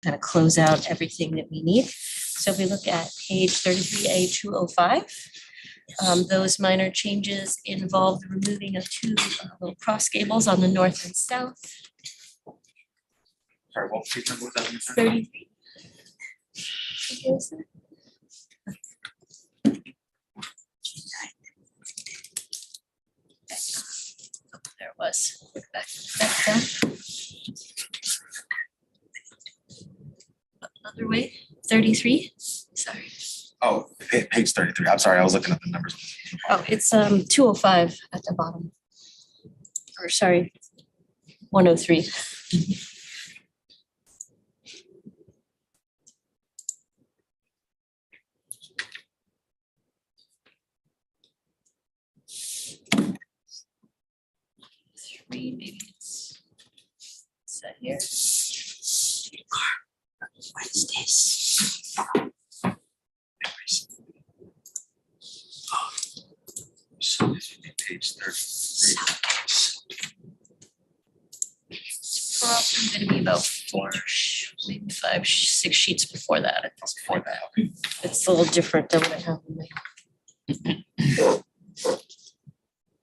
kind of close out everything that we need. So if we look at page 33A 205, those minor changes involve the removing of two little cross gables on the north and south. Sorry, what page number was that? 33. There it was. Back down. Other way, 33. Sorry. Oh, page 33. I'm sorry, I was looking at the numbers. Oh, it's 205 at the bottom. Or sorry, 103. Three, maybe it's set here. What is this? So this would be page 33. Probably going to be about 4, maybe 5, 6 sheets before that. At this Before point. that, okay. It's a little different than what I have in my.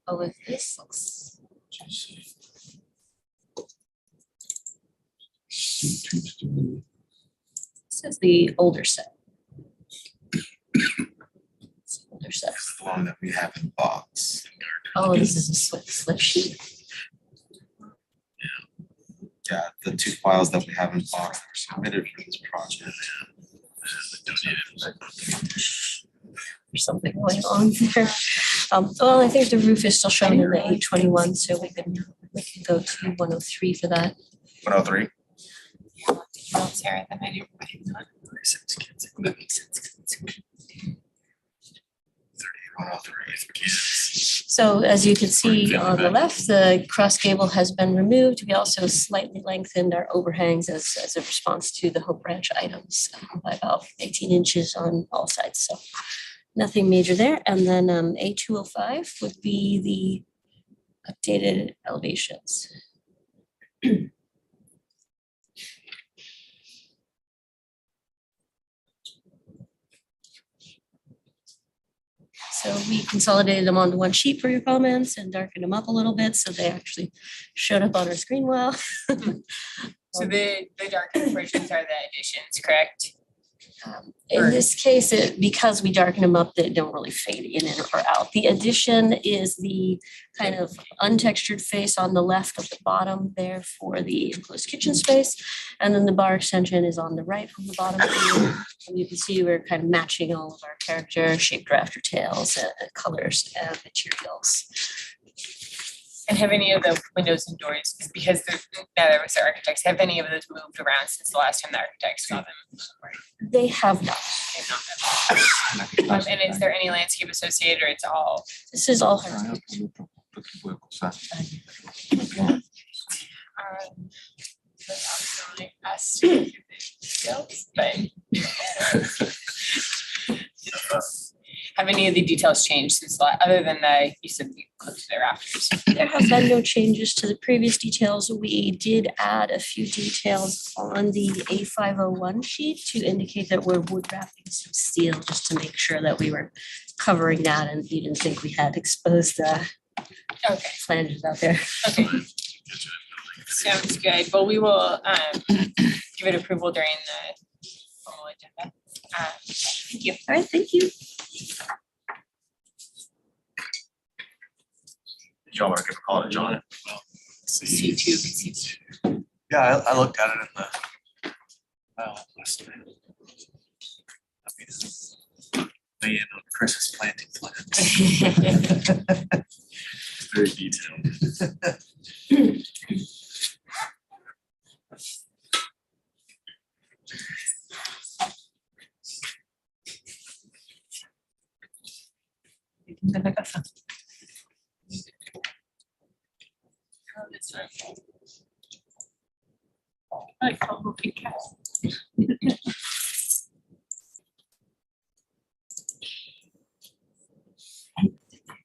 Oh, if this looks. This is the older set. It's the older set. That's the one that we have in box. Oh, this is a slip sheet. Yeah, the 2 files that we have in box that were submitted for this project. There's something going on there. Well, I think the roof is still shown in the 821, so we can go to 103 for that. 103? Sarah, then I do. Makes sense. 103. So as you can see on the left, the cross gable has been removed. We also slightly lengthened our overhangs as a response to the Hope Branch items by about 18 inches on all sides. So nothing major there. And then A205 would be the updated elevations. So we consolidated them onto one sheet for your comments and darkened them up a little bit, so they actually showed up on our screen well. So the darkened portions are the additions, correct? In this case, because we darken them up, they don't really fade in and or out. The addition is the kind of untextured face on the left of the bottom there for the enclosed kitchen space. And then the bar extension is on the right from the bottom. And you can see we're kind of matching all of our character, shaped rafter tails, colors and materials. And have any of the windows and doors, because neither of us are architects, have any of those moved around since the last time the architects saw them? They have not. They've not. And is there any landscape associated, or it's all? This is all. Asked details, but have any of the details changed since other than you said you clipped their rafters? There have been no changes to the previous details. We did add a few details on the A501 sheet to indicate that we're wood wrapping some steel, just to make sure that we were covering that and you didn't think we had exposed Okay. flanges out there. Okay. Sounds good. Well, we will give it approval during the formal agenda. Thank you. All right, thank you. Y'all want to give a call to John? C2. Yeah, I looked at it in the last night. Weigh in on Chris's planting plan. Very detailed.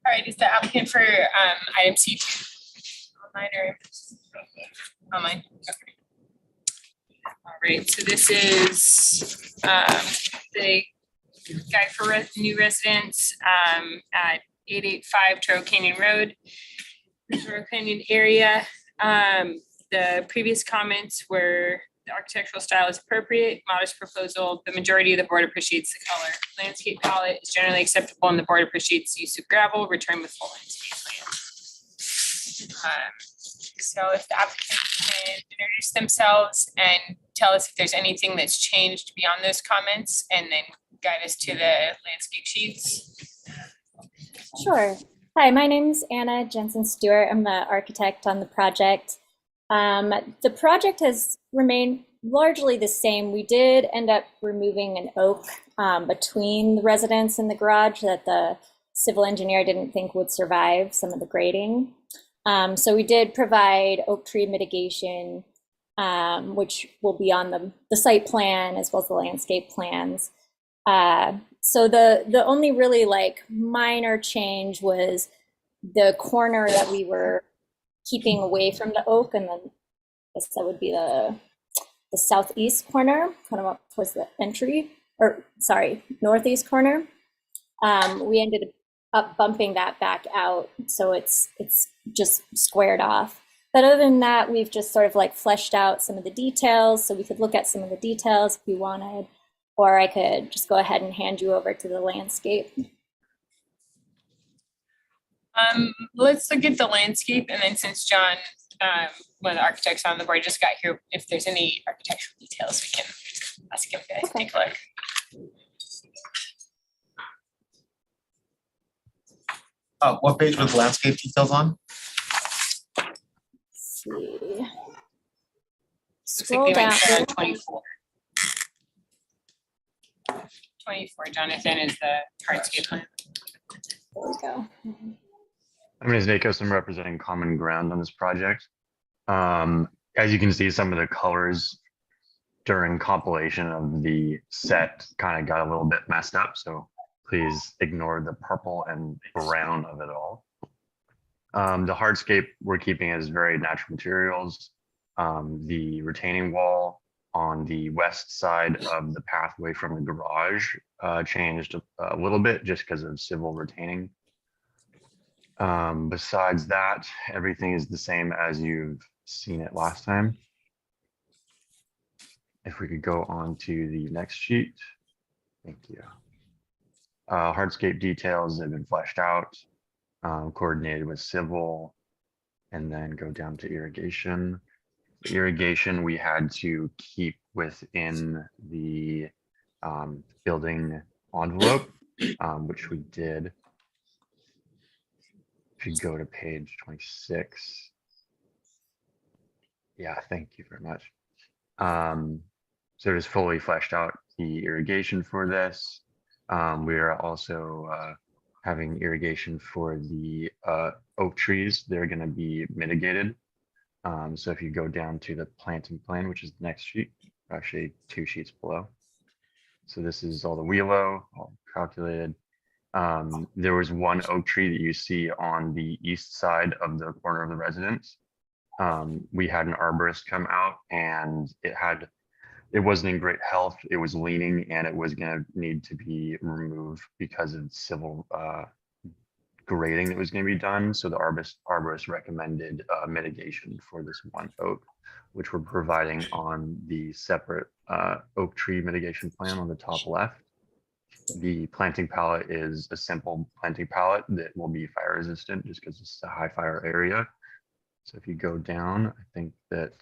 All right, is the applicant for item C2 online or online? Okay. Right, so this is the guide for new residents at 885 Trail Canyon Road, the Trail Canyon area. The previous comments were the architectural style is appropriate, modest proposal. The majority of the board appreciates the color. Landscape palette is generally acceptable and the board appreciates the use of gravel, return with full landscape plan. So if the applicant can introduce themselves and tell us if there's anything that's changed beyond those comments and then guide us to the landscape sheets. Sure. Hi, my name's Anna Jensen Stewart. I'm the architect on the project. The project has remained largely the same. We did end up removing an oak between the residence and the garage that the civil engineer didn't think would survive some of the grading. So we did provide oak tree mitigation, which will be on the site plan as well as the landscape plans. So the only really like minor change was the corner that we were keeping away from the oak, and then I guess that would be the southeast corner, kind of up towards the entry, or sorry, northeast corner. We ended up bumping that back out, so it's just squared off. But other than that, we've just sort of like fleshed out some of the details, so we could look at some of the details if you wanted, or I could just go ahead and hand you over to the landscape. Let's look at the landscape, and then since John, one of the architects on the board, just got here, if there's any architectural details, we can ask him to take a look. What page was the landscape details on? Let's see. Looks Scroll like they down. might start on 24. 24, Jonathan, is the hardscape plan. There we go. My name is Nikos. I'm representing Common Ground on this project. As you can see, some of the colors during compilation of the set kind of got a little bit messed up. So please ignore the purple and brown of it all. The hardscape we're keeping as very natural materials. The retaining wall on the west side of the pathway from the garage changed a little bit just because of civil retaining. Besides that, everything is the same as you've seen it last time. If we could go on to the next sheet. Thank you. Hardscape details have been fleshed out, coordinated with civil, and then go down to irrigation. The irrigation we had to keep within the building envelope, which we did. If you go to page 26. Yeah, thank you very much. So it is fully fleshed out the irrigation for this. We are also having irrigation for the oak trees. They're going to be mitigated. So if you go down to the planting plan, which is the next sheet, actually 2 sheets below. So this is all the WELO, all calculated. There was one oak tree that you see on the east side of the corner of the residence. We had an arborist come out and it wasn't in great health. It was leaning and it was going to need to be removed because of civil grading that was going to be done. So the arborist recommended mitigation for this one oak, which we're providing on the separate oak tree mitigation plan on the top left. The planting palette is a simple planting palette that will be fire resistant just because it's a high fire area. So if you go down, I think that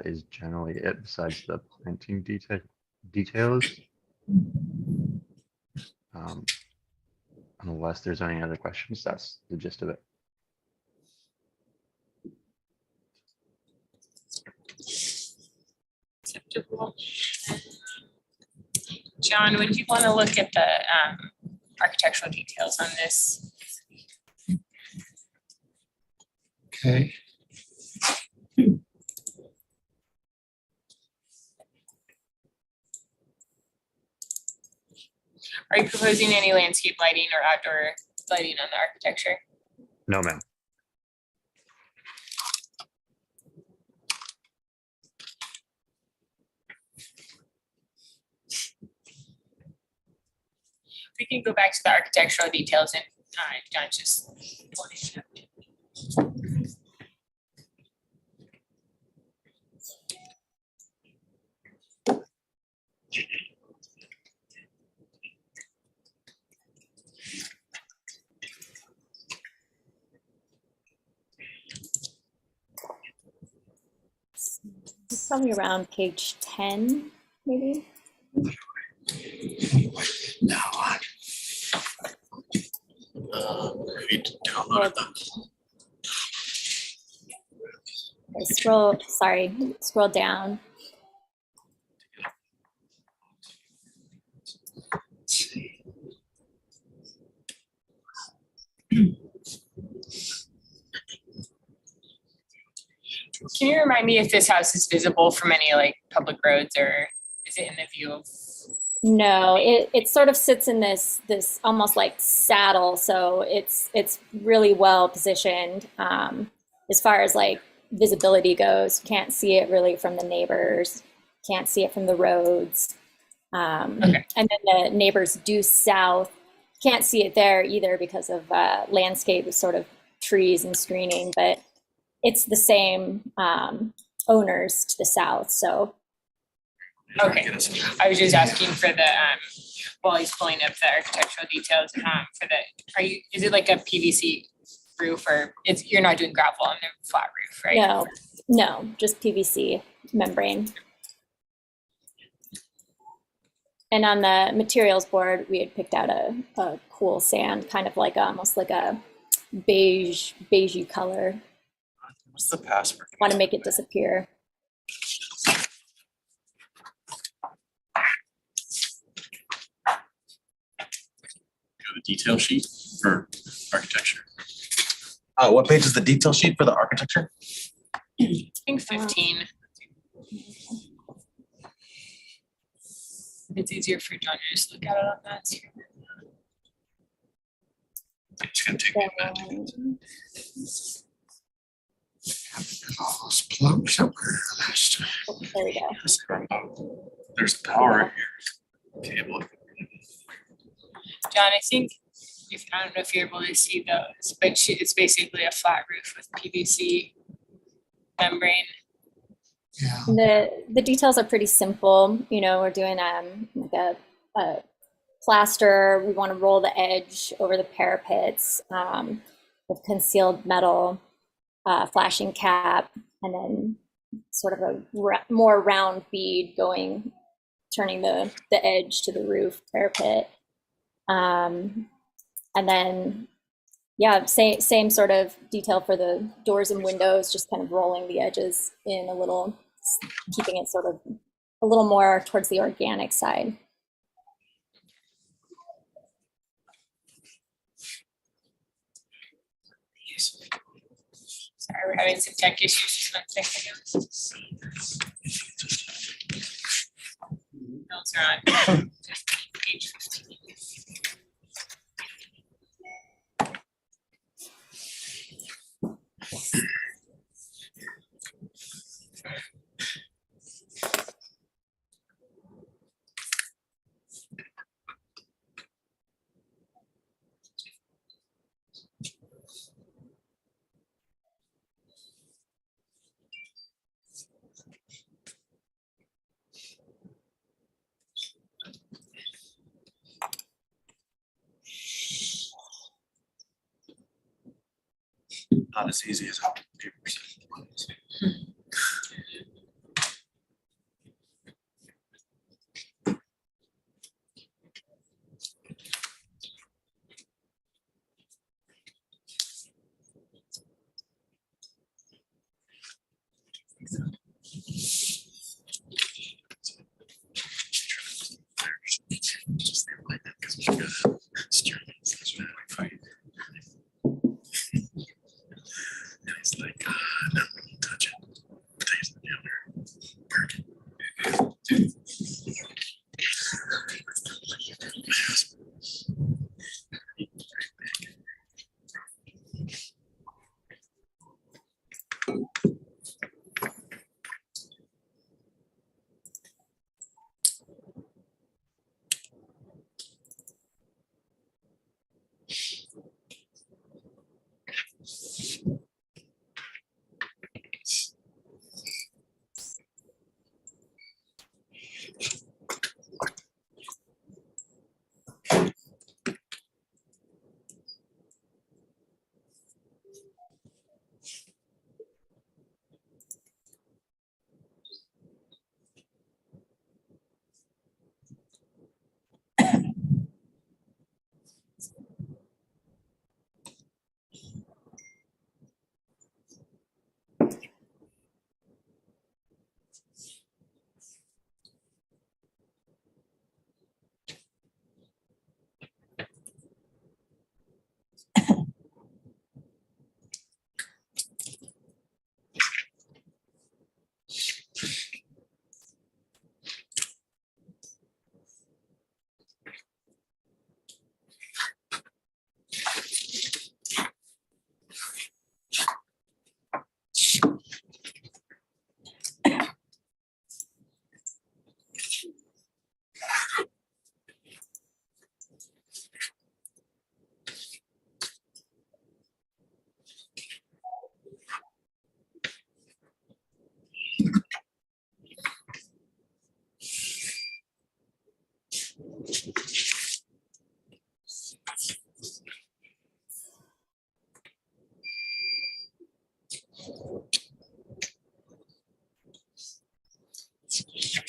is generally it besides the planting details. Unless there's any other questions, that's the gist of it. Acceptable. John, would you want to look at the architectural details on this? Okay. Are you proposing any landscape lighting or outdoor lighting on the architecture? No, ma'am. we can go back to the architectural details and John just pointed it out. It's probably around page 10, maybe. Now on. Read download them. Okay, scroll down. Can you remind me if this house is visible from any like public roads, or is it in the view of? No, it sort of sits in this almost like saddle, so it's really well positioned as far as like visibility goes. Can't see it really from the neighbors, can't see it from the roads. Okay. And then the neighbors due south, can't see it there either because of landscape sort of trees and screening, but it's the same owners to the south, so. Okay, I was just asking for the, while he's pulling up the architectural details, for the, is it like a PVC roof, or you're not doing gravel on the flat roof, right? No, just PVC membrane. And on the materials board, we had picked out a cool sand, kind of like almost like a beigey color. What's the password? Want to make it disappear. The detail sheet for architecture. What page is the detail sheet for the architecture? I think 15. It's easier for John to just look at it on that screen. It's gonna take me a minute. Plum somewhere last time. Oh, there we go. There's power here. Cable. John, I think, I don't know if you're able to see those, but it's basically a flat roof with PVC membrane. Yeah. The details are pretty simple. You know, we're doing like a plaster. We want to roll the edge over the parapets with concealed metal, flashing cap, and then sort of a more round bead turning the edge to the roof parapet. And then, yeah, same sort of detail for the doors and windows, just kind of rolling the edges in a little, keeping it sort of a little more towards the organic side. Sorry, we're having some tech issues. Just 1 second. Notes are on page 15. Not as easy as how people say. Just like that because we got Sterling. It's like, it's like,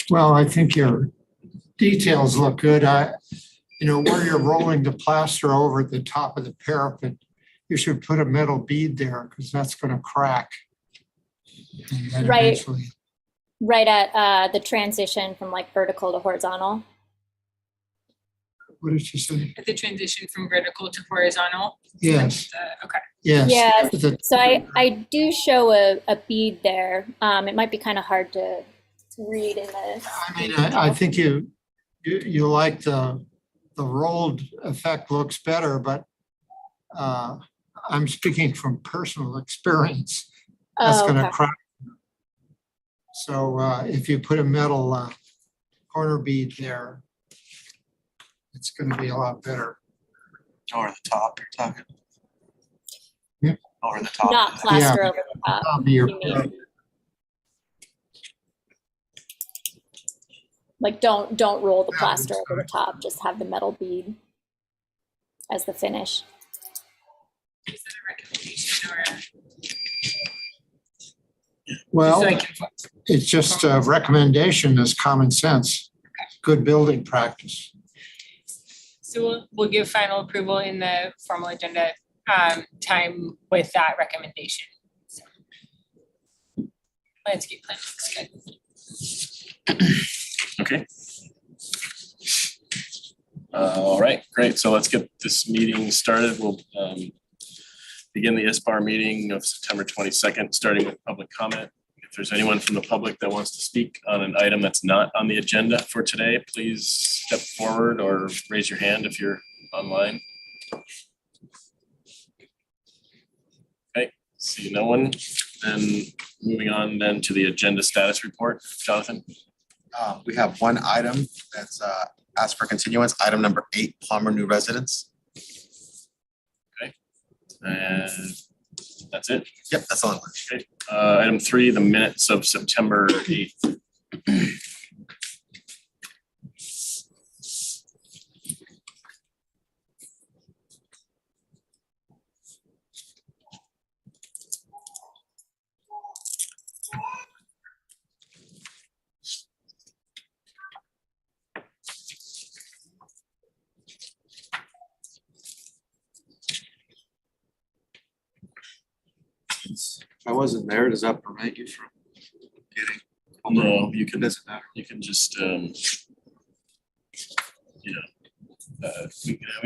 Well, I think your details look good. Where you're rolling the plaster over the top of the parapet, you should put a metal bead there because that's going to crack. And then Right. eventually- Right at the transition from like vertical to horizontal. What did you say? At the transition from vertical to horizontal. Yes, Okay. yes. Yeah, The- so I do show a bead there. It might be kind of hard to read in the. I mean, I think you like the rolled effect looks better, but I'm speaking from personal experience. That's Oh, going to okay. crack. So if you put a metal corner bead there, it's going to be a lot better. Or the top, you're talking. Yeah. Or the top. Not plaster over the top. Top of your you mean. Like don't roll the Yeah, plaster that's over the top, just have the metal bead as the finish. Is that a recommendation or? Well, So I can- it's just a recommendation as common sense, good building practice. So we'll give final approval in the formal agenda time with that recommendation. So, landscape plan looks good. Okay. All right, great. So let's get this meeting started. We'll begin the ISBAR meeting of September 22nd, starting with public comment. If there's anyone from the public that wants to speak on an item that's not on the agenda for today, please step forward or raise your hand if you're online. Okay, see no one. Then moving on then to the agenda status report. Jonathan? We have one item that's asked for continuance, item number 8, Palmer New Residence. And that's it. Yep, that's the only one. Okay, item 3, the minutes of September 8th. If I wasn't there, does that prevent you from getting? No, you can, Doesn't matter. you can just, we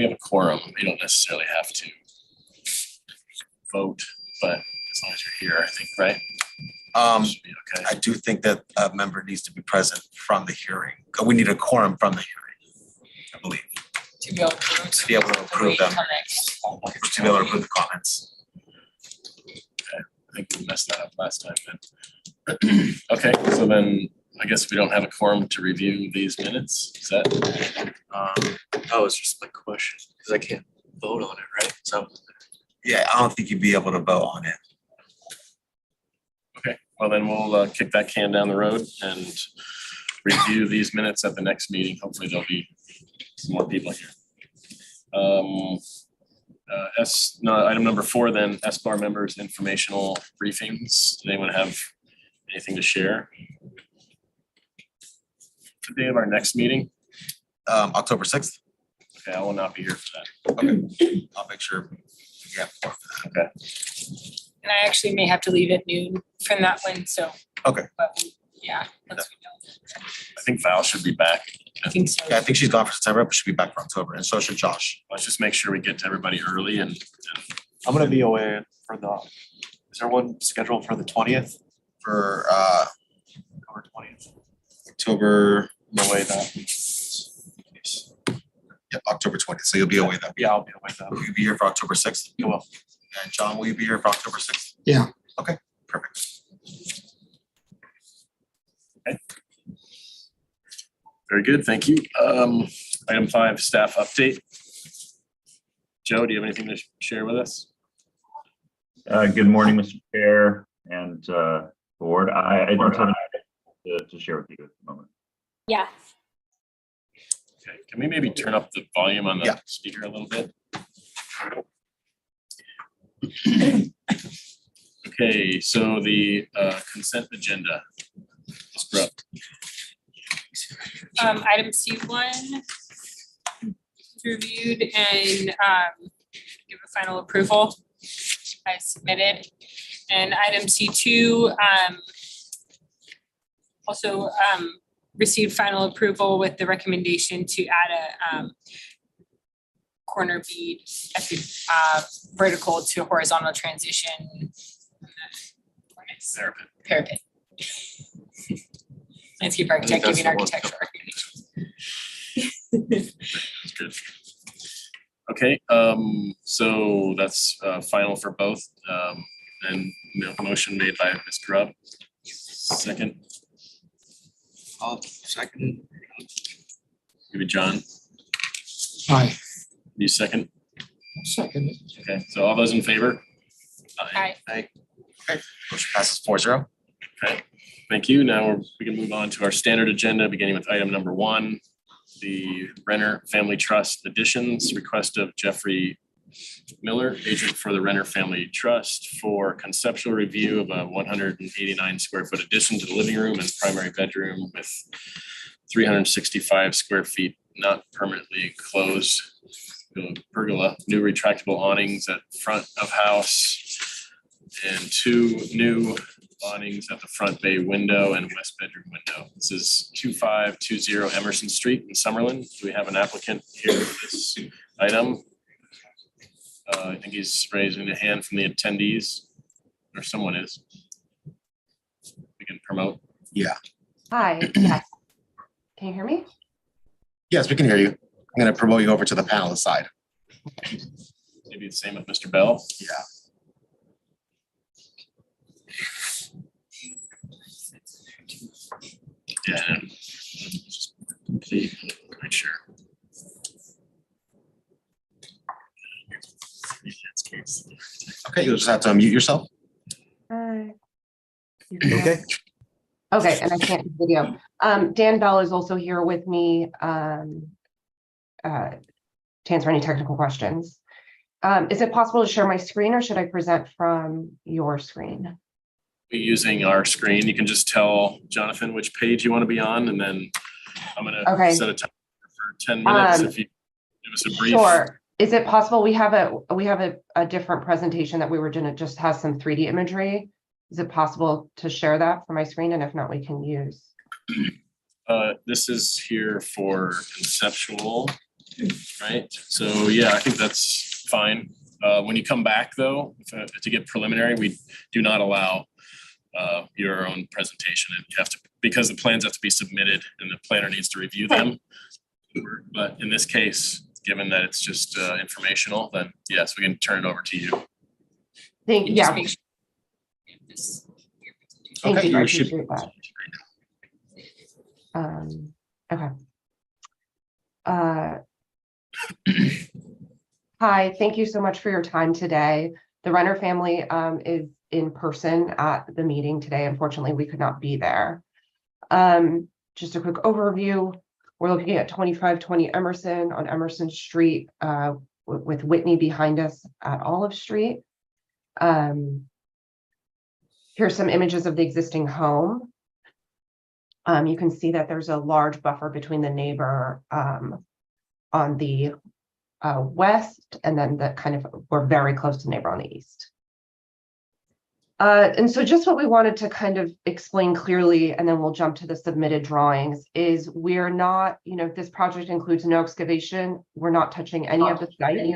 have a quorum. You don't necessarily have to vote, but as long as you're here, I think, right? Should be okay. I do think that a member needs to be present from the hearing. We need a quorum from the hearing, I believe, To be able to. to be able to approve them, to be able to approve the comments. I think we messed that up last time then. Okay, so then I guess we don't have a quorum to review these minutes. Is that? That was just my question, because I can't vote on it, right? So Yeah, I don't think you'd be able to vote on it. Okay, well then we'll kick that can down the road and review these minutes at the next meeting. Hopefully there'll be some more people here. Item number 4 then, SBAR members informational briefings. Does anyone have anything to share? The day of our next meeting? October 6th. Okay, I will not be here for that. Okay, I'll make sure. Yeah. Okay. And I actually may have to leave at noon from that one, so. Okay. But yeah, once we know. I think Val should be back. I think so. Yeah, I think she's gone for September, but she'll be back for October, and so should Josh. Let's just make sure we get to everybody early and I'm gonna be away for is there one scheduled for the 20th? For Or 20th? October, no way that. yeah, October 20th, so you'll be away then. Yeah, I'll be away then. Will you be here for October 6th? You will. And John, will you be here for October 6th? Yeah. Okay, perfect. Very good, thank you. Item 5, staff update. Joe, do you have anything to share with us? Good morning, Mr. Chair and board. I don't have anything to share with you at the moment. Yeah. Okay, can we maybe turn up the volume on the Yeah. speaker a little bit? Okay, so the consent agenda. Ms. Grubb. Item C1 reviewed and give a final approval as submitted. And item C2 also received final approval with the recommendation to add a corner bead at the vertical to horizontal transition. Parapet. Parapet. Landscape architect that's giving the one. architectural recommendations. That's good. Okay, so that's final for both. And motion made by Ms. Grubb. Second, I'll second. maybe John, Aye. you second. Second. Okay, so all those in favor? Aye. Motion passes 4-0. Okay, thank you. Now we can move on to our standard agenda, beginning with item number 1, the Renner Family Trust additions, request of Jeffrey Miller, agent for the Renner Family Trust, for conceptual review of a 189 square foot addition to the living room and primary bedroom with 365 square feet not permanently enclosed pergola, new retractable awnings at front of house, and 2 new awnings at the front bay window and west bedroom window. This is 2520 Emerson Street in Summerlin. Do we have an applicant here for this item? I think he's raising a hand from the attendees, or someone is. We can promote. Hi, yes. Can you hear me? Yes, we can hear you. I'm going to promote you over to the panelist side. Maybe the same with Mr. Bell. Yeah. Yeah. Complete, quite sure. Okay, you'll just have to unmute yourself. Okay. Okay. Okay, and I can't do video. Dan Bell is also here with me to answer any technical questions. Is it possible to share my screen or should I present from your screen? Using our screen, you can just tell Jonathan which page you want to be on, and then I'm gonna Okay. set a timer for 10 minutes if you give us a brief. Sure. Is it possible we have a different presentation that we were doing, it just has some 3D imagery? Is it possible to share that for my screen? And if not, we can use. This is here for conceptual, right? So yeah, I think that's fine. When you come back though, to get preliminary, we do not allow your own presentation. And you have to, because the plans have to be submitted and the planner needs to review them. But in this case, given that it's just informational, then yes, we can turn it over to you. Thank you. Yeah. Thank Okay, you. I you should- appreciate that. Okay. Hi, thank you so much for your time today. The Renner family is in person at the meeting today. Unfortunately, we could not be there. Just a quick overview. We're looking at 2520 Emerson on Emerson Street with Whitney behind us at Olive Street. Here's some images of the existing home. You can see that there's a large buffer between the neighbor on the west, and then we're very close to the neighbor on the east. And so just what we wanted to kind of explain clearly, and then we'll jump to the submitted drawings, is we're not, this project includes no excavation. We're not touching any of the site.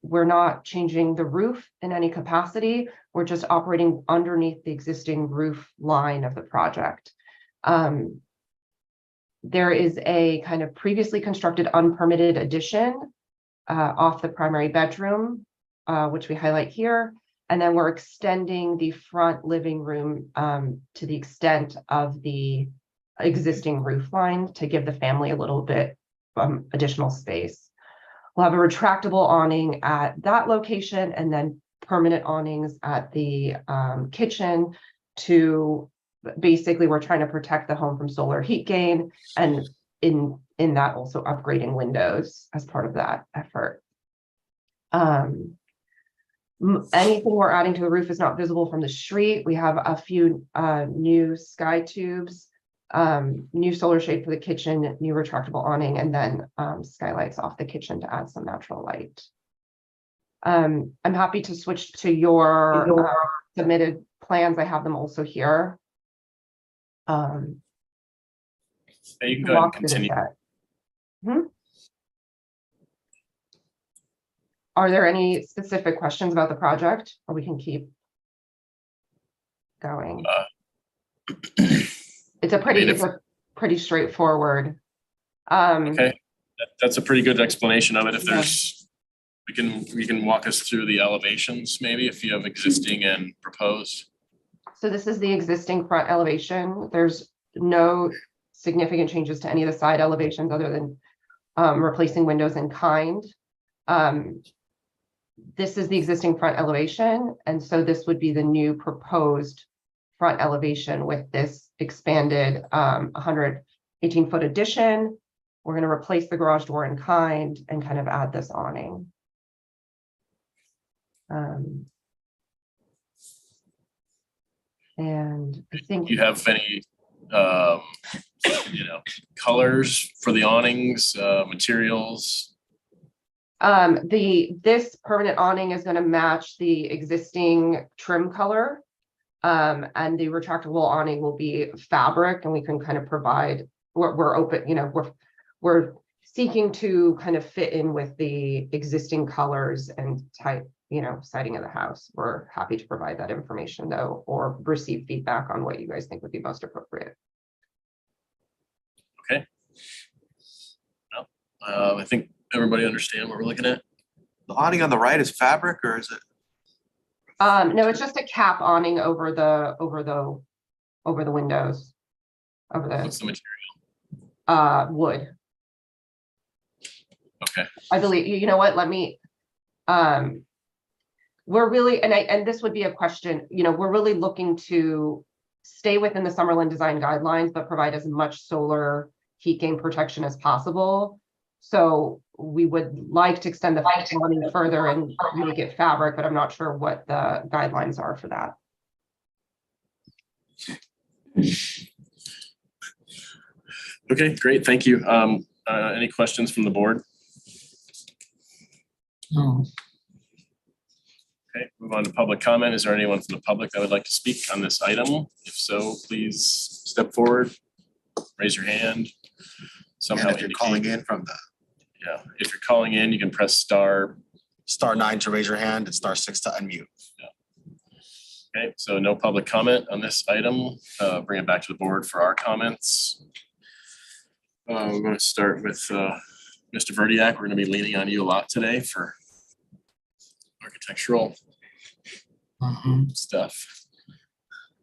We're not changing the roof in any capacity. We're just operating underneath the existing roof line of the project. There is a kind of previously constructed unpermitted addition off the primary bedroom, which we highlight here. And then we're extending the front living room to the extent of the existing roof line to give the family a little bit additional space. We'll have a retractable awning at that location and then permanent awnings at the kitchen to basically, we're trying to protect the home from solar heat gain and in that also upgrading windows as part of that effort. Anything we're adding to the roof is not visible from the street. We have a few new sky tubes, new solar shade for the kitchen, new retractable awning, and then skylights off the kitchen to add some natural light. I'm happy to switch to your submitted plans. I have them also here. You can go ahead and continue. Are there any specific questions about the project, or we can keep going? It's a pretty straightforward. Okay, that's a pretty good explanation of it. If there's, we can walk us through the elevations, maybe, if you have existing and proposed. So this is the existing front elevation. There's no significant changes to any of the side elevations other than replacing windows in kind. This is the existing front elevation, and so this would be the new proposed front elevation with this expanded 118-foot addition. We're going to replace the garage door in kind and kind of add this awning. And I think you have any colors for the awnings, materials? This permanent awning is going to match the existing trim color, and the retractable awning will be fabric, and we can kind of provide. We're open, we're seeking to kind of fit in with the existing colors and type, siding of the house. We're happy to provide that information though, or receive feedback on what you guys think would be most appropriate. Okay. Well, I think everybody understand what we're looking at. The awning on the right is fabric, or is it? No, it's just a cap awning over the windows. What's the material? Wood. Okay. I believe, you know what, let me, we're really, and this would be a question, we're really looking to stay within the Summerlin design guidelines, but provide as much solar heat gain protection as possible. So we would like to extend the awning further and make it fabric, but I'm not sure what the guidelines are for that. Okay, great, thank you. Any questions from the board? No. Okay, move on to public comment. Is there anyone from the public that would like to speak on this item? If so, please step forward, raise your hand. Somehow And if you're calling in from the if you're calling in, you can press star 9 to raise your hand and *6 to unmute. Okay, so no public comment on this item. Bring it back to the board for our comments. We're going to start with Mr. Verdiak. We're going to be leaning on you a lot today for architectural stuff.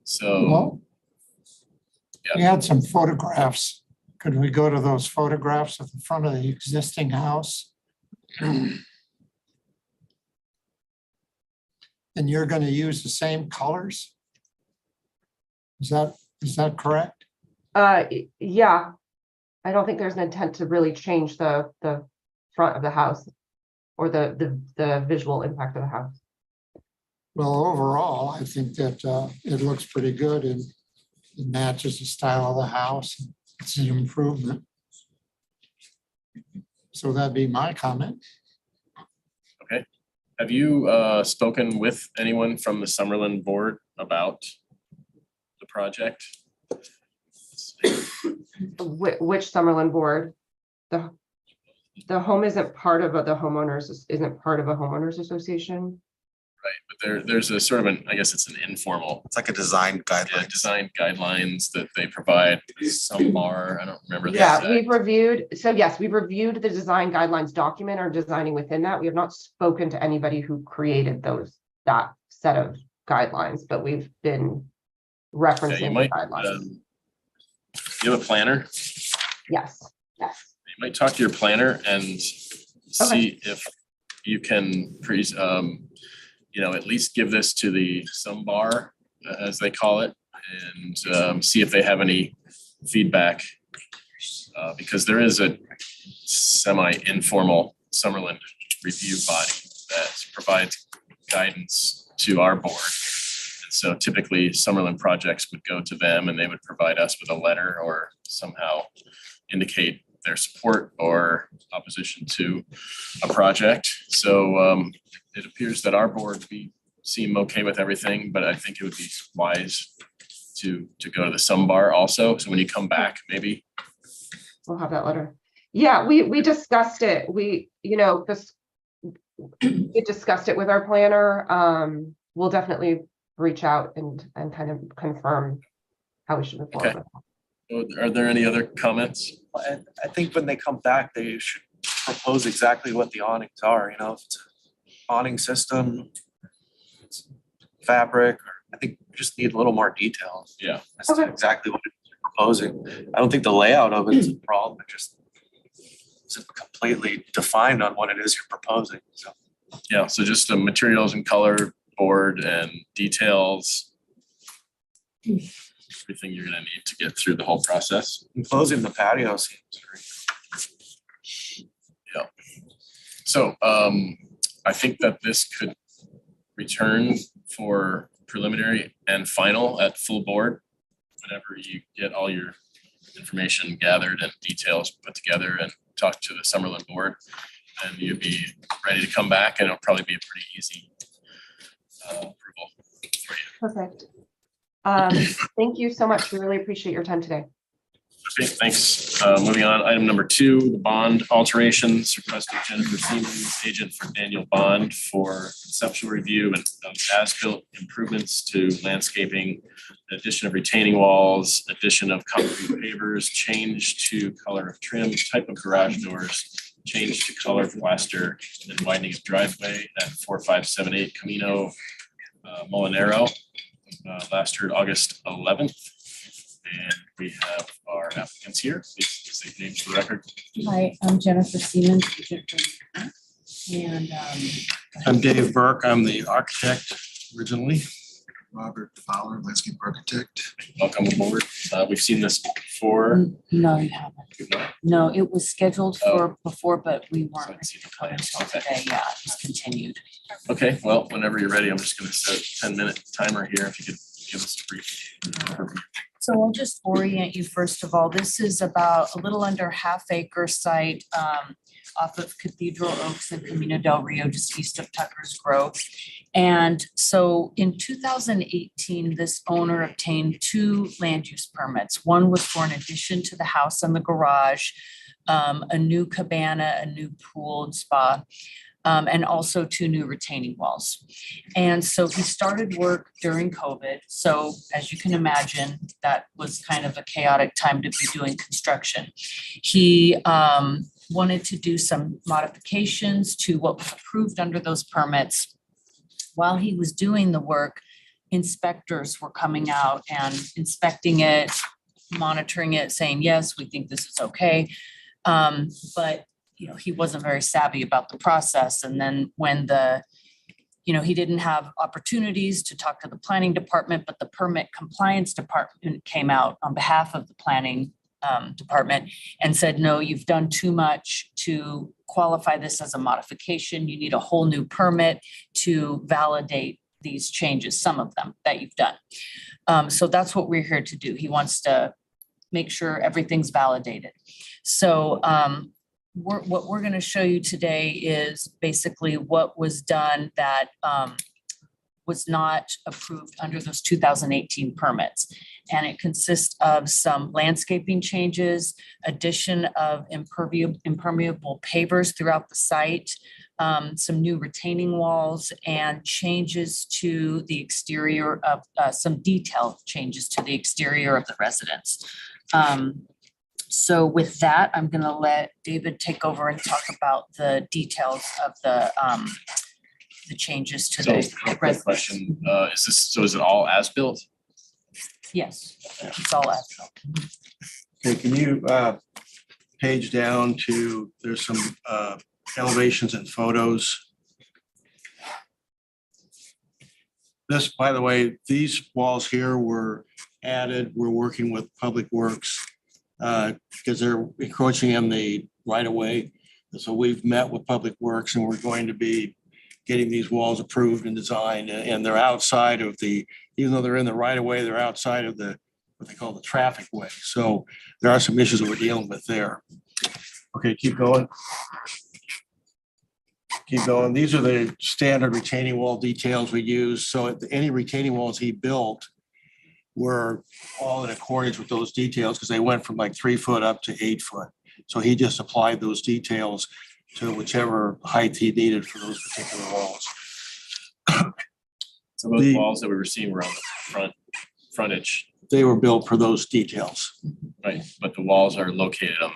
So Well, we had some photographs. Could we go to those photographs at the front of the existing house? And you're going to use the same colors? Is that correct? Yeah, I don't think there's an intent to really change the front of the house or the visual impact of the house. Well, overall, I think that it looks pretty good and it matches the style of the house. It's an improvement. So that'd be my comment. okay. Have you spoken with anyone from the Summerlin board about the project? Which Summerlin board? The home isn't part of the homeowners, isn't part of a homeowners association. Right, but there's a sort of I guess it's an informal. It's like a design guideline. Design guidelines that they provide. Some bar, I don't remember. Yeah, we've reviewed. So yes, we've reviewed the design guidelines document or designing within that. We have not spoken to anybody who created that set of guidelines, but we've been referencing the guidelines. You have a planner? Yes. You might talk to your planner and see if you can at least give this to the bar, as they call it, and see if they have any feedback because there is a semi-informal Summerlin review body that provides guidance to our board. And so typically Summerlin projects would go to them and they would provide us with a letter or somehow indicate their support or opposition to a project. So it appears that our board, we seem okay with everything, but I think it would be wise to go to the SumBar also. So when you come back, maybe. We'll have that letter. Yeah, we discussed it. We discussed it with our planner. We'll definitely reach out and kind of confirm how we should move forward. Are there any other comments? I think when they come back, they should propose exactly what the awnings are, if it's an awning system, it's fabric, or I think we just need a little more detail. Yeah. As to exactly what it's proposing. I don't think the layout of it is a problem, it just isn't completely defined on what it is you're proposing, so. Yeah, so just the materials and color board and details. Everything you're gonna need to get through the whole process. Enclosing the patio seems great. Yeah. So I think that this could return for preliminary and final at full board. Whenever you get all your information gathered and details put together and talk to the Summerlin board, and you'd be ready to come back, and it'll probably be a pretty easy approval for you. Perfect. Thank you so much. We really appreciate your time today. Okay, thanks. Moving on, item number 2, the bond alterations, requested Jennifer Siemens, agent for Daniel Bond for conceptual review and as-built improvements to landscaping, addition of retaining walls, addition of concrete pavers, change to color of trim, type of garage doors, change to color of plaster, and widening of driveway at 4578 Camino Molinero. Last heard August 11th. And we have our applicants here. Please state names for the record. Hi, I'm Jennifer Siemens. And I'm Dave Burke. I'm the architect originally. Robert Fowler, landscape architect. Welcome aboard. We've seen this before. no, you haven't. You've not? No, it was scheduled Oh. for before, but we So weren't let's see the coming plans. until Okay. today. Yeah, it was continued. Okay, well, whenever you're ready, I'm just gonna set a 10-minute timer here. If you could give us a brief overview. So I'll just orient you first of all. This is about a little under half-acre site off of Cathedral Oaks and Camino del Rio, just east of Tucker's Grove. And so in 2018, this owner obtained 2 land use permits. One was for an addition to the house and the garage, a new cabana, a new pool and spa, and also 2 new retaining walls. And so he started work during COVID. So as you can imagine, that was kind of a chaotic time to be doing construction. He wanted to do some modifications to what was approved under those permits. While he was doing the work, inspectors were coming out and inspecting it, monitoring it, saying, yes, we think this is okay. But he wasn't very savvy about the process. And then when he didn't have opportunities to talk to the planning department, but the permit compliance department came out on behalf of the planning department and said, no, you've done too much to qualify this as a modification. You need a whole new permit to validate these changes, some of them that you've done. So that's what we're here to do. He wants to make sure everything's validated. So what we're going to show you today is basically what was done that was not approved under those 2018 permits. And it consists of some landscaping changes, addition of impermeable pavers throughout the site, some new retaining walls, and changes to the exterior of some detailed changes to the exterior of the residence. So with that, I'm going to let David take over and talk about the details of the changes to So, the quick residence. question, is it all as-built? Yes, it's all as-built. Okay, can you page down to, there's some elevations and photos. This, by the way, these walls here were added. We're working with Public Works because they're encroaching in the right of way. And so we've met with Public Works and we're going to be getting these walls approved and designed, and they're outside of the, even though they're in the right of way, they're outside of the, what they call the traffic way. So there are some issues that we're dealing with there. Okay, keep going. Keep going. These are the standard retaining wall details we use. So any retaining walls he built were all in accordance with those details because they went from like 3 foot up to 8 foot. So he just applied those details to whichever height he needed for those particular walls. So those walls that we were seeing were on the frontage, They were built for those details. right? But the walls are located on,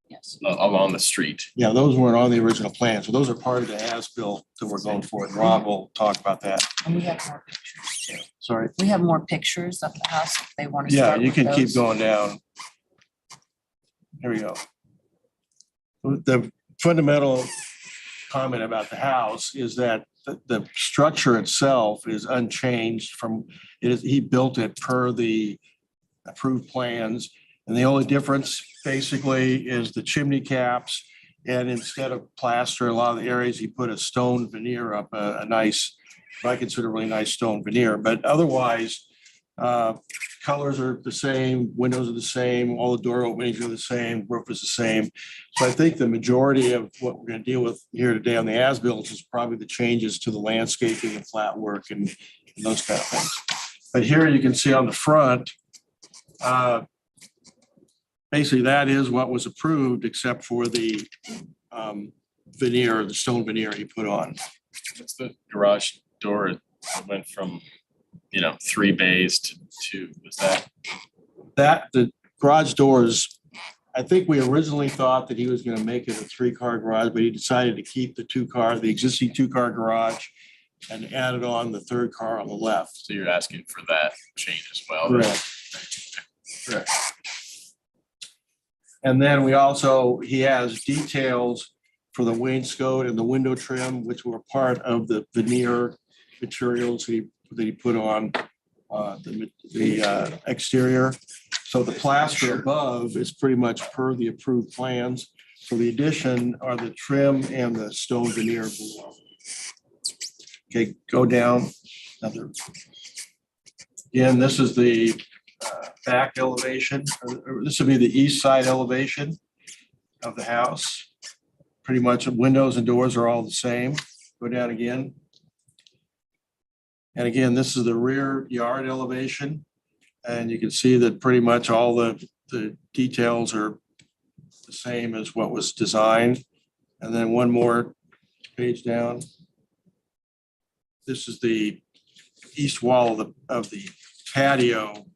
Yes. along the street. Yeah, those weren't on the original plan. So those are part of the as-built that we're going for. And Rob will talk about that. And we have more pictures too. Sorry. We have more pictures of the house if they want to Yeah, start you with can keep those. going down. Here we go. The fundamental comment about the house is that the structure itself is unchanged from, he built it per the approved plans. And the only difference basically is the chimney caps. And instead of plaster, a lot of the areas, he put a stone veneer up, a nice, what I consider really nice stone veneer. But otherwise, colors are the same, windows are the same, all the door openings are the same, roof is the same. So I think the majority of what we're going to deal with here today on the as-built is probably the changes to the landscaping and flat work and those kind of things. But here you can see on the front, basically that is what was approved except for the veneer, the stone veneer he put on. It's the garage door that went from, 3 bays to 2. Was that? The garage doors, I think we originally thought that he was gonna make it a 3-car garage, but he decided to keep the existing 2-car garage and added on the 3rd car on the left. So you're asking for that change as well? Correct. And then he has details for the wainscot and the window trim, which were part of the veneer materials that he put on the exterior. So the plaster above is pretty much per the approved plans. So the addition are the trim and the stone veneer below. Okay, go down. Again, this is the back elevation. This would be the east side elevation of the house. Pretty much windows and doors are all the same. Go down again. And again, this is the rear yard elevation. And you can see that pretty much all the details are the same as what was designed. And then one more page down. This is the east wall of the patio,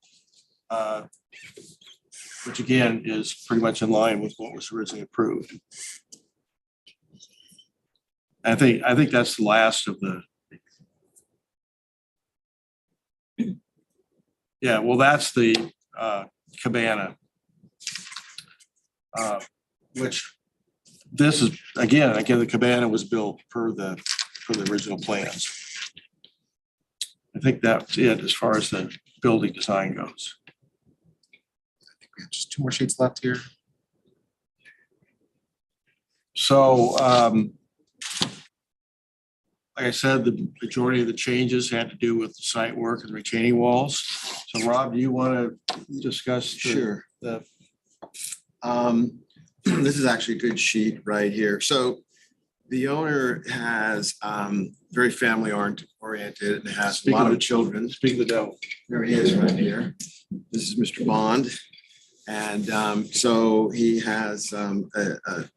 which again is pretty much in line with what was originally approved. I think that's the last of the. Yeah, well, that's the cabana, which this is again the cabana was built per the original plans. I think that's it as far as the building design goes. I think we have just 2 more sheets left here. So, like I said, the majority of the changes had to do with the site work and retaining walls. So Rob, do you want to discuss? Sure. This is actually a good sheet right here. So the owner has very family oriented and has a lot of children. Speak of the devil. There he is right here. This is Mr. Bond. And so he has a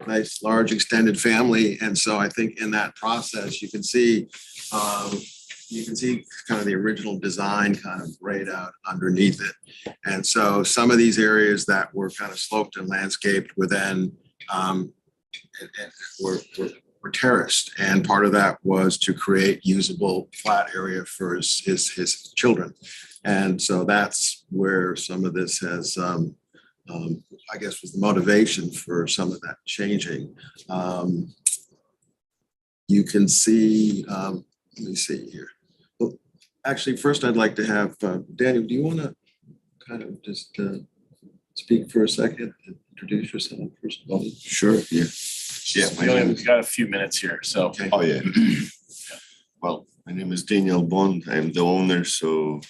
nice, large, extended family. And so I think in that process, you can see kind of the original design kind of grayed out underneath it. And so some of these areas that were kind of sloped and landscaped were then were terraced. And part of that was to create usable flat area for his children. And so that's where some of this has I guess was the motivation for some of that changing. You can see, let me see here. Well, actually, first I'd like to have, Daniel, do you want to kind of just speak for a second? Introduce yourself first of all. Sure, yeah. Yeah, my name is. We've got a few minutes here, so. Okay. Oh, yeah. Well, my name is Daniel Bond. I'm the owner, so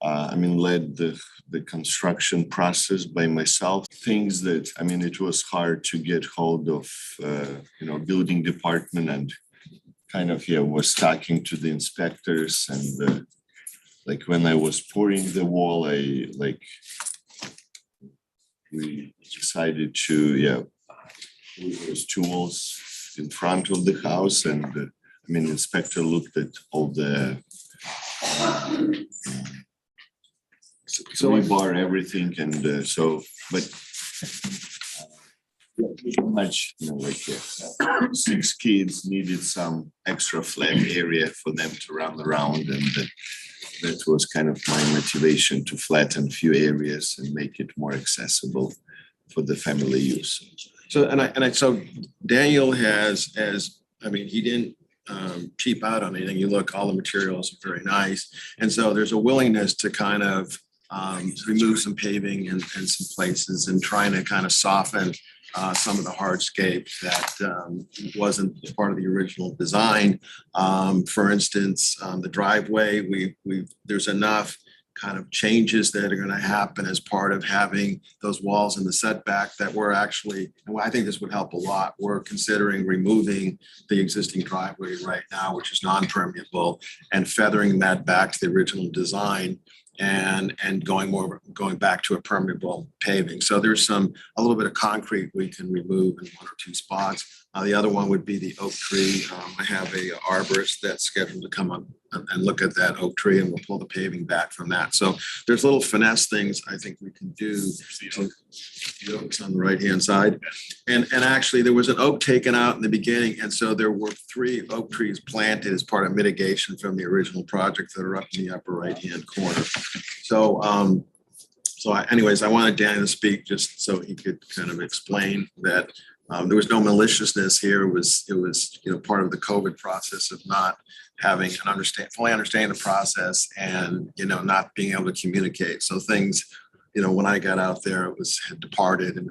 led the construction process by myself. Things that, it was hard to get hold of, building department and kind of, was talking to the inspectors and like when I was pouring the wall, we decided to, there's two walls in front of the house and inspector looked at all the rebar, everything and but pretty much, six kids needed some extra flat area for them to run around and that was kind of my motivation to flatten a few areas and make it more accessible for the family use. So Daniel he didn't cheap out on anything. You look, all the materials are very nice. And so there's a willingness to kind of remove some paving in some places and trying to kind of soften some of the hardscape that wasn't part of the original design. For instance, the driveway, there's enough kind of changes that are going to happen as part of having those walls in the setback that we're actually, and I think this would help a lot. We're considering removing the existing driveway right now, which is non-permeable, and feathering that back to the original design and going back to a permeable paving. So there's a little bit of concrete we can remove in one or two spots. The other one would be the oak tree. I have a arborist that's scheduled to come up and look at that oak tree and we'll pull the paving back from that. So there's little finesse things I think we can do. The oaks on the right-hand side. And actually there was an oak taken out in the beginning. And so there were 3 oak trees planted as part of mitigation from the original project that are up in the upper right-hand corner. So, anyways, I wanted Dan to speak just so he could kind of explain that there was no maliciousness here. It was part of the COVID process of not having fully understanding the process and not being able to communicate. So things, when I got out there, had departed and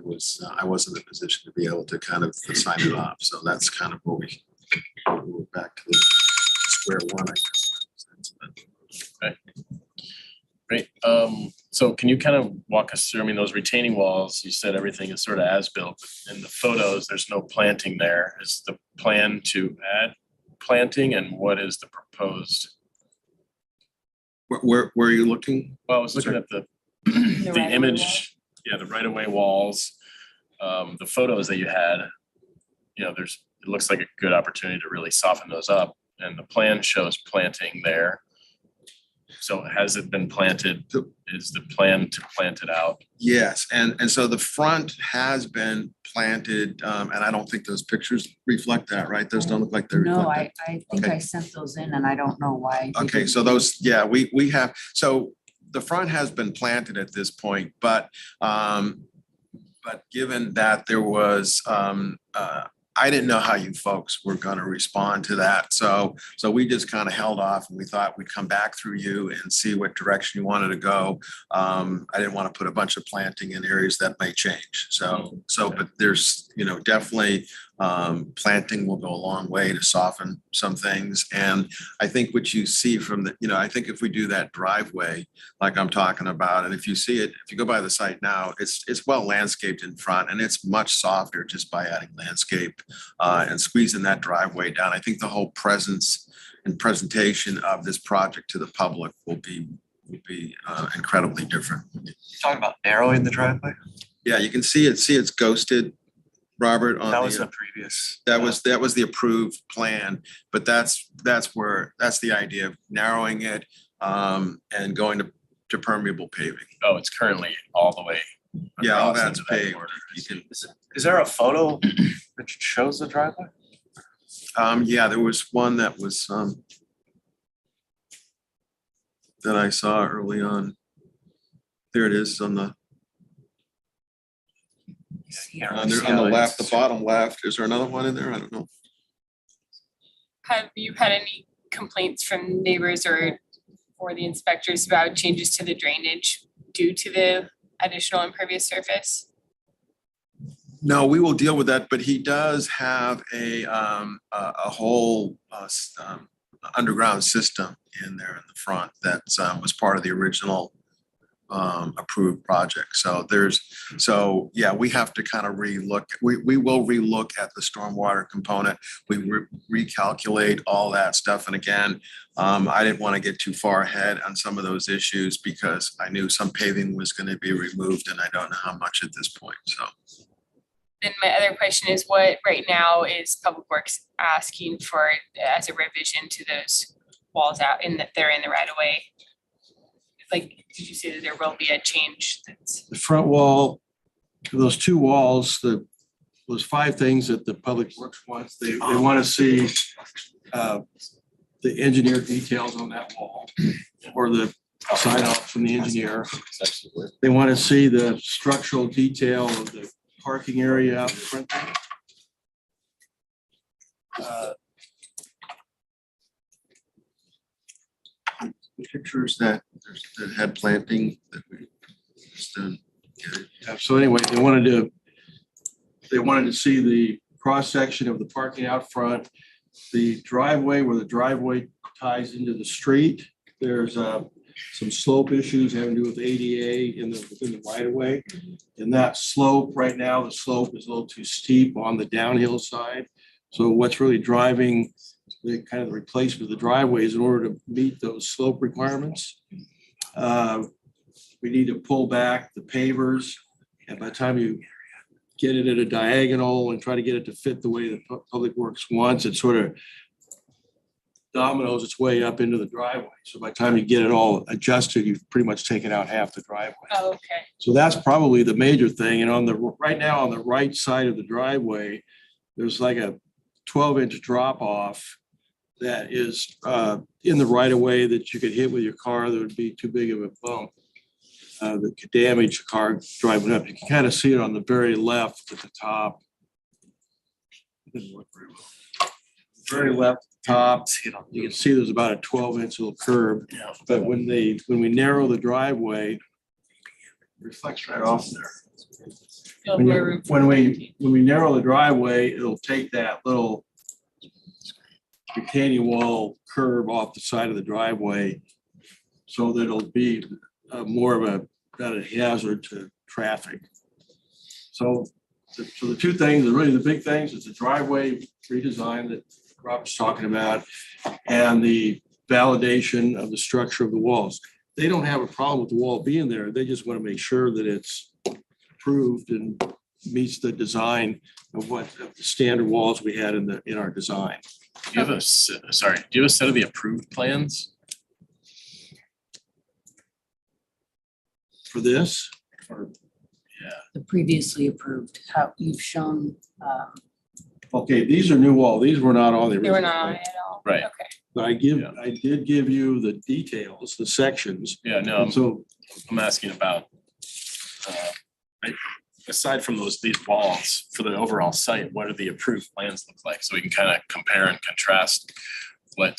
I wasn't in a position to be able to kind of sign it off. So that's kind of where we're back to the square one, I guess. Okay. Great. So can you kind of walk us through, those retaining walls, you said everything is sort of as-built. In the photos, there's no planting there. Is the plan to add planting and what is the proposed? Where are you looking? Well, I was looking at the image, the right-of-way walls, the photos that you had, it looks like a good opportunity to really soften those up. And the plan shows planting there. So has it been planted? Is the plan to plant it out? Yes, and so the front has been planted, and I don't think those pictures reflect that, right? Those don't look like they're. No, reflected. I think I sent those in and I don't know why. Okay, so those, we have, so the front has been planted at this point, but given that there was, I didn't know how you folks were going to respond to that. So we just kind of held off and we thought we'd come back through you and see what direction you wanted to go. I didn't want to put a bunch of planting in areas that may change. But there's, definitely planting will go a long way to soften some things. And I think what you see from I think if we do that driveway, like I'm talking about, and if you see it, if you go by the site now, it's well landscaped in front and it's much softer just by adding landscape and squeezing that driveway down. I think the whole presence and presentation of this project to the public will be incredibly different. You talking about narrowing the driveway? Yeah, you can see it's ghosted, Robert. That was a previous. That was the approved plan, but that's the idea of narrowing it and going to permeable paving. Oh, it's currently all the way. Yeah, all across that's into that paved. corner. Is there a photo that shows the driveway? There was one that was that I saw early on. There it is on the on the left, the bottom left. Is there another one in there? I don't know. Have you had any complaints from neighbors or the inspectors about changes to the drainage due to the additional impervious surface? No, we will deal with that, but he does have a whole underground system in there in the front that was part of the original approved project. So yeah, we have to kind of relook. We will relook at the stormwater component. We recalculate all that stuff. And again, I didn't want to get too far ahead on some of those issues because I knew some paving was going to be removed and I don't know how much at this point, so. Then my other question is, what right now is Public Works asking for as a revision to those walls out in that they're in the right of way? Like, did you say that there will be a change that's? The front wall, those two walls, those 5 things that the Public Works wants, they want to see the engineer details on that wall or the sign off from the engineer. They want to see the structural detail of the parking area out in front. The pictures that had planting that we just done. So anyway, they wanted to see the cross section of the parking out front, the driveway where the driveway ties into the street. There's some slope issues having to do with ADA within the right of way. And that slope right now, the slope is a little too steep on the downhill side. So what's really driving the kind of the replacement of the driveways in order to meet those slope requirements. We need to pull back the pavers, and by the time you get it at a diagonal and try to get it to fit the way the Public Works wants, it sort of dominoes its way up into the driveway. So by the time you get it all adjusted, you've pretty much taken out half the driveway. Oh, okay. So that's probably the major thing. And right now on the right side of the driveway, there's like a 12-inch drop off that is in the right of way that you could hit with your car. That would be too big of a bump that could damage a car driving up. You can kind of see it on the very left at the top. It didn't work very well. Very left top, you can see there's about a 12-inch little curb. But when we narrow the driveway, it reflects right off there. When we narrow the driveway, it'll take that little retaining wall curb off the side of the driveway so that it'll be more of not a hazard to traffic. So the two things, really the big things is the driveway redesign that Rob was talking about and the validation of the structure of the walls. They don't have a problem with the wall being there. They just want to make sure that it's approved and meets the design of what the standard walls we had in our design. Do you have a set of the approved plans? For this? Or, The previously approved, how you've shown, okay, these are new walls. These were not on the They original. were not on plan. it at all? Right. Okay. But I did give you the details, the sections. Yeah, no, And so I'm asking about, aside from these walls for the overall site, what do the approved plans look like? So we can kind of compare and contrast what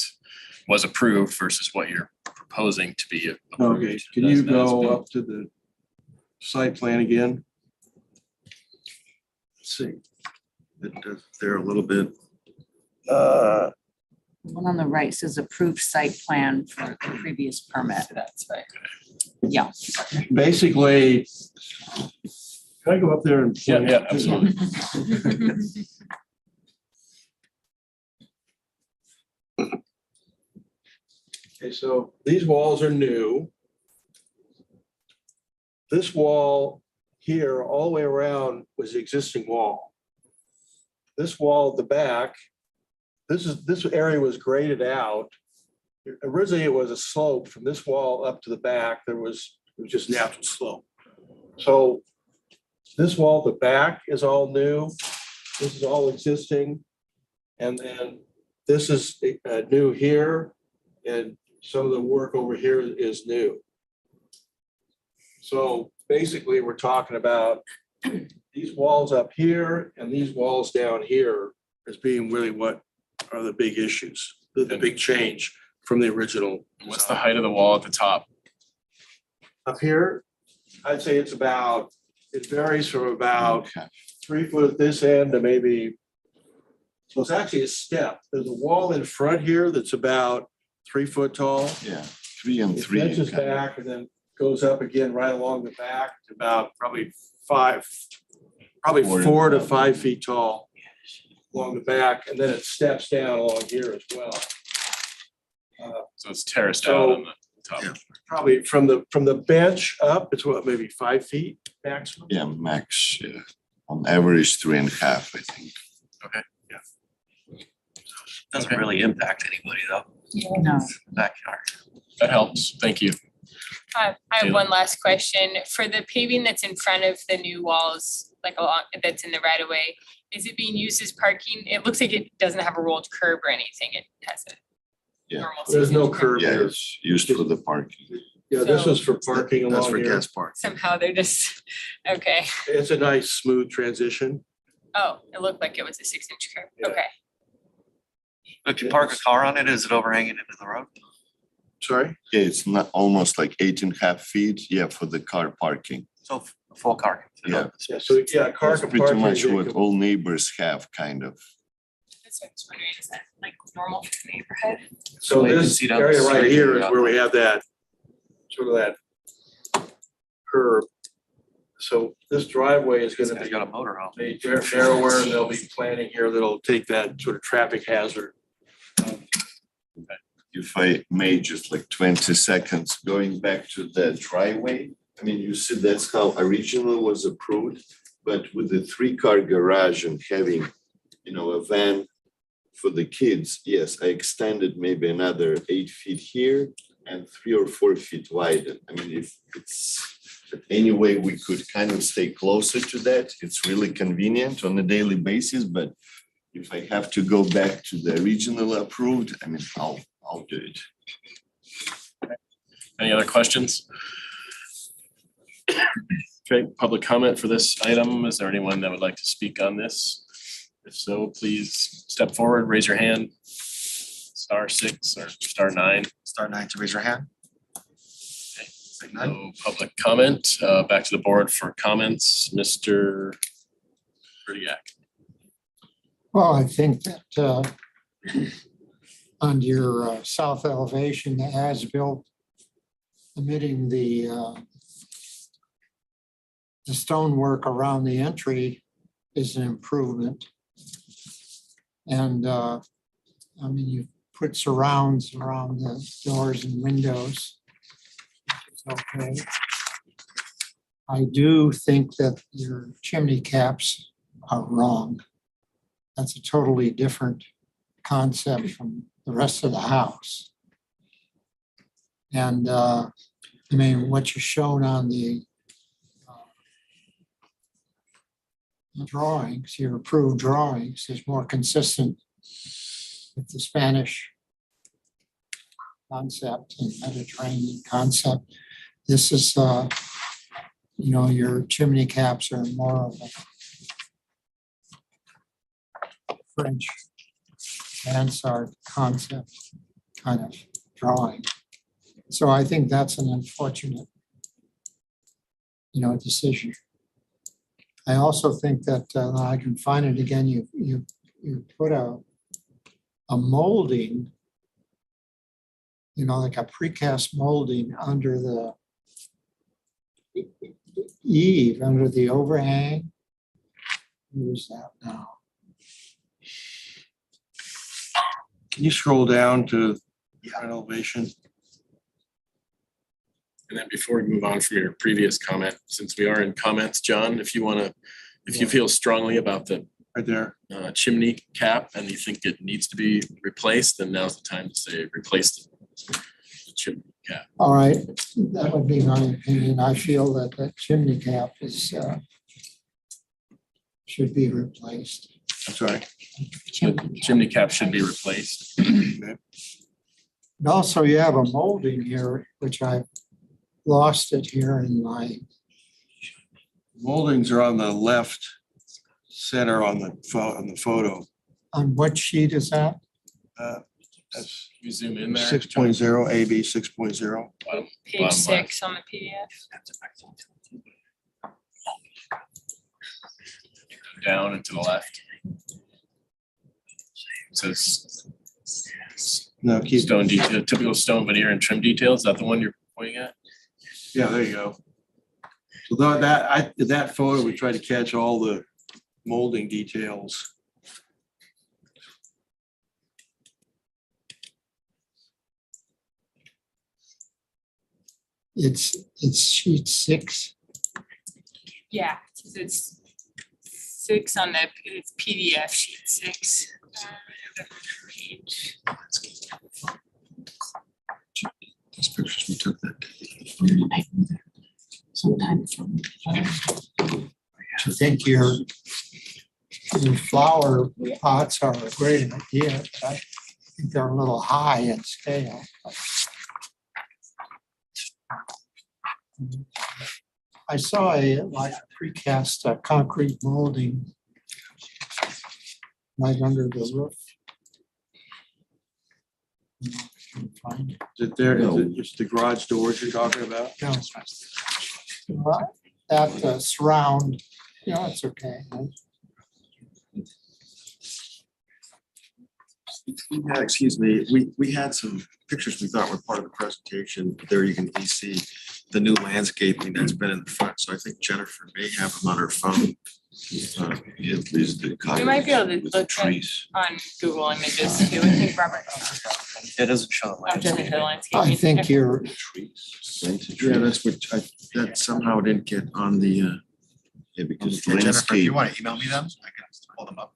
was approved versus what you're proposing to be approved. okay, can you go up to the site plan again? Let's see. They're a little bit. the one on the right says approved site plan for the previous permit. That's right. Yeah. Basically, can I go up there and? Yeah, absolutely. Okay, so these walls are new. This wall here, all the way around, was the existing wall. This wall at the back, this area was graded out. Originally, it was a slope from this wall up to the back. It was just natural slope. So this wall at the back is all new. This is all existing. And then this is new here. And some of the work over here is new. So basically, we're talking about these walls up here and these walls down here as being really what are the big issues, the big change from the original. What's the height of the wall at the top? Up here, I'd say it's about, it varies from about Okay. 3 foot at this end to maybe, so it's actually a step. There's a wall in front here that's about 3 foot tall. Yeah, 3 and It 3. fences kind of. back and then goes up again right along the back to about probably 4 to 5 feet tall along the back, and then it steps down along here as well. So it's terraced So- out on the top. Yeah. Probably from the bench up, it's what, maybe 5 feet maximum? Yeah, max, yeah. On average, 3.5, I think. Doesn't Okay. really impact anybody though, No. backyard. That helps. Thank you. I have Taylor. one last question. For the paving that's in front of the new walls, like along, that's in the right of way, is it being used as parking? It looks like it doesn't have a rolled curb or anything. It has a Yeah. normal. There's no season curb Yeah, there. it's used for the parking. Yeah, this is for parking That's along for here. guest park. Somehow they're just, okay. It's a nice smooth transition. Oh, it looked like it was a 6-inch curb. Yeah. Okay. If you park a car on it, is it overhanging into the road? Sorry? Yeah, it's not almost like 8.5 feet, yeah, for the car parking. So full car. Yeah. Yeah, so yeah, car That's can pretty park. much in what vehicle. all neighbors have, kind of. That's what I was wondering, is that like normal for the neighborhood? So So you can this see down the area right street here and is out where we there. have that, sort of that curb. So this driveway is This gonna guy's be got a motorhome. made narrower, and they'll be planting here that'll take that sort of traffic hazard. If I may, just like 20 seconds, going back to the driveway. I mean, you see, that's how original was approved, but with the 3-car garage and having, a van for the kids, yes, I extended maybe another 8 feet here and 3 or 4 feet widen. I mean, if it's any way we could kind of stay closer to that, it's really convenient on a daily basis, but if I have to go back to the original approved, I mean, I'll do it. Any other questions? Okay, public comment for this item. Is there anyone that would like to speak on this? If so, please step forward, raise your hand. *6 or *9. *9 to raise your hand. No public comment. Back to the board for comments. Mr. Berdiak. Well, I think that on your south elevation, the as-built omitting the stonework around the entry is an improvement. And I mean, you put surrounds around the doors and windows. It's okay. I do think that your chimney caps are wrong. That's a totally different concept from the rest of the house. And I mean, what you showed on the drawings, your approved drawings, is more consistent with the Spanish concept and Mediterranean concept. This is, your chimney caps are more of a French mansard concept kind of drawing. So I think that's an unfortunate, decision. I also think that I can find it again. You put a molding, like a precast molding under the eave, under the overhang. Where's that now? Can you scroll down to front elevation? And then before we move on from your previous comment, since we are in comments, John, if you feel strongly about the Right there. chimney cap and you think it needs to be replaced, then now's the time to say replace the chimney cap. All right, that would be my opinion. I feel that that chimney cap is should be replaced. I'm sorry. The chimney cap should be replaced. And also you have a molding here, which I lost it here in my, Moldings are on the left center on the photo. on what sheet is that? That's You zoom in there. 6.0, AB 6.0. Bottom. Page 6 on the PDF. Down and to the left. It says No, keep, stone detail, typical stone veneer and trim detail. Is that the one you're pointing at? yeah, there you go. So that photo, we tried to catch all the molding details. It's sheet 6. Yeah, it's 6 on the, it's PDF sheet 6. Page. These pictures we took that day. Sometimes. I think your flower pots are a great idea, but I think they're a little high in scale. I saw a precast concrete molding right under the roof. Find it. Is it there? Is it just the garage doors you're talking about? No. That surround, yeah, it's okay. Yeah, excuse me, we had some pictures we thought were part of the presentation. There you can see the new landscaping that's been in the front. So I think Jennifer may have them on her phone. Yeah, please, the We might be able to with the look at trees. on Google Images too. I think Robert. It doesn't show the After landscape. the landscaping. I think you're, Trees. Plenty of Yeah, trees. that's what, that somehow didn't get on the, Yeah, because Jennifer, if landscape. you want to email me them, I can pull them up.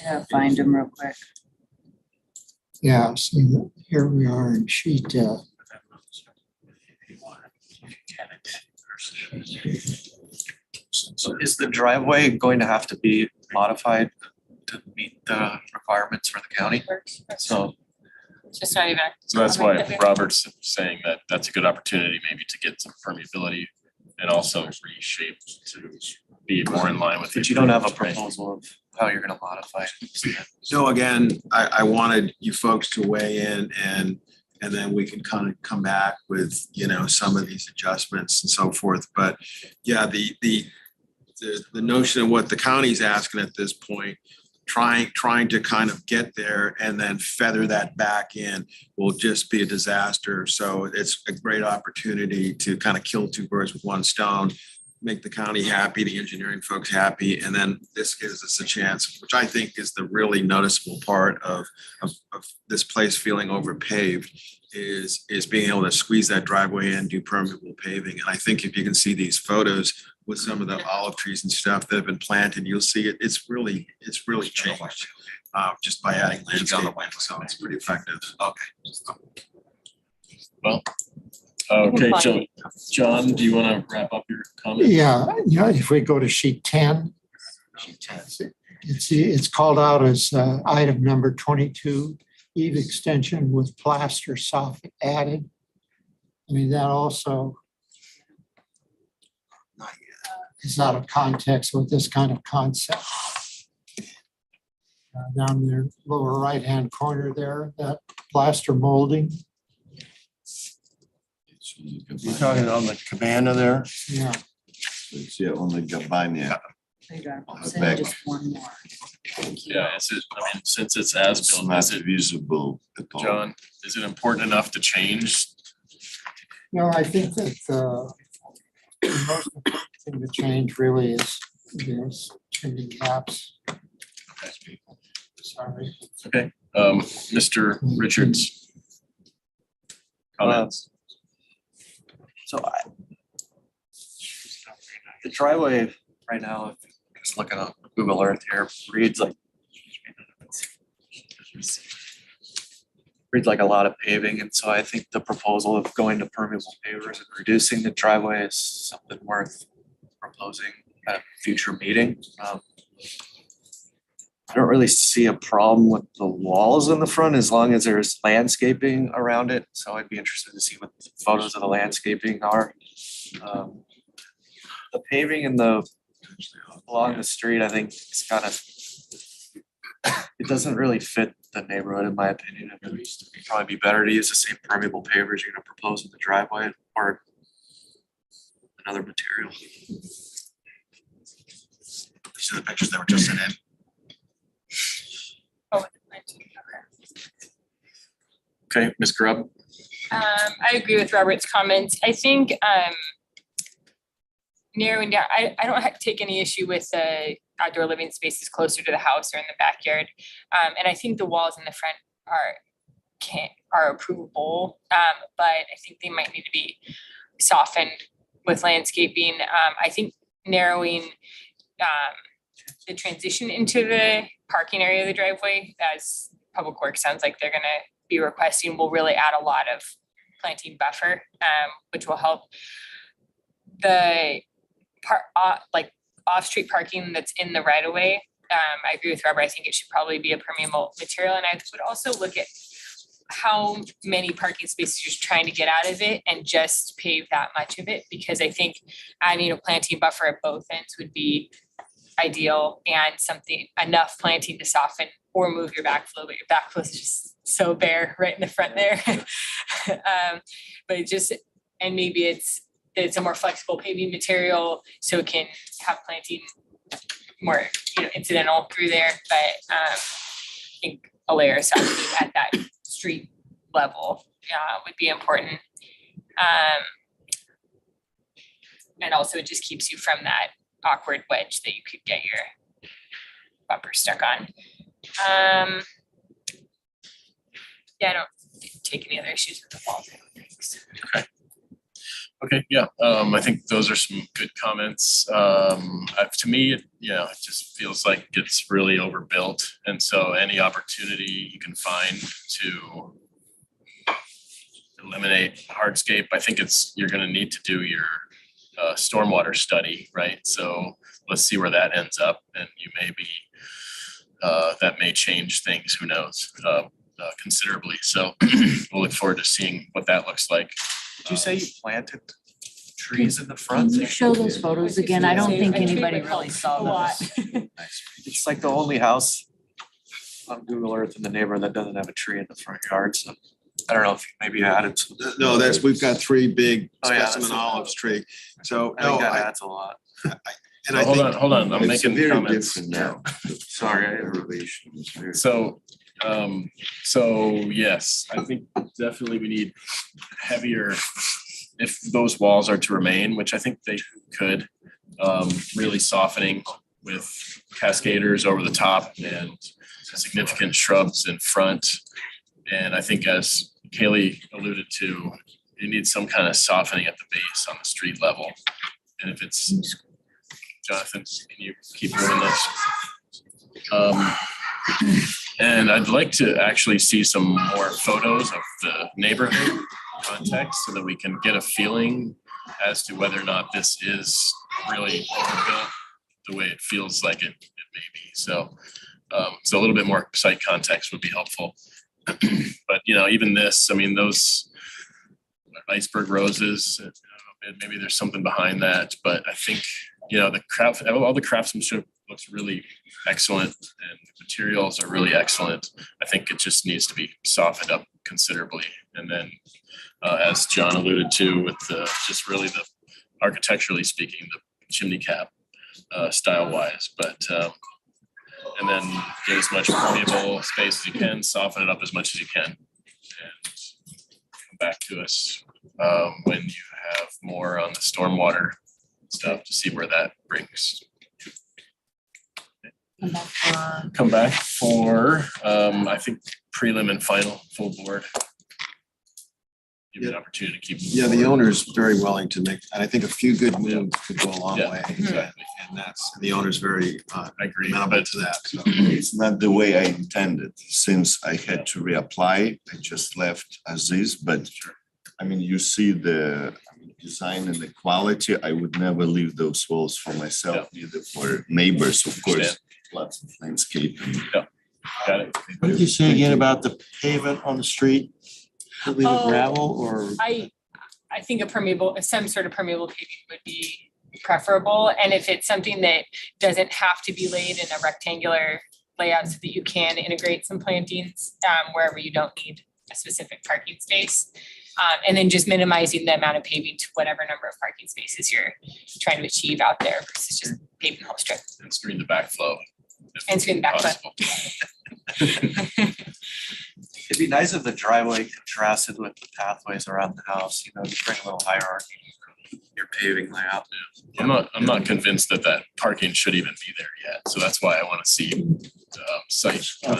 Yeah, find them real quick. yeah, see, here we are in sheet, So is the driveway going to have to be modified to meet the requirements for the county? So It's just not even. So that's why Robert's saying that that's a good opportunity maybe to get some permeability and also reshape to be more in line with. the but you don't have a approved, right? proposal of how you're gonna modify it. So again, I wanted you folks to weigh in and then we can kind of come back with, you know, some of these adjustments and so forth. But yeah, the notion of what the county's asking at this point, trying to kind of get there and then feather that back in will just be a disaster. So it's a great opportunity to kind of kill two birds with one stone, make the county happy, the engineering folks happy, and then this gives us a chance, which I think is the really noticeable part of this place feeling overpaved, is being able to squeeze that driveway in, do permeable paving. And I think if you can see these photos with some of the olive trees and stuff that have been planted, you'll see it. It's really changed just by adding landscaping. So it's pretty effective. Well, okay, John, do you want to wrap up your comment? yeah, if we go to sheet 10, it's called out as item number 22, eave extension with plaster soffit added. I mean, that also is out of context with this kind of concept. Down there, lower right-hand corner there, that plaster molding, You're talking on the cabana there? yeah. It's yeah, on the Gabbana. There you go. I'll Out send back. you just one more. Yeah, I mean, since it's as It's built, not is it, visible at all. John, is it important enough to change? I think that the most important thing to change really is trimming gaps. Sorry. Okay, Mr. Richards. Comments? So the driveway right now, just looking on Google Earth here, reads like a lot of paving, and so I think the proposal of going to permeable pavers and reducing the driveway is something worth proposing at a future meeting. I don't really see a problem with the walls in the front as long as there's landscaping around it, so I'd be interested to see what the photos of the landscaping are. The paving in along the street, I think it's kind of, it doesn't really fit the neighborhood in my opinion. It would probably be better to use the same permeable pavers you're gonna propose in the driveway or another material. see the pictures that were just sent in? Oh, Okay, Ms. Grubb? I agree with Robert's comments. I think narrowing down, I don't take any issue with the outdoor living spaces closer to the house or in the backyard. And I think the walls in the front are approvable, but I think they might need to be softened with landscaping. I think narrowing the transition into the parking area of the driveway, as Public Works sounds like they're gonna be requesting, will really add a lot of planting buffer, which will help. The like off-street parking that's in the right of way, I agree with Robert. I think it should probably be a permeable material, and I would also look at how many parking spaces you're trying to get out of it and just pave that much of it, because I think adding a planting buffer at both ends would be ideal, and something enough planting to soften or move your backflow, but your backflow is just so bare right in the front there. But it just, and maybe it's a more flexible paving material, so it can have planting more, incidental through there. But I think a layer of softening at that street level would be important. And also it just keeps you from that awkward wedge that you could get your bumper stuck on. Yeah, I don't take any other issues with the wall. Thanks. Okay, yeah, I think those are some good comments. To me, it just feels like it's really overbuilt. And so any opportunity you can find to eliminate hardscape, I think you're gonna need to do your stormwater study, right? So let's see where that ends up, and you may be, that may change things, who knows, considerably. So we'll look forward to seeing what that looks like. Did you say you planted trees in the front? Can you show those photos again? I don't think anybody really saw A lot. those. It's like the only house on Google Earth in the neighborhood that doesn't have a tree in the front yard, so I don't know if maybe you added some. No, we've got 3 big Oh, yeah, specimen that's- olives tree. So, I think no, that adds a lot. and I Hold think, on, I'm It's making very comments. different now. Sorry. Elevation is very. So yes, I think definitely we need heavier, if those walls are to remain, which I think they could, really softening with cascaders over the top and significant shrubs in front. And I think, as Kaylee alluded to, you need some kind of softening at the base on the street level. And if it's, Jonathan, can you keep moving this? And I'd like to actually see some more photos of the neighborhood context so that we can get a feeling as to whether or not this is really overbuilt the way it feels like it may be. So a little bit more site context would be helpful. But even this, I mean, those iceberg roses, maybe there's something behind that, but I think all the craftsmanship looks really excellent and the materials are really excellent. I think it just needs to be softened up considerably. And then as John alluded to, with just really the architecturally speaking, the chimney cap style wise, but and then get as much permeable space as you can, soften it up as much as you can, and come back to us when you have more on the stormwater stuff to see where that brings. Come back for I think prelim and final full board. Give you an opportunity to keep. yeah, the owner's very willing to make, and I think a few good moves could go a long Yeah, way. exactly. And the owner's very I agree, amenable but to that. So. It's not the way I intended. Since I had to reapply, I just left as is, but I mean, you see the design and the quality. I would never leave those walls for myself, neither for neighbors, of course, lots of landscaping. got it. What did you say again about the pavement on the street? Leave it gravel or? I think some sort of permeable paving would be preferable. And if it's something that doesn't have to be laid in a rectangular layout so that you can integrate some plantings wherever you don't need a specific parking space. And then just minimizing the amount of paving to whatever number of parking spaces you're trying to achieve out there versus just paving the whole strip. And screen the backflow. And screen the backflow. It'd be nice if the driveway contrasted with the pathways around the house, you know, to bring a little hierarchy from your paving layout. I'm not convinced that parking should even be there yet, so that's why I want to see site on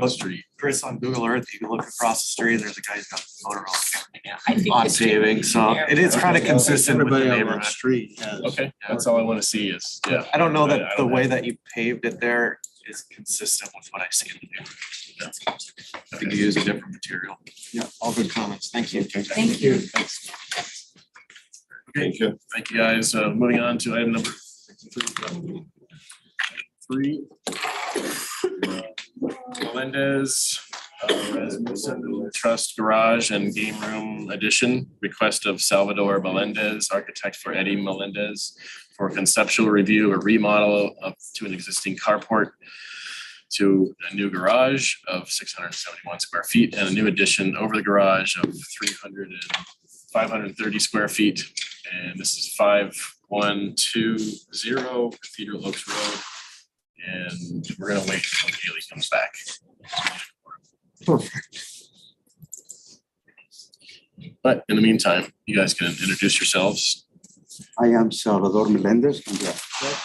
the street. Chris, on Google Earth, you can look across the street, there's a guy who's got a motor Yeah, I think on the street paving, would be so there. it is kind of consistent with the Everybody on that neighborhood. street has. Okay, that's all I want to see is, yeah. I don't know I that the don't way have- that you paved it there is consistent with what I see in the neighborhood. I think you use a different material. Yeah, all good comments. Thank you. Thank you. Thanks. Thank you. Thank you, guys. Moving on to item number 3. Melendez, Trust Garage and Game Room Addition, request of Salvador Melendez, architect for Eddie Melendez, for conceptual review or remodel to an existing carport to a new garage of 671 square feet and a new addition over the garage of 530 square feet. And this is 5120 Cathedral Oaks Road. And we're gonna wait until Haley comes back. Perfect. But in the meantime, you guys can introduce yourselves. I am Salvador Melendez, I'm the architect,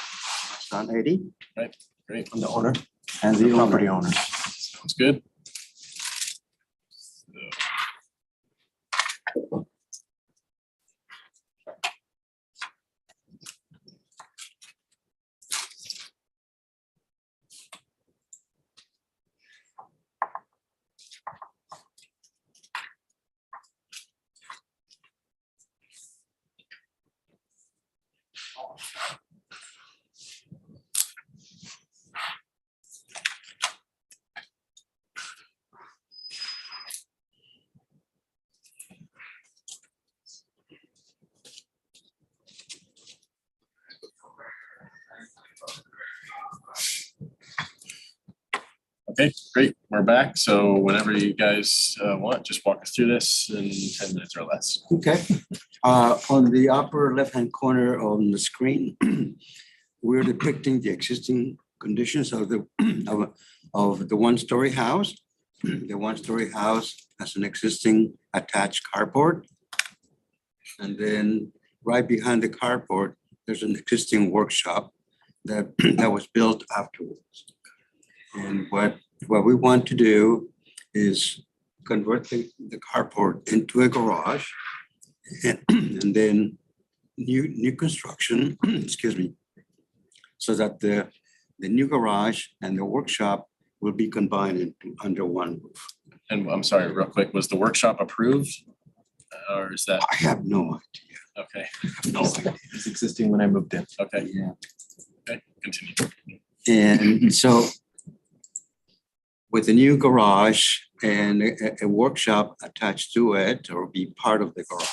son Eddie, Great, I'm the owner, and the the property owner. owner. sounds good. Okay, great. We're back. So whenever you guys want, just walk us through this in 10 minutes or less. Okay, on the upper left-hand corner on the screen, we're depicting the existing conditions of the one-story house. The one-story house has an existing attached carport. And then right behind the carport, there's an existing workshop that was built afterwards. And what we want to do is convert the carport into a garage and then new construction, excuse me, so that the new garage and the workshop will be combined into under one roof. And I'm sorry, real quick, was the workshop approved? Or is that, I have no idea. okay, No idea. It's existing when I moved in. okay, Yeah. okay, continue. And so with a new garage and a workshop attached to it or be part of the garage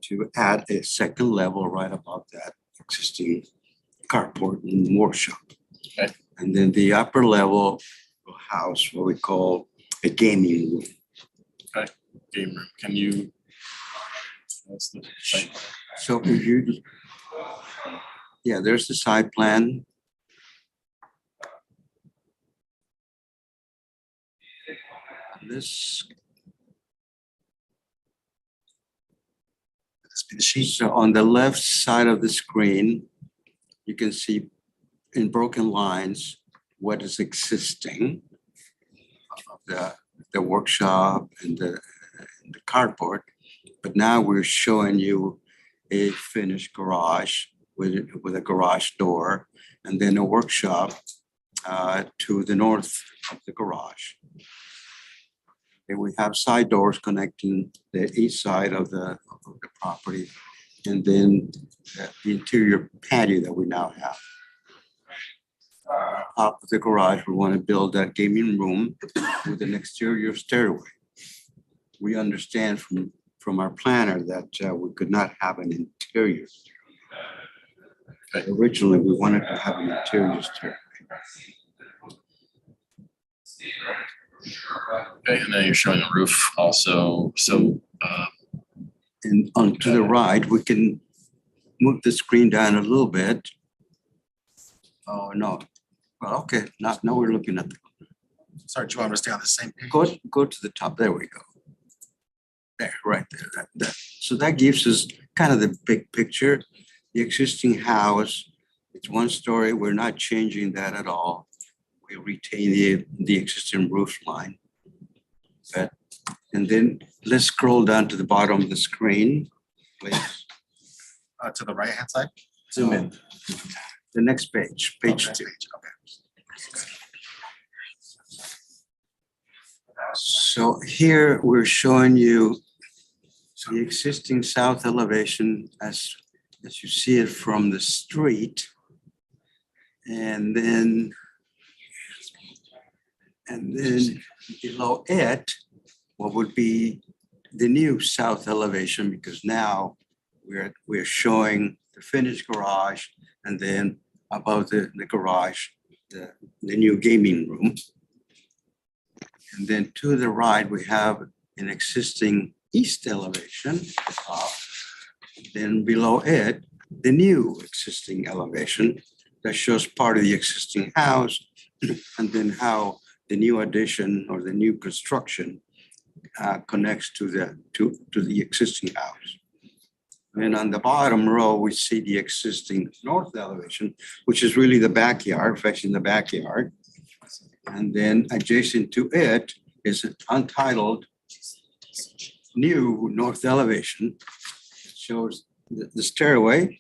to add a second level right above that existing carport and workshop. Okay. And then the upper level house, what we call a gaming room. Game room, can you? That's the site plan. So if you, yeah, there's the side plan. This. So on the left side of the screen, you can see in broken lines what is existing of the workshop and the carport. But now we're showing you a finished garage with a garage door and then a workshop to the north of the garage. And we have side doors connecting the east side of the property and then the interior patio that we now have. Up of the garage, we want to build that gaming room with an exterior stairway. We understand from our planner that we could not have an interior stairway. Okay. Originally, we wanted to have an interior stairway. Okay, and then you're showing the roof also. So And onto the right, we can move the screen down a little bit. Oh, no. Well, okay, now we're looking at, Sorry, do you want me to stay on the same page? go to the top. There we go. There, right there. That. So that gives us kind of the big picture. The existing house, it's one story. We're not changing that at all. We retain the existing roof line. But, and then let's scroll down to the bottom of the screen, please. To the right-hand side? Zoom in. The next page, page Okay. 2. Okay. So here we're showing you the existing south elevation as you see it from the street. And then below it, what would be the new south elevation, because now we're showing the finished garage, and then above the garage, the new gaming room. And then to the right, we have an existing east elevation. Then below it, the new existing elevation that shows part of the existing house, and then how the new addition or the new construction connects to the existing house. And on the bottom row, we see the existing north elevation, which is really the backyard, facing the backyard. And then adjacent to it is an untitled new north elevation. It shows the stairway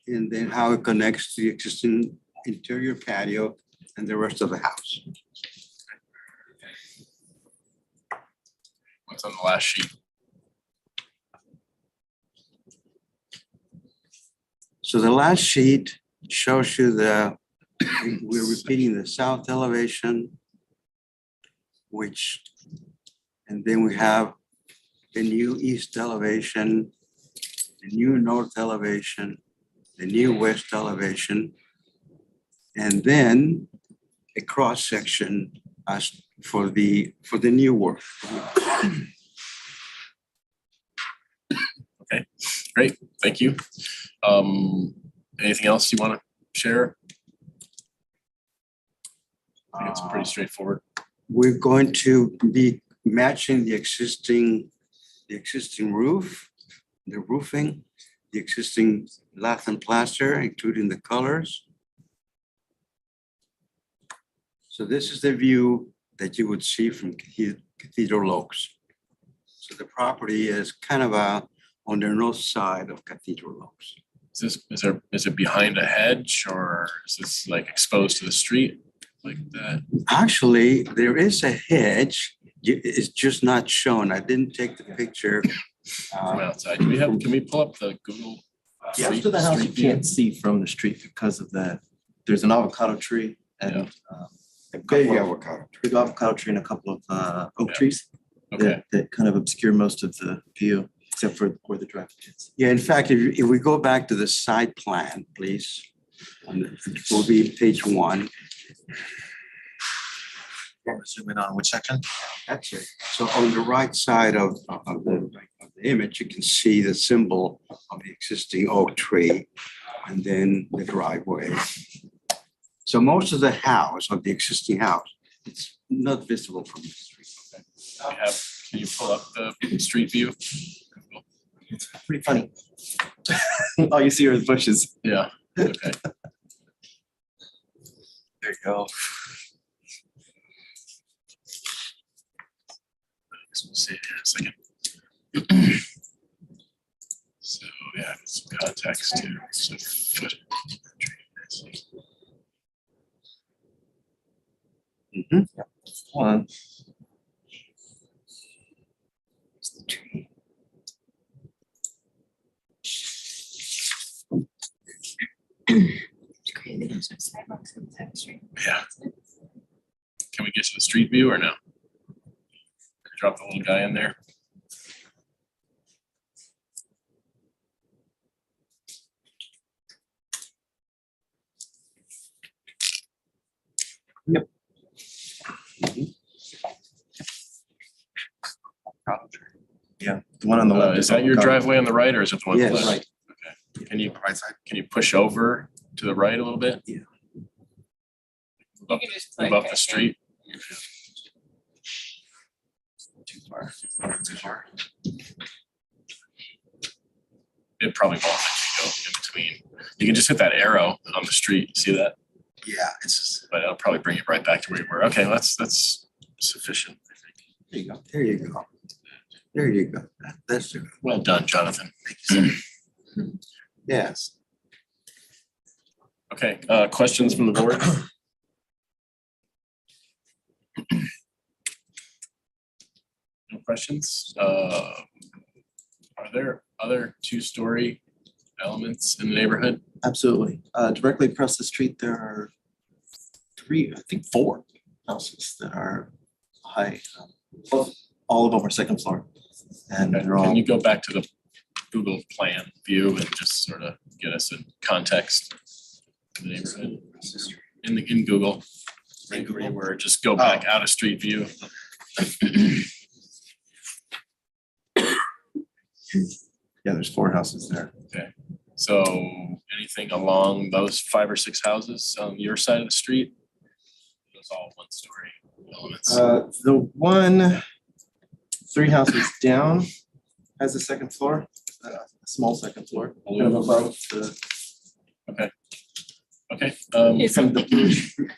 and then how it connects to the existing interior patio and the rest of the house. What's on the last sheet? So the last sheet shows you we're repeating the south elevation, and then we have the new east elevation, the new north elevation, the new west elevation, and then a cross section as for the new work. Okay, great, thank you. Anything else you want to share? I think it's pretty straightforward. We're going to be matching the existing roof, the roofing, the existing lath and plaster, including the colors. So this is the view that you would see from Cathedral Oaks. So the property is kind of on the north side of Cathedral Oaks. Is it behind a hedge, or is this like exposed to the street like that? Actually, there is a hedge. It's just not shown. I didn't take the picture. From outside, can we pull up the Google? Most of the house you can't see from the street because of that. There's an avocado tree and a Big avocado. big avocado tree and a couple of oak trees Okay, that kind of obscure most of the view, except for where the driveway is. Yeah, in fact, if we go back to the site plan, please, it will be page 1. Zoom in on which section? That's it. So on the right side of the image, you can see the symbol of the existing oak tree and then the driveway. So most of the house, of the existing house, it's not visible from the street. can you pull up the street view? It's pretty funny. All you see are the bushes. Yeah, okay. There you go. We'll see it here in a second. So yeah, some context too. So foot. One. Yeah. Can we get to the street view or no? Drop the little guy in there. Yep. Yeah, The one on the left. Is that your driveway on the right or is it the one? Yes. to the left? Okay. Can you, can you push over to the right a little bit? Yeah. You can just Move click, up I the think. street. Too far. Too far. It probably won't let you go in between. You can just hit that arrow on the street. See that? Yeah, it's just. But it'll probably bring you right back to where you were. Okay, that's sufficient, I think. There you go. There you go. There you go. That's it. Well done, Jonathan. Thank you. Yes. Okay, questions from the board? No questions? Are there other two-story elements in the neighborhood? Absolutely. Directly across the street, there are four houses that are high. All of them are second floor. And Okay, they're all. can you go back to the Google plan view and just sort of get us a context of the neighborhood? In Google, right where you were, just go back out of street view. Yeah, there's four houses there. Okay, so anything along those 5 or 6 houses on your side of the street? Those all one-story elements. The one, 3 houses down has a second floor, a small second floor. Kind of above the. Okay, From the.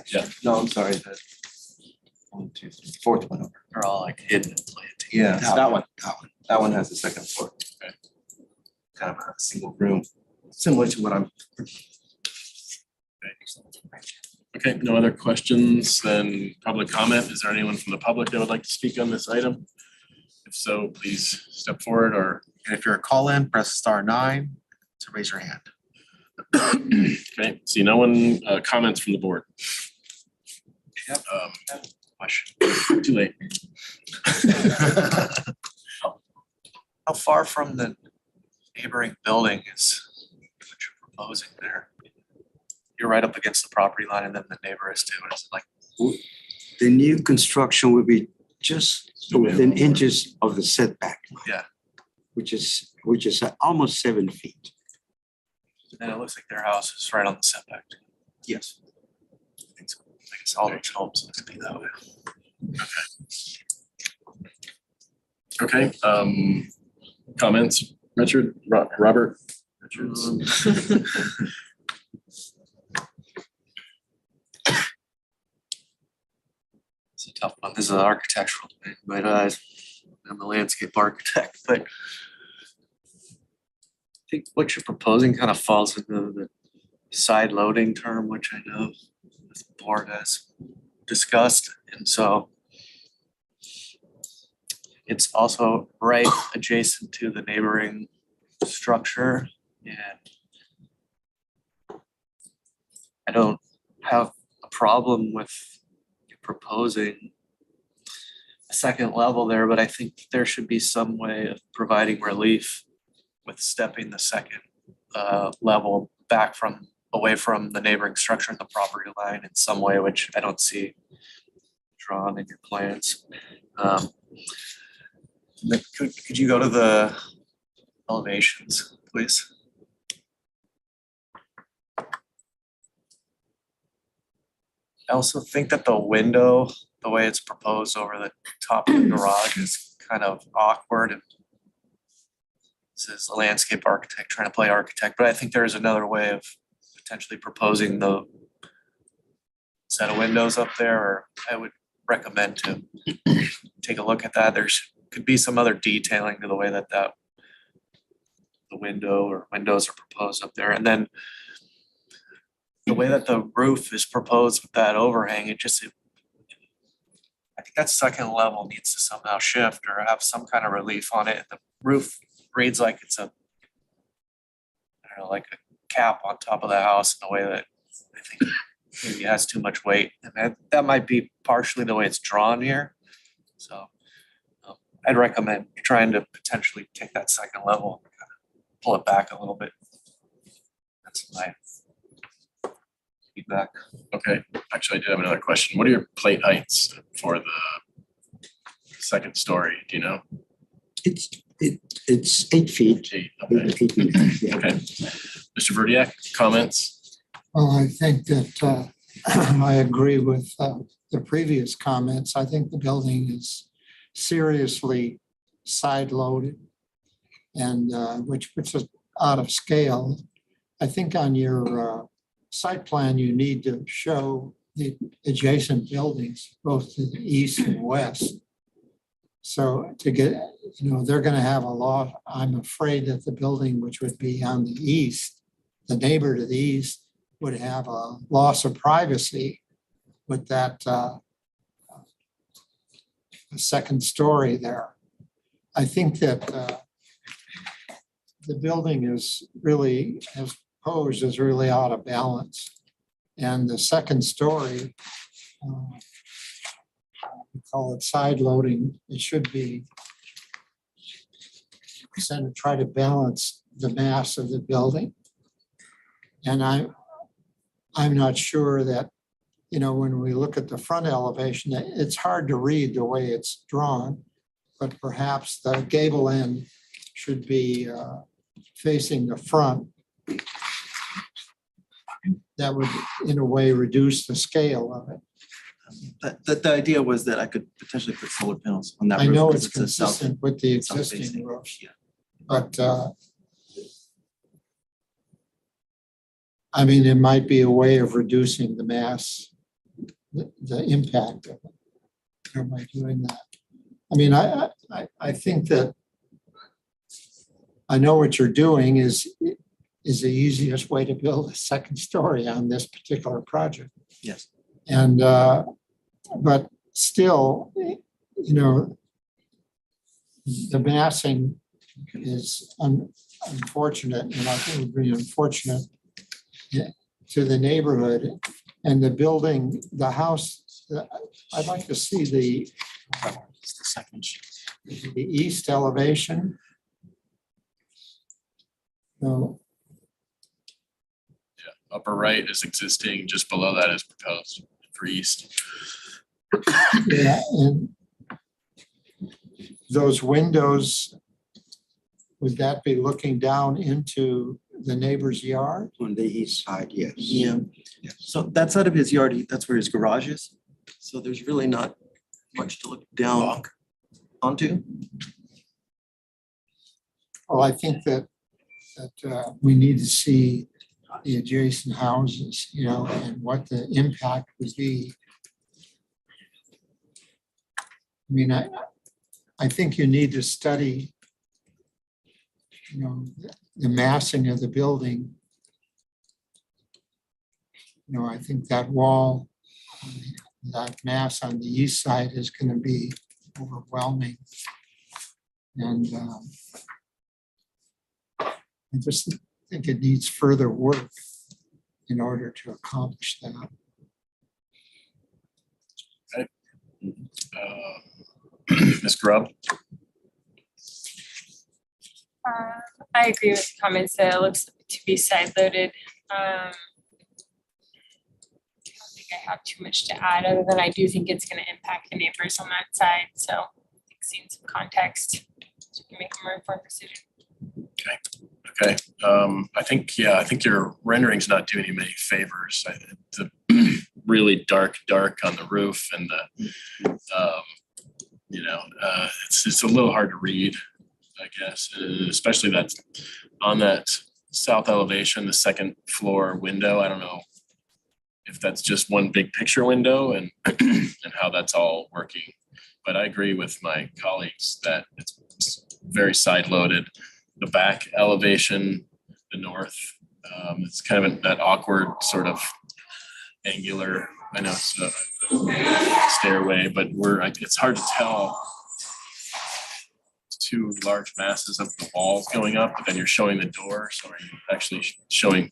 Yeah. No, I'm sorry, the. 1, 2, 3, fourth one over. They're all like hidden and planted. Yeah, so that one. That one has a second floor. Okay. Kind of a single room, similar to what I'm. Okay, no other questions, then public comment. Is there anyone from the public that would like to speak on this item? If so, please step forward, or And if you're a call-in, press *9 to raise your hand. okay, see no one comments from the board. Yep. Question. Too late. How far from the neighboring building is what you're proposing there? You're right up against the property line and then the neighbor is too. It's like, The new construction will be just within inches of the setback. Yeah. Which is almost 7 feet. and it looks like their house is right on the setback. Yes. I think so. I guess all those homes look to be that way. Okay, comments, Richard, Robert? Richards? It's a tough one. This is an architectural thing, but I'm a landscape architect, but I think what you're proposing kind of falls into the side loading term, which I know this board has discussed, and so it's also right adjacent to the neighboring structure, and I don't have a problem with proposing a second level there, but I think there should be some way of providing relief with stepping the second level back from, away from the neighboring structure and the property line in some way, which I don't see drawn in your plans. Could you go to the elevations, please? I also think that the window, the way it's proposed over the top of the garage is kind of awkward, and this is a landscape architect trying to play architect, but I think there's another way of potentially proposing the set of windows up there, or I would recommend to take a look at that. Could be some other detailing to the way that the window or windows are proposed up there. And then the way that the roof is proposed with that overhang, I think that second level needs to somehow shift or have some kind of relief on it. The roof reads like it's I don't know, like a cap on top of the house in a way that I think maybe has too much weight. And that might be partially the way it's drawn here. So I'd recommend trying to potentially take that second level and kind of pull it back a little bit. That's my feedback. Okay, actually, I do have another question. What are your plate heights for the second story? Do you know? It's It's 8 feet. Okay. 8 meters, yeah. Okay. Mr. Verdiak, comments? Well, I think that I agree with the previous comments. I think the building is seriously side-loaded and which puts it out of scale. I think on your site plan, you need to show the adjacent buildings, both to the east and west. So to get, they're going to have a lot. I'm afraid that the building, which would be on the east, the neighbor to the east, would have a loss of privacy with that second story there. I think that the building is really, as posed, is really out of balance. And the second story, we call it side loading. It should be to try to balance the mass of the building. And I'm not sure that, when we look at the front elevation, it's hard to read the way it's drawn, but perhaps the gable end should be facing the front. That would, in a way, reduce the scale of it. The idea was that I could potentially put solar panels on that roof. I know because it's a south- consistent with the south-facing existing roof, Yeah. but I mean, it might be a way of reducing the mass, the impact of it by doing that. I mean, I think that I know what you're doing is the easiest way to build a second story on this particular project. Yes. And, but still, the massing is unfortunate, and I think it would be unfortunate to the neighborhood and the building, the house. I'd like to see the second sheet. The east elevation. No. Upper right is existing, just below that is proposed for east. Yeah, and those windows, would that be looking down into the neighbor's yard? On the east side, yes. Yeah. So that side of his yard, that's where his garage is. So there's really not much to look down onto. Well, I think that we need to see the adjacent houses, and what the impact would be. I mean, I think you need to study, the massing of the building. I think that wall, that mass on the east side is going to be overwhelming. And I just think it needs further work in order to accomplish that. Okay. Ms. Grubb? I agree with the comments that it looks to be side-loaded. I don't think I have too much to add, other than I do think it's going to impact the neighbors on that side. So I think seeing some context, so we can make a more informed decision. Okay. I think your rendering's not doing you many favors. The really dark on the roof and the, it's a little hard to read, I guess, especially that on that south elevation, the second floor window. I don't know if that's just one big picture window and how that's all working. But I agree with my colleagues that it's very side loaded. The back elevation, the north, it's kind of that awkward sort of angular. I know it's a stairway, but it's hard to tell. Two large masses of the walls going up, but then you're showing the door. So are you actually showing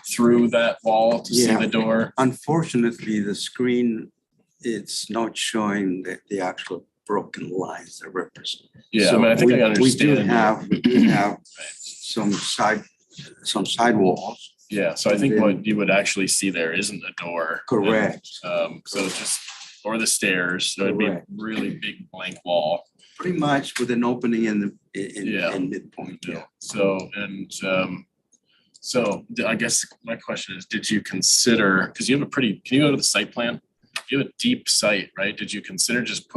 through that wall to see the door? Unfortunately, the screen, it's not showing the actual broken lines that represent. Yeah, I think I understand. We do have some side walls. Yeah, so I think what you would actually see there isn't a door. Correct. Or the stairs. So it'd be a really big blank wall. Pretty much with an opening in Yeah. in midpoint, Yeah. So, I guess my question is, did you consider, because you have can you go to the site plan? You have a deep site, right? Did you consider just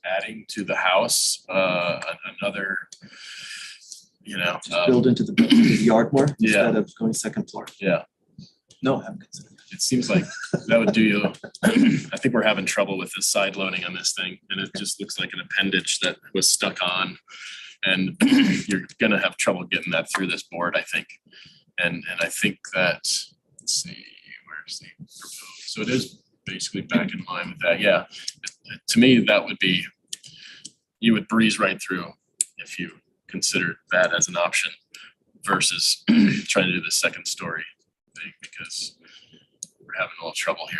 adding to the house, another, Build into the yard more Yeah. instead of going second floor. Yeah. No, I haven't considered. It seems like that would do you. I think we're having trouble with the side loading on this thing, and it just looks like an appendage that was stuck on. And you're gonna have trouble getting that through this board, I think. And I think that, let's see, where's the proposed? So it is basically back in line with that. Yeah. To me, that would be, you would breeze right through if you considered that as an option versus trying to do the second story thing, because we're having a little trouble here.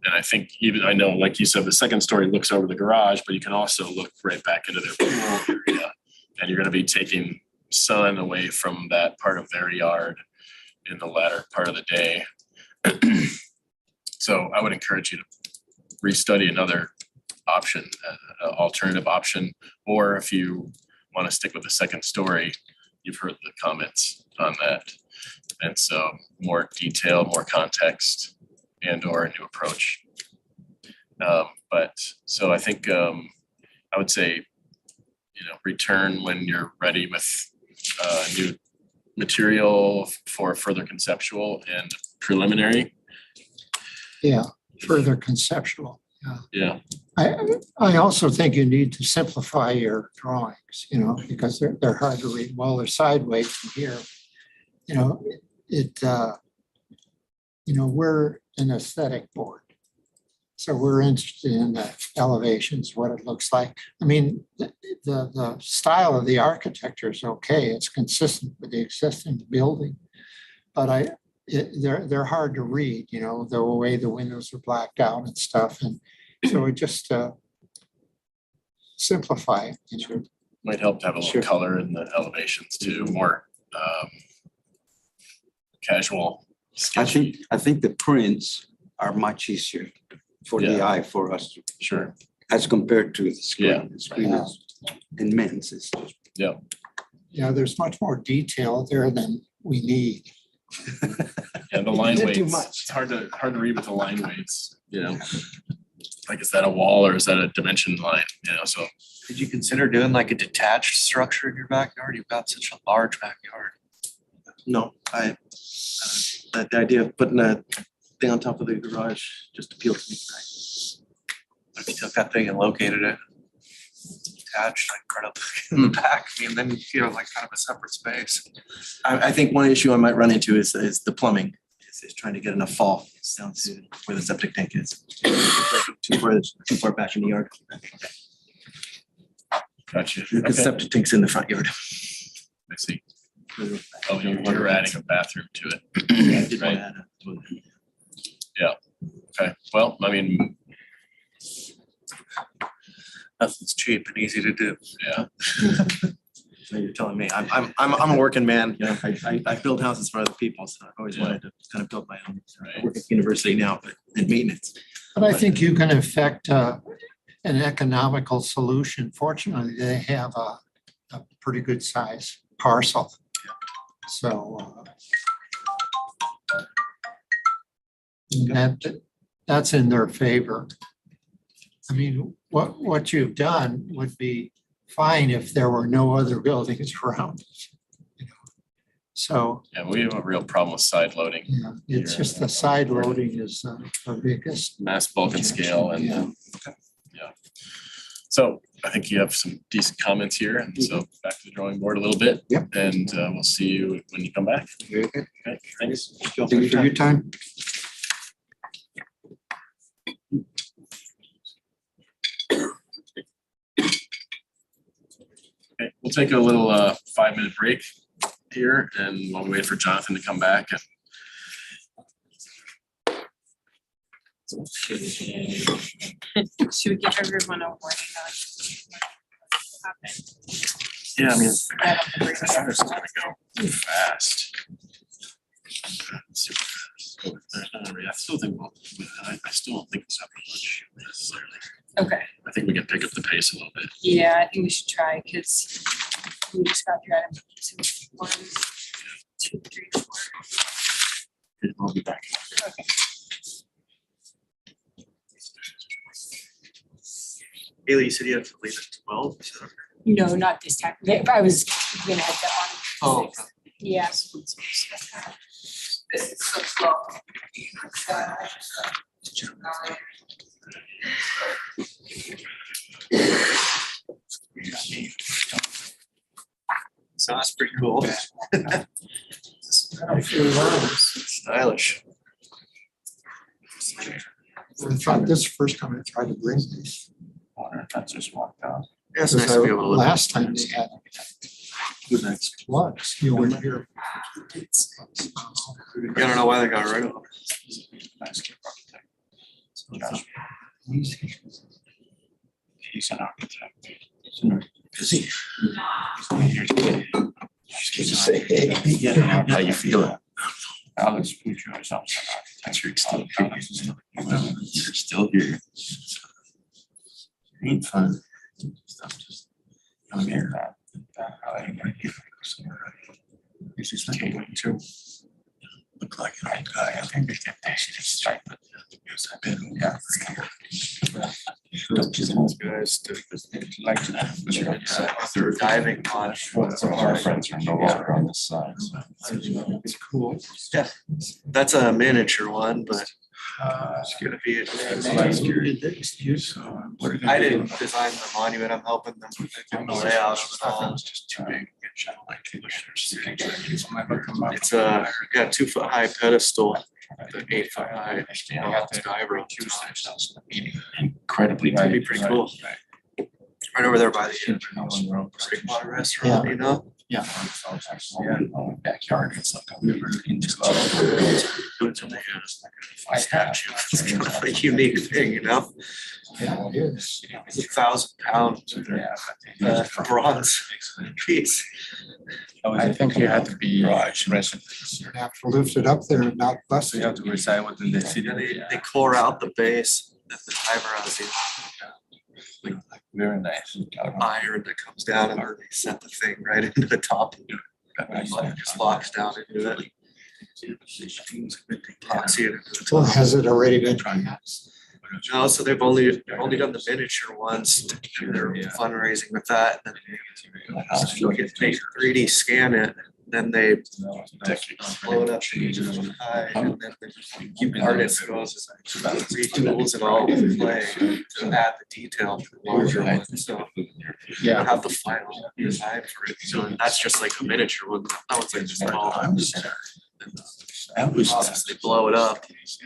And I think I know, like you said, the second story looks over the garage, but you can also look right back into their pool area. And you're gonna be taking sun away from that part of their yard in the latter part of the day. So I would encourage you to restudy another option, alternative option, or if you want to stick with the second story, you've heard the comments on that. And so more detail, more context, and or a new approach. But so I think I would say, return when you're ready with new material for further conceptual and preliminary. Yeah, further conceptual. Yeah. I also think you need to simplify your drawings, because they're hard to read. While they're sideways from here, we're an aesthetic board. So we're interested in the elevations, what it looks like. I mean, the style of the architecture is okay. It's consistent with the existing building. But they're hard to read, the way the windows are blacked out and stuff. And so we just simplify it. Might help to have a little color in the elevations too, more casual. I think the prints are much easier for the eye for us to. Sure. As compared to the screen. Yeah. The screen is immense. Yeah, there's much more detail there than we need. Yeah, the line Didn't weights. do much. It's hard to read with the line weights, Like, is that a wall or is that a dimension line? So Did you consider doing like a detached structure in your backyard? You've got such a large backyard. No, the idea of putting a thing on top of the garage just appealed to me. If you took that thing and located it attached, like right up in the back, then you feel like kind of a separate space. I think one issue I might run into is the plumbing. Is trying to get enough fall down to where the septic tank is. Too far back in the yard. gotcha. The septic tank's in the front yard. I see. Oh, you're adding a bathroom to it. I did want Right. to add a- Yeah. Okay. Well, I mean, Nothing's cheap and easy to do. yeah. So you're telling me, I'm a working man, I build houses for other people, so I've always wanted to kind of build my own. I work at university now, but in maintenance. But I think you can affect an economical solution. Fortunately, they have a pretty good size parcel. So that's in their favor. I mean, what you've done would be fine if there were no other buildings around. So Yeah, we have a real problem with side loading. it's here. just the side loading is our biggest. Mass bulk and scale and yeah. So I think you have some decent comments here. And so back to the drawing board a little bit. Yep. And we'll see you when you come back. Very good. Okay, thanks. Thank you for your time. Okay, we'll take a little 5-minute break here and while we wait for Jonathan to come back. Should we give everyone a warning on what happened? Yeah, I mean, Right off the break. it's gonna go fast. Super fast. I still think I still don't think it's that much necessarily. Okay, I think we can pick up the pace a little bit. yeah, I think we should try, because We just got your items. 1, 2, 3, 4. I'll be back. Haley, you said you have to leave at 12? No, not this time. I was gonna have that on. Oh, Yeah. sounds pretty cool. Stylish. I thought this first time I tried to bring these. Yeah, it's nice to be able to look. Last time they had floods, you weren't here. I don't know why they got rid of them. He's an architect. Is he? Yeah, how you feeling? Alex Puccio is also an architect. You're still here. Ain't fun. I'm here. This is like a way to look like an old guy. I think they get patient strike, but I've been Guys, like they're diving on. our friends are no longer on this side. It's cool. Yeah, that's a miniature one, but it's gonna be. I didn't design the monument. I'm helping them with the layout of it all. It's just too big. It's got 2 foot high pedestal, the 8 foot high diver. Incredibly. That'd be pretty cool. Right over there by the Breakwater restaurant, you know? Yeah. Backyard, it's like a river into. It's kind of a unique thing, you know? Yeah, it is. It's 1,000 pounds bronze piece. I think you have to be resident. You have to lift it up there and not bust So you it. have to reside within the city. They core out the base that the diver has in. Very nice. Iron that comes down and then they set the thing right into the top. And it just locks down into it. Epoxy it into the Well, top. has it already been? No, so they've only done the miniature ones. They're fundraising with that. And then they 3D scan it, then they blow it up high, and then the artist goes retools it all with clay to add the detail to the larger one. So you have the final design for it. So that's just like a miniature one. That one's like small. They blow it up. It's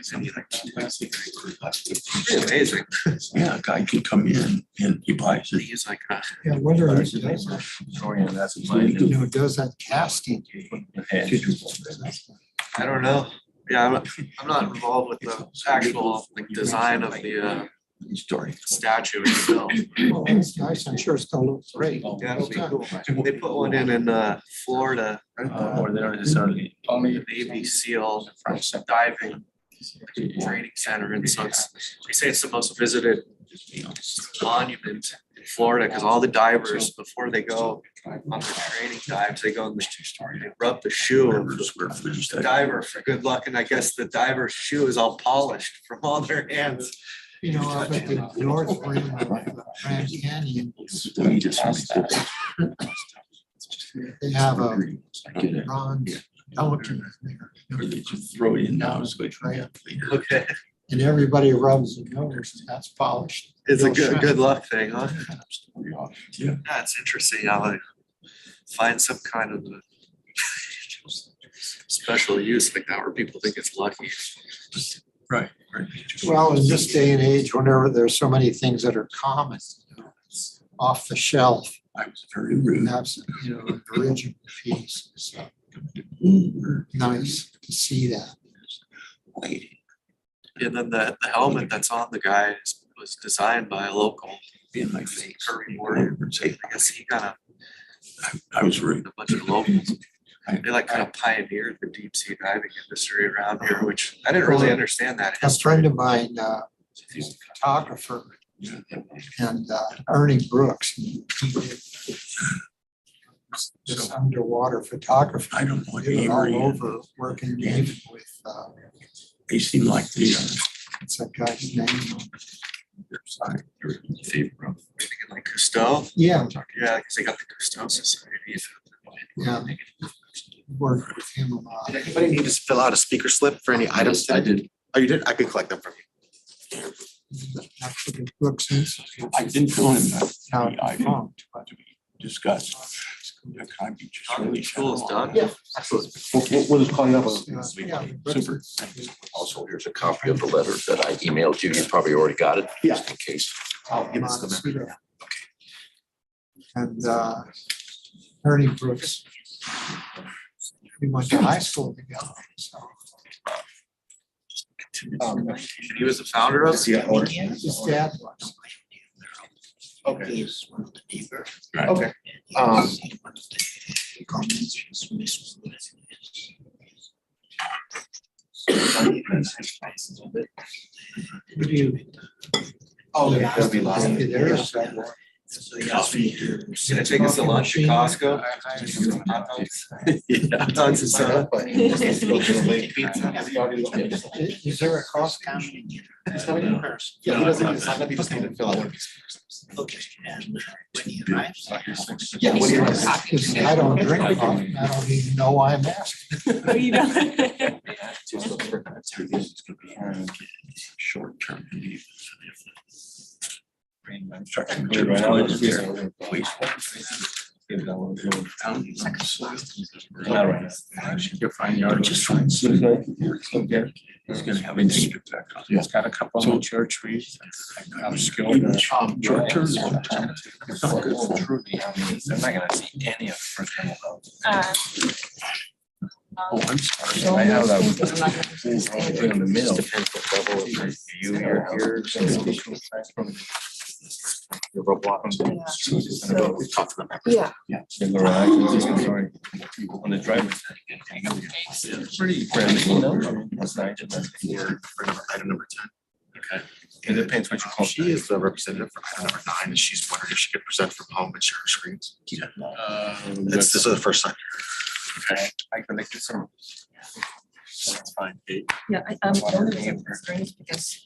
pretty amazing. Yeah, a guy can come in and he buys it. He's like, Yeah, I wonder who does that. You know, does that casting? I don't know. Yeah, I'm not involved with the actual like design of the statue itself. Oh, it's nice. I'm sure it's gonna look great. Yeah, it'll be cool. They put one in Florida, Or they don't necessarily only. the Navy SEAL diving training center, and so they say it's the most visited monument in Florida because all the divers before they go on their training dives, they go in they rub the shoe of the diver for good luck, and I guess the diver's shoe is all polished from all their hands. You know, up at the north rim of Grand Canyon, they have a bronze pelican there. They just throw it in now. So it's Okay, And everybody rubs their nose, and that's polished. it's a Real good shiny. luck thing, huh? Yeah. Yeah, it's interesting how they find some kind of special use like that where people think it's lucky. Right. Well, in this day and age, whenever there's so many things that are common, you know, off the shelf, I was very rude. that's, you know, an original piece. So nice to see that. And then the helmet that's on the guy was designed by a local Being my face. Curry warrior. I guess he kind of I was rude. a bunch of locals. They like kind of pioneered the deep sea diving industry around here, which I didn't really understand that. A friend of mine, he's a photographer, and Ernie Brooks, he did this underwater photography. I don't know what They were all Avery and over working even with, they seem like the what's that guy's name? favor of. Like Cousteau? Yeah, Yeah, because they got the Cousteau Society. yeah. Worked with him a lot. Did anybody need to fill out a speaker slip for any items? I did. Oh, you did? I could collect them from you. That's what the Brooks Institute. I didn't fill in that. Now the item defunct, but to be discussed. Can I be just really School is done? Yeah, absolutely. We'll just call it up. yeah, the Brooks Super. Institute. Also, here's a copy of the letter that I emailed you. You probably already got it. Yeah. Just in case. I'll give this to them. Montecito. And Ernie Brooks. We went to high school together, so. He was the founder of? His dad was. Okay. Right. Okay. What do you? Oh, yeah, there's that one. Gonna take us to lunch at Costco? Yeah. Tons of stuff, but. Is there a cost? He's coming in first. Yeah, he doesn't need to sign up, he just needs to fill out one of these. Okay. And when he arrives. Yeah, when he arrives. Because I don't drink coffee, I don't even know why I'm asking. Oh, you don't? Short term. You're fine, you already just fine. He's gonna have a. It's got a couple of mature trees. I'm skilled. Short term. Truly, I mean, they're not gonna see any of it. Oh, I'm sorry. I have that. In the middle. Depends what level of review you're here. Your roadblock. Talk to them. Yeah. Yeah. On the driveway. Pretty friendly, you know? That's nice. Item number 10. Okay. It depends what you call. She is the representative for item number 9, and she's wondering if she could present from home and share her screens. This is the first time. Okay, I connected some. That's fine, Kate. Yeah, I'm going to take the screens because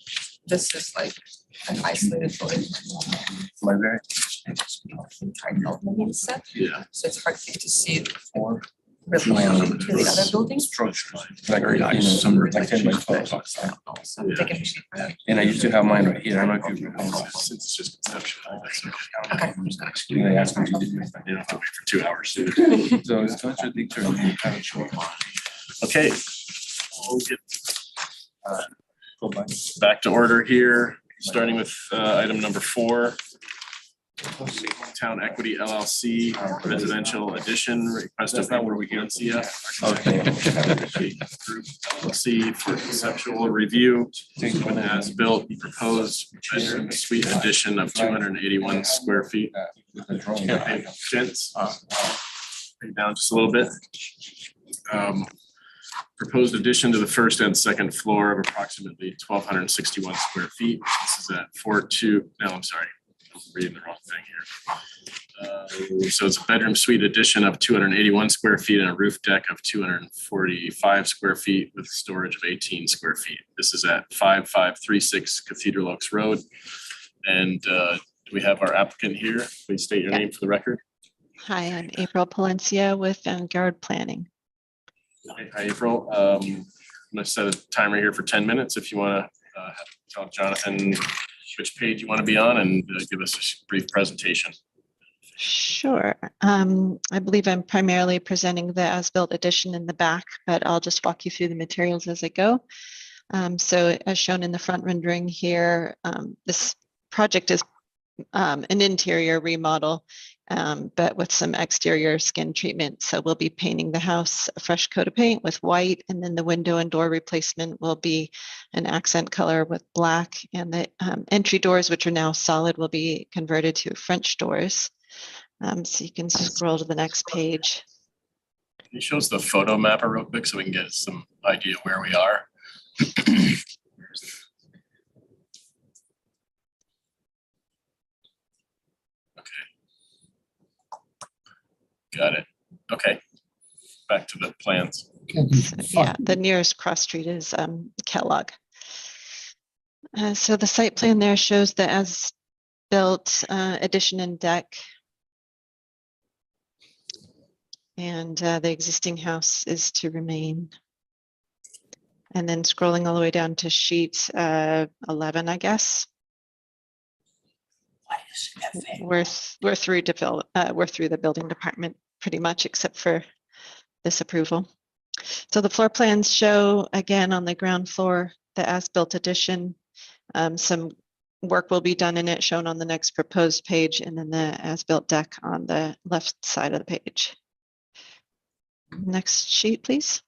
this is like an isolated building. Library. Entitled maybe set, Yeah. so it's hard for you to see it for really to the other buildings. Like very nice. Some like 10 by 12. So I'm thinking we should. And I used to have mine right here. I don't know if you. Since it's just conceptual, that's Okay. okay. They asked me to do You don't have to wait for 2 hours. So it's contradictory. Okay. We'll get back to order here, starting with item number 4. Town Equity LLC residential addition request of Valencia. Okay. Group LLC for conceptual review with as-built proposed bedroom suite addition of 281 square feet. Okay, gents, bring it down just a little bit. Proposed addition to the first and second floor of approximately 1,261 square feet. This is at 42, no, I'm sorry, I'm reading the wrong thing here. So it's a bedroom suite addition of 281 square feet and a roof deck of 245 square feet with storage of 18 square feet. This is at 5536 Cathedral Oaks Road. And we have our applicant here. Please state your name for the record. Hi, I'm April Palencia with Vanguard Planning. Hi, April. I'm gonna set a timer here for 10 minutes. If you wanna tell Jonathan which page you wanna be on and give us a brief presentation. Sure. I believe I'm primarily presenting the as-built addition in the back, but I'll just walk you through the materials as I go. So as shown in the front rendering here, this project is an interior remodel, but with some exterior skin treatment. So we'll be painting the house a fresh coat of paint with white, and then the window and door replacement will be an accent color with black, and the entry doors, which are now solid, will be converted to French doors. So you can scroll to the next page. Can you show us the photo mapper real quick so we can get some idea where we are? Got it. Okay. Back to the plans. Yeah, the nearest cross street is Kellogg. So the site plan there shows the as-built addition and deck. And the existing house is to remain. And then scrolling all the way down to sheet 11, I guess. We're through the building department pretty much, except for this approval. So the floor plans show again on the ground floor the as-built addition. Some work will be done in it, shown on the next proposed page, and then the as-built deck on the left side of the page. Next sheet, please.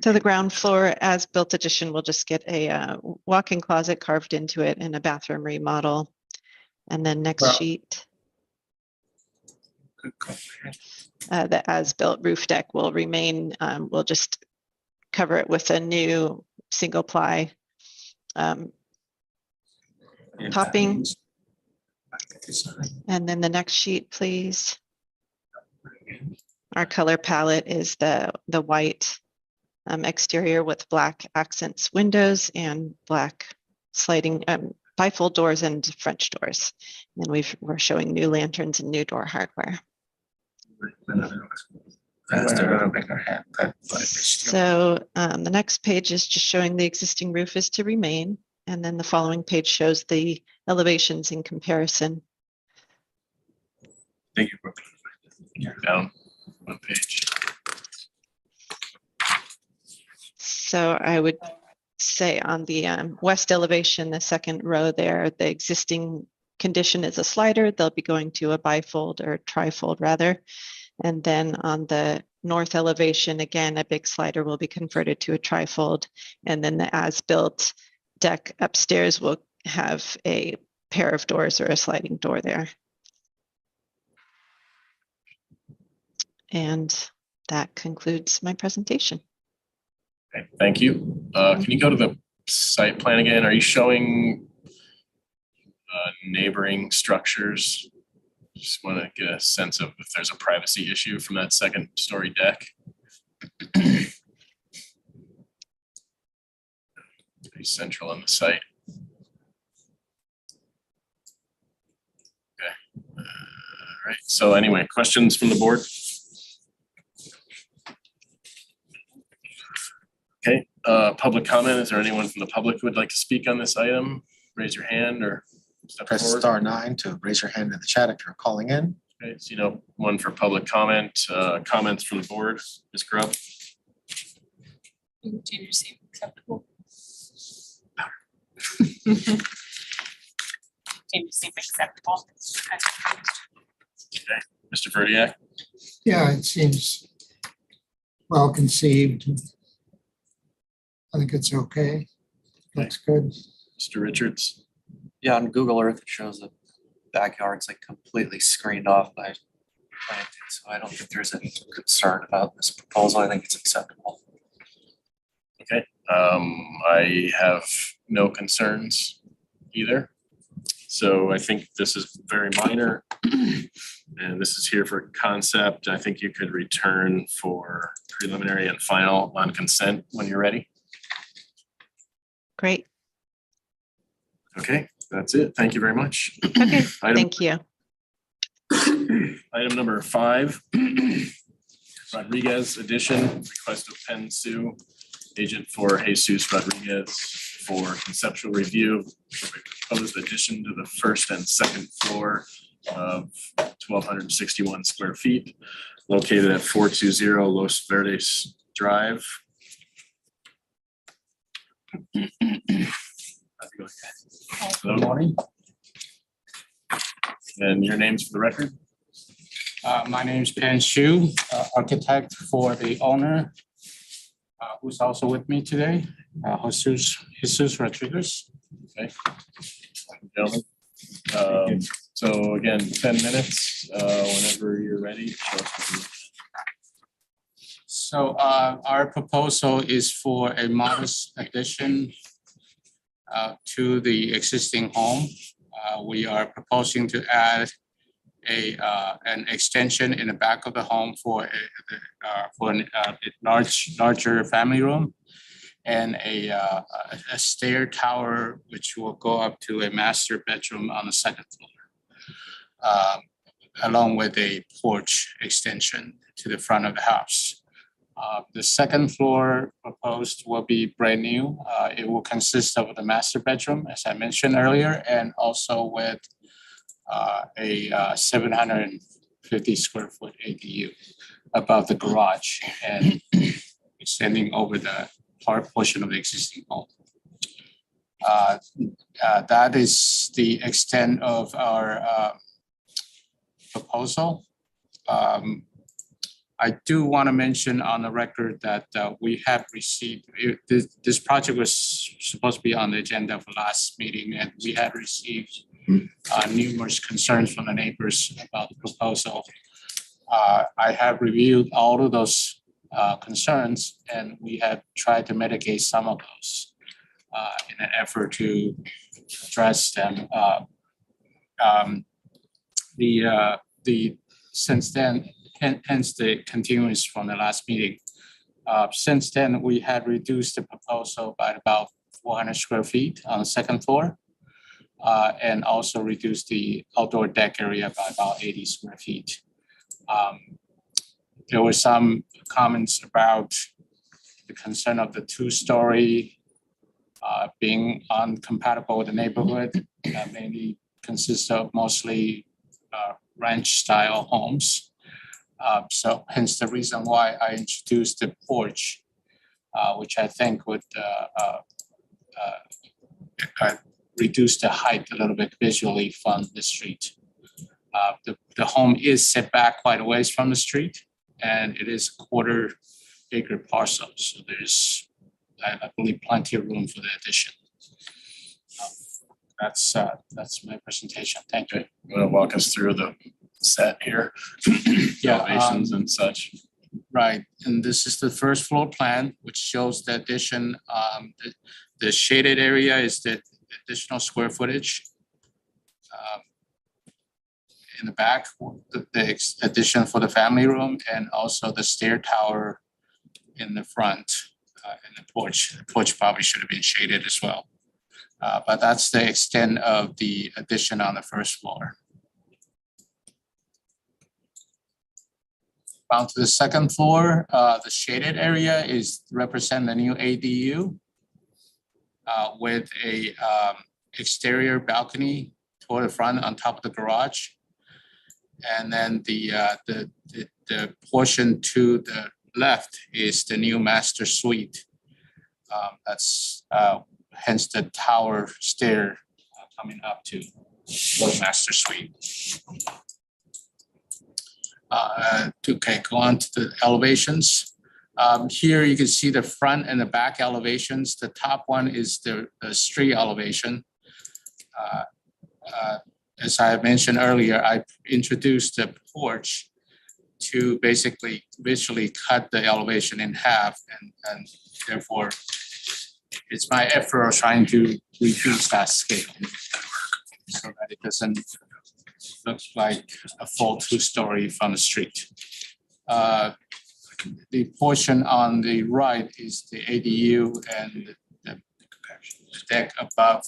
So the ground floor as-built addition will just get a walk-in closet carved into it and a bathroom remodel. And then next sheet. The as-built roof deck will remain, we'll just cover it with a new single ply topping. And then the next sheet, please. Our color palette is the white exterior with black accents windows and black sliding bifold doors and French doors. And then we're showing new lanterns and new door hardware. So the next page is just showing the existing roof is to remain. And then the following page shows the elevations in comparison. Thank you, Brooke. Down one page. So I would say on the west elevation, the second row there, the existing condition is a slider. They'll be going to a bifold or trifold rather. And then on the north elevation, again, a big slider will be converted to a trifold. And then the as-built deck upstairs will have a pair of doors or a sliding door there. And that concludes my presentation. Okay, thank you. Can you go to the site plan again? Are you showing neighboring structures? Just want to get a sense of if there's a privacy issue from that second story deck. Pretty central on the site. Okay. All right. So anyway, questions from the board? Okay, public comment. Is there anyone from the public who would like to speak on this item? Raise your hand or step Press forward. *9 to raise your hand in the chat if you're calling in. Okay, so one for public comment, comments from the board. Ms. Grubb. Continue to seem acceptable. Continue to seem acceptable. Okay, Mr. Verdiak. Yeah, it seems well conceived. I think it's okay. Looks good. Mr. Richards. Yeah, on Google Earth, it shows the backyard's like completely screened off by planting. So I don't think there's any concern about this proposal. I think it's acceptable. Okay, I have no concerns either. So I think this is very minor and this is here for concept. I think you could return for preliminary and final on consent when you're ready. Great. Okay, that's it. Thank you very much. Okay, thank you. Item number 5, Rodriguez addition, request of Penn Sue, agent for Jesus Rodriguez for conceptual review of proposed addition to the first and second floor of 1,261 square feet, located at 420 Los Verdes Drive. Good morning. And your names for the record? My name is Pan Xu, architect for the owner, who's also with me today, Jesus Rodriguez. Okay. Gentlemen. So again, 10 minutes, whenever you're ready. So our proposal is for a modest addition to the existing home. we are proposing to add an extension in the back of the home for a larger family room, and a stair tower which will go up to a master bedroom on the second floor, along with a porch extension to the front of the house. The second floor proposed will be brand new. It will consist of the master bedroom, as I mentioned earlier, and also with a 750 square foot ADU above the garage and extending over the portion of the existing home. That is the extent of our proposal. I do want to mention on the record that we have received, this project was supposed to be on the agenda for last meeting, and we had received numerous concerns from the neighbors about the proposal. I have reviewed all of those concerns, and we have tried to mitigate some of those in an effort to address them. Since then, hence the continuance from the last meeting. Since then, we had reduced the proposal by about 400 square feet on the second floor, and also reduced the outdoor deck area by about 80 square feet. There were some comments about the concern of the two-story being incompatible with the neighborhood, mainly consists of mostly ranch-style homes. So hence the reason why I introduced the porch, which I think would reduce the height a little bit visually from the street. The home is set back quite a ways from the street, and it is a quarter-acre parcel. So there's, I believe, plenty of room for the addition. That's my presentation. Thank you. You want to walk us through the set here? Yeah, elevations and such. Right, and this is the first floor plan, which shows the addition. The shaded area is the additional square footage. In the back, the addition for the family room, and also the stair tower in the front, and the porch. The porch probably should have been shaded as well. But that's the extent of the addition on the first floor. Down to the second floor, the shaded area is represent the new ADU with a exterior balcony toward the front on top of the garage. And then the portion to the left is the new master suite. That's hence the tower stair coming up to the master suite. Okay, go on to the elevations. Here you can see the front and the back elevations. The top one is the street elevation. As I mentioned earlier, I introduced the porch to basically visually cut the elevation in half, and therefore it's my effort of trying to reduce that scale so that it doesn't look like a full two-story from the street. The portion on the right is the ADU and the deck above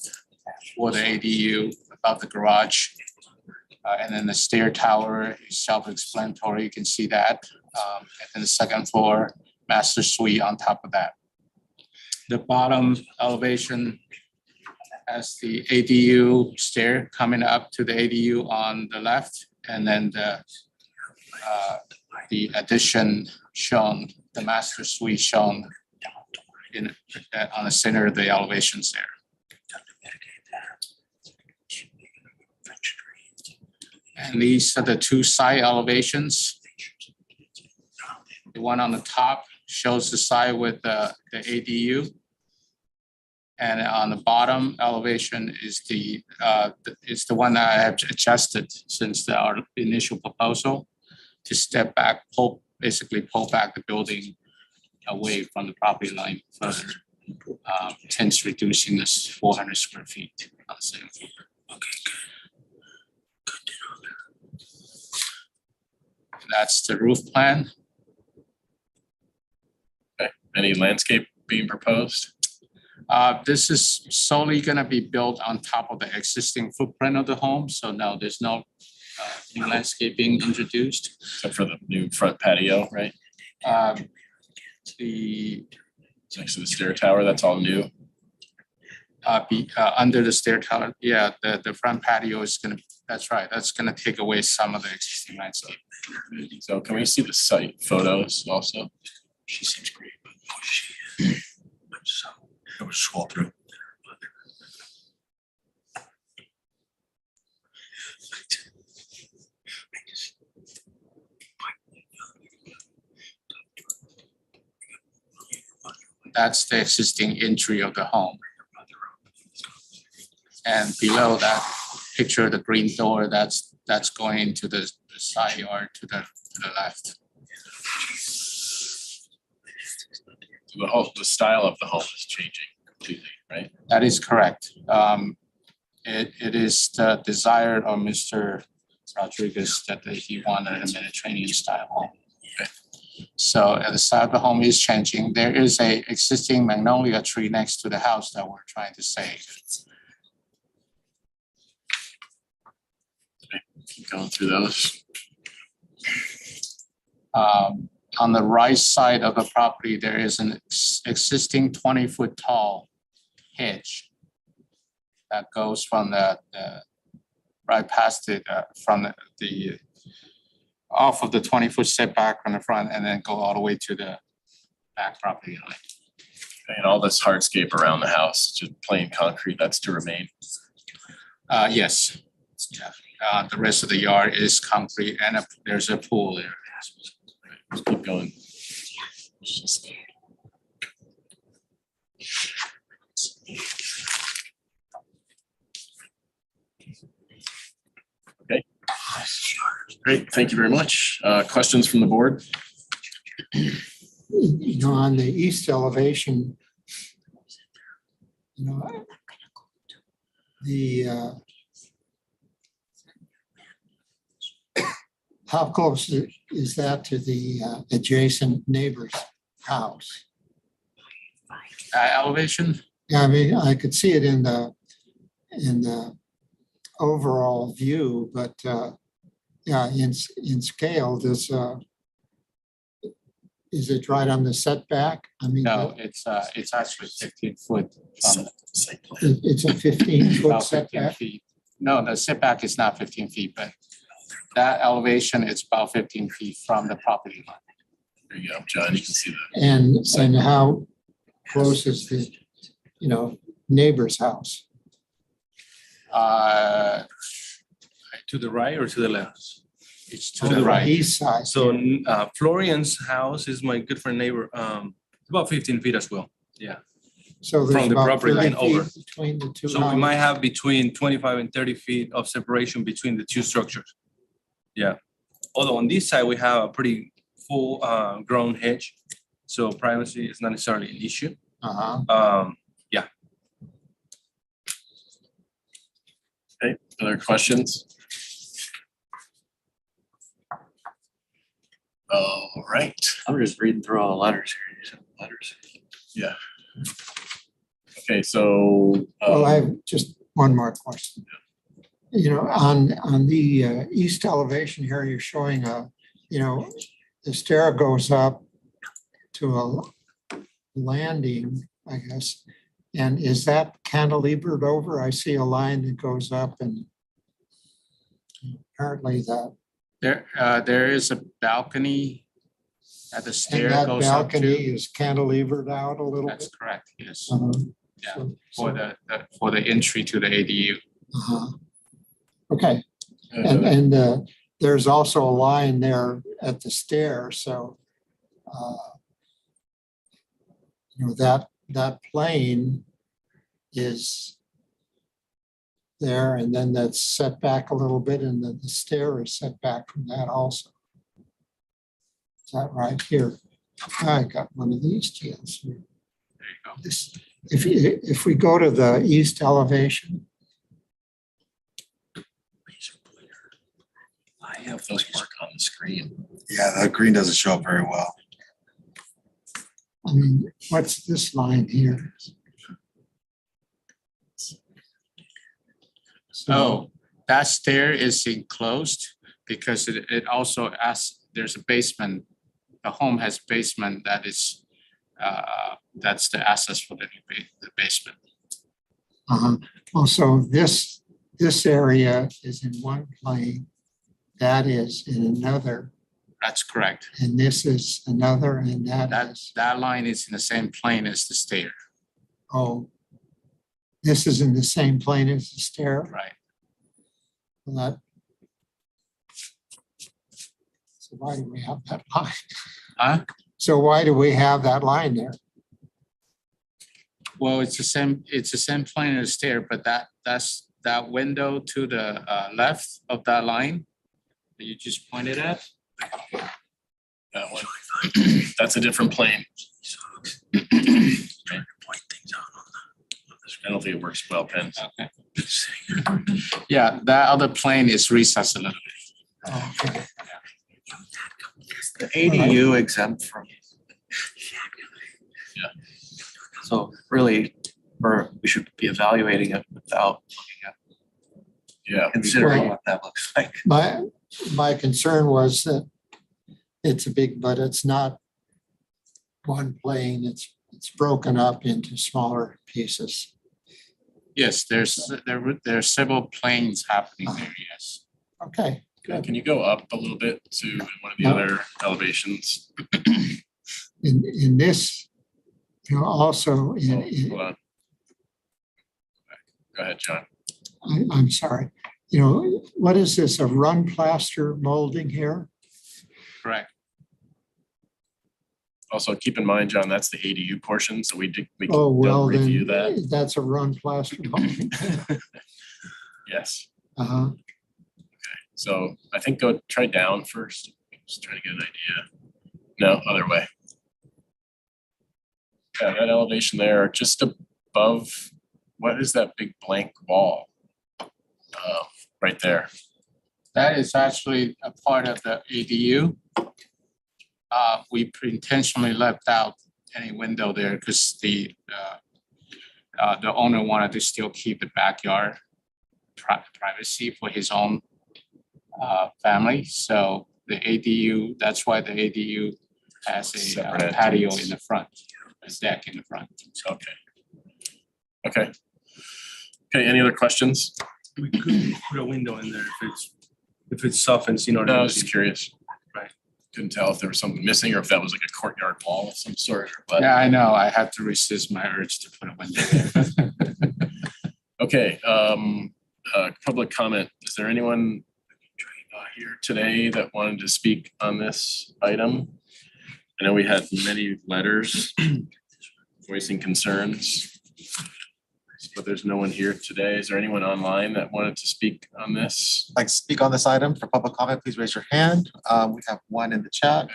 for the ADU above the garage. And then the stair tower is self-explanatory. You can see that. And then the second floor master suite on top of that. The bottom elevation has the ADU stair coming up to the ADU on the left, and then the addition shown, the master suite shown in on the center of the elevations there. And these are the two side elevations. The one on the top shows the side with the ADU. And on the bottom elevation is the one that I have adjusted since our initial proposal to step back, basically pull back the building away from the property line further, hence reducing this 400 square feet on the same floor. That's the roof plan. Okay. Any landscape being proposed? This is solely gonna be built on top of the existing footprint of the home, so no, there's no new landscaping introduced. Except for the new front patio, right? The Next to the stair tower, that's all new. under the stair tower, yeah, the front patio is gonna, that's right, that's gonna take away some of the existing landscape. So can we see the site photos also? She seems great, but she is. So it was scroll through. That's the existing entry of the home. And below that picture, the green door, that's going into the side yard to the left. The style of the home is changing completely, right? That is correct. It is the desire of Mr. Rodriguez that he wanted a Mediterranean style home. So the style of the home is changing. There is a existing magnolia tree next to the house that we're trying to save. Keep going through those. On the right side of the property, there is an existing 20-foot tall hedge that goes from the right past it, from the off of the 20-foot setback from the front and then go all the way to the back property line. And all this hardscape around the house, just plain concrete, that's to remain. Yes. Yeah. The rest of the yard is concrete and there's a pool there. Let's keep going. Okay. Great, thank you very much. Questions from the board? You know, on the east elevation, you know, the how close is that to the adjacent neighbor's house? Elevation? Yeah, I mean, I could see it in the overall view, but yeah, in scale, is it right on the setback? I mean, No, it's actually 15 foot from it's a 15-foot about 15 setback. feet. No, the setback is not 15 feet, but that elevation is about 15 feet from the property line. There you go, John, you can see that. And how close is the, you know, neighbor's house? To the right or to the left? It's to the right. East side. So Florian's house is my good friend neighbor, about 15 feet as well. Yeah. So there's From the about property 30 line over. feet between the two So we houses. might have between 25 and 30 feet of separation between the two structures. Yeah. Although on this side, we have a pretty full grown hedge. So privacy is not necessarily an issue. Yeah. Okay, other questions? All right. I'm just reading through all the letters here. These are letters. Yeah. Okay, so. Well, I have just one more question. You know, on the east elevation here, you're showing you know, the stair goes up to a landing, I guess. And is that cantilevered over? I see a line that goes up and apparently that. There is a balcony at the stair And that goes up balcony to. is cantilevered out a little bit? That's correct, yes. Yeah, So- for the entry to the ADU. Okay, and there's also a line there at the stair, so you know, that plane is there, and then that's set back a little bit, and then the stair is set back from that also. Is that right here? I got one of these deals here. This, if we go to the east elevation, I don't know if those work on the screen. Yeah, the green doesn't show up very well. I mean, what's this line here? Oh, that stair is enclosed because it also asks, there's a basement. The home has basement that is, that's the access for the basement. Also, this area is in one plane, that is in another, That's correct. and this is another, and that is, That line is in the same plane as the stair, oh, this is in the same plane as the stair. right? Well, that- So why do we have that line? Huh? So why do we have that line there? Well, it's the same plane as the stair, but that's that window to the left of that line that you just pointed at. That one. That's a different plane. I don't think it works well, Pen. Okay. Yeah, that other plane is recessed a little bit. Oh, okay. The ADU exempt from. Yeah. So really, we should be evaluating it without looking at, Yeah. considering what that looks like. My concern was that it's but it's not one plane, it's broken up into smaller pieces. Yes, there are several planes happening there, yes. Okay. Can you go up a little bit to one of the other elevations? In this, also Hold on. Go ahead, John. I'm sorry, what is this, a run plaster molding here? Correct. Also, keep in mind, John, that's the ADU portion, so we can Oh, well, review then that. that's a run plaster molding. Yes. Uh-huh. So I think go try down first. Just try to get an idea. No, other way. Yeah, that elevation there, just above, what is that big blank wall? Right there. That is actually a part of the ADU. We intentionally left out any window there because the owner wanted to still keep the backyard privacy for his own family. So the ADU, that's why the ADU has a Separate patio entrance. in the front, a deck in the front. Okay. Okay, any other questions? We could put a window in there if it softens, No, I was just curious. Right. Couldn't tell if there was something missing or if that was like a courtyard wall of some sort, but. Yeah, I know. I have to resist my urge to put a window there. Okay, public comment. Is there anyone here today that wanted to speak on this item? I know we had many letters voicing concerns, but there's no one here today. Is there anyone online that wanted to speak on this? Like to speak on this item for public comment, please raise your hand. We have one in the chat.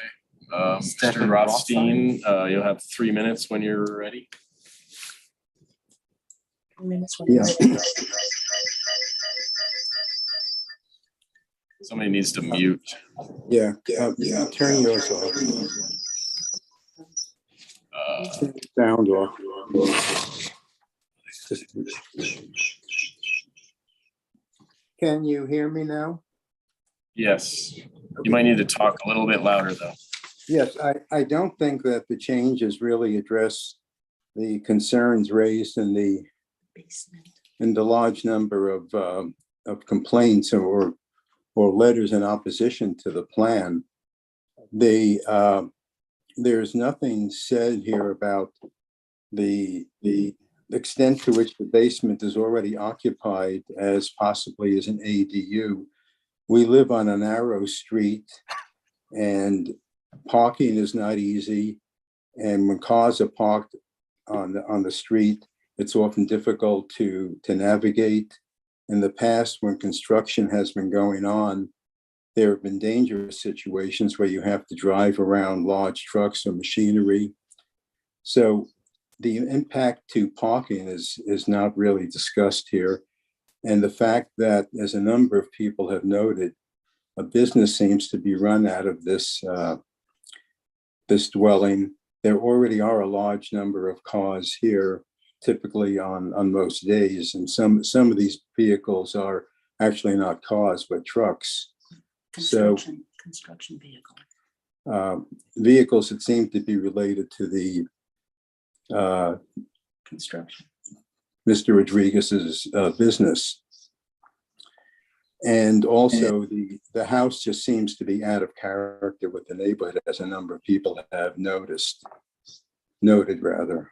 Mr. Stephen Rothstein, you'll have 3 minutes when you're ready. Yeah. Somebody needs to mute. Yeah, turn yours off. Sound off. Can you hear me now? Yes, you might need to talk a little bit louder though. Yes, I don't think that the changes really address the concerns raised in the large number of complaints or letters in opposition to the plan. There's nothing said here about the extent to which the basement is already occupied as possibly as an ADU. We live on a narrow street and parking is not easy. And when cars are parked on the street, it's often difficult to navigate. In the past, when construction has been going on, there have been dangerous situations where you have to drive around large trucks or machinery. So the impact to parking is not really discussed here. And the fact that, as a number of people have noted, a business seems to be run out of this, this dwelling. There already are a large number of cars here, typically on most days, and some of these vehicles are actually not cars, but trucks. So Construction vehicle. vehicles that seem to be related to the Construction. Mr. Rodriguez's business. And also the house just seems to be out of character with the neighborhood, as a number of people have noted rather.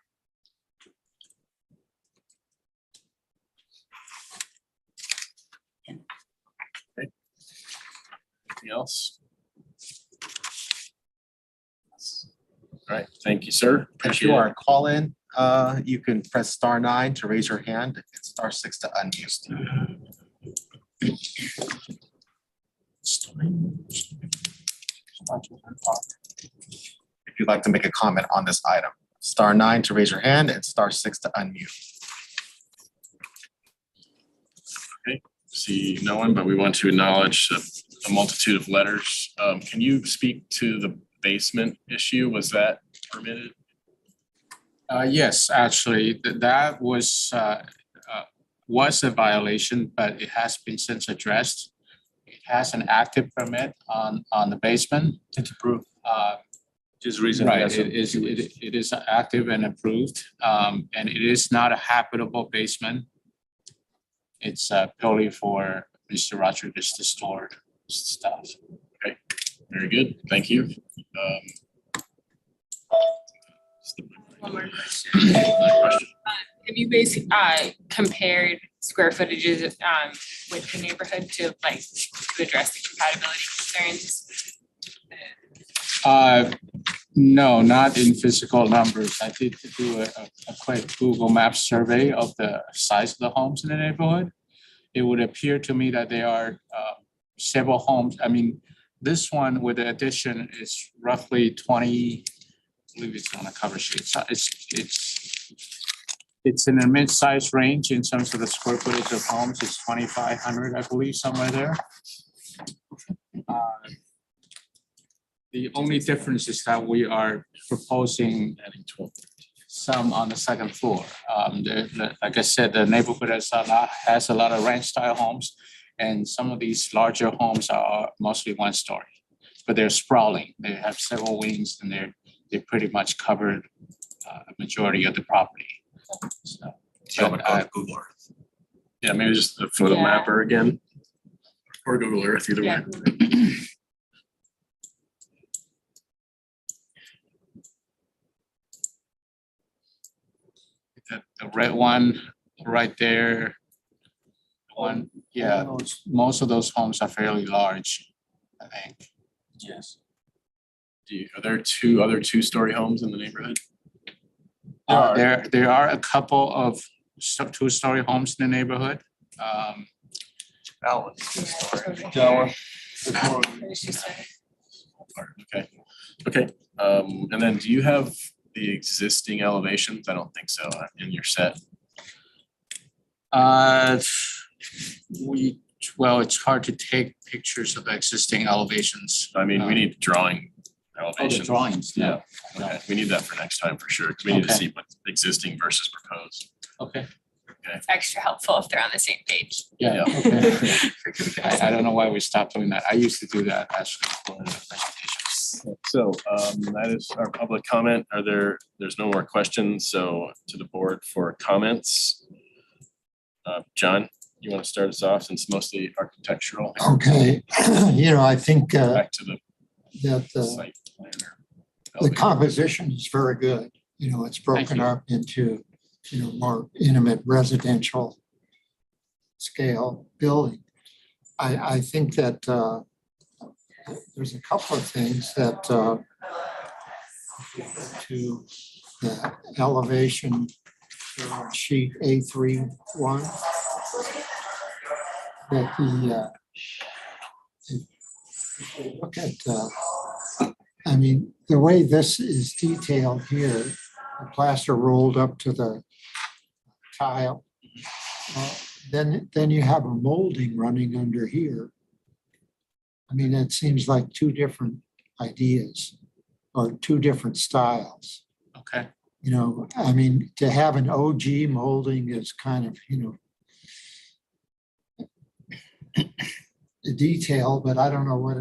Anything else? All right, thank you, sir. If you are a call-in, you can press *9 to raise your hand and *6 to unmute. If you'd like to make a comment on this item, *9 to raise your hand and *6 to unmute. Okay, see no one, but we want to acknowledge a multitude of letters. Can you speak to the basement issue? Was that permitted? Yes, actually, that was a violation, but it has been since addressed. It has an active permit on the basement. It's approved. Just recently. Right, it is active and approved, and it is not a habitable basement. It's purely for Mr. Rodriguez to store stuff. Okay, very good, thank you. One more question. Have you basically compared square footages with the neighborhood to address the compatibility concerns? No, not in physical numbers. I did do a quick Google Maps survey of the size of the homes in the neighborhood. It would appear to me that there are several homes. I mean, this one with the addition is roughly 20, I believe it's on a cover sheet. So it's in a mid-size range in terms of the square footage of homes. It's 2,500, I believe, somewhere there. The only difference is that we are proposing some on the second floor. Like I said, the neighborhood has a lot of ranch-style homes, and some of these larger homes are mostly one-story, but they're sprawling. They have several wings, and they're pretty much covered a majority of the property. So, Google Earth. Yeah, maybe just a photo mapper again, or Google Earth, either way. The red one right there, most of those homes are fairly large, I think. Yes. Are there other two-story homes in the neighborhood? There are a couple of two-story homes in the neighborhood. Okay. And then do you have the existing elevations? I don't think so in your set. Well, it's hard to take pictures of existing elevations. I mean, we need drawing elevations. Drawings, yeah. Okay, we need that for next time for sure, because we need to see what's existing versus proposed. Okay. It's extra helpful if they're on the same page. Yeah. Okay. I don't know why we stopped doing that. I used to do that actually for the presentations. So that is our public comment. There's no more questions, so to the board for comments. John, you want to start us off since mostly architectural? Okay, I think back to the site planner. The composition is very good. It's broken up into, more intimate residential scale building. I think that there's a couple of things that to the elevation sheet A31 that look at the way this is detailed here, the plaster rolled up to the tile, then you have a molding running under here. I mean, it seems like two different ideas or two different styles. Okay. You know, I mean, to have an OG molding is kind of, you know, the detail, but I don't know what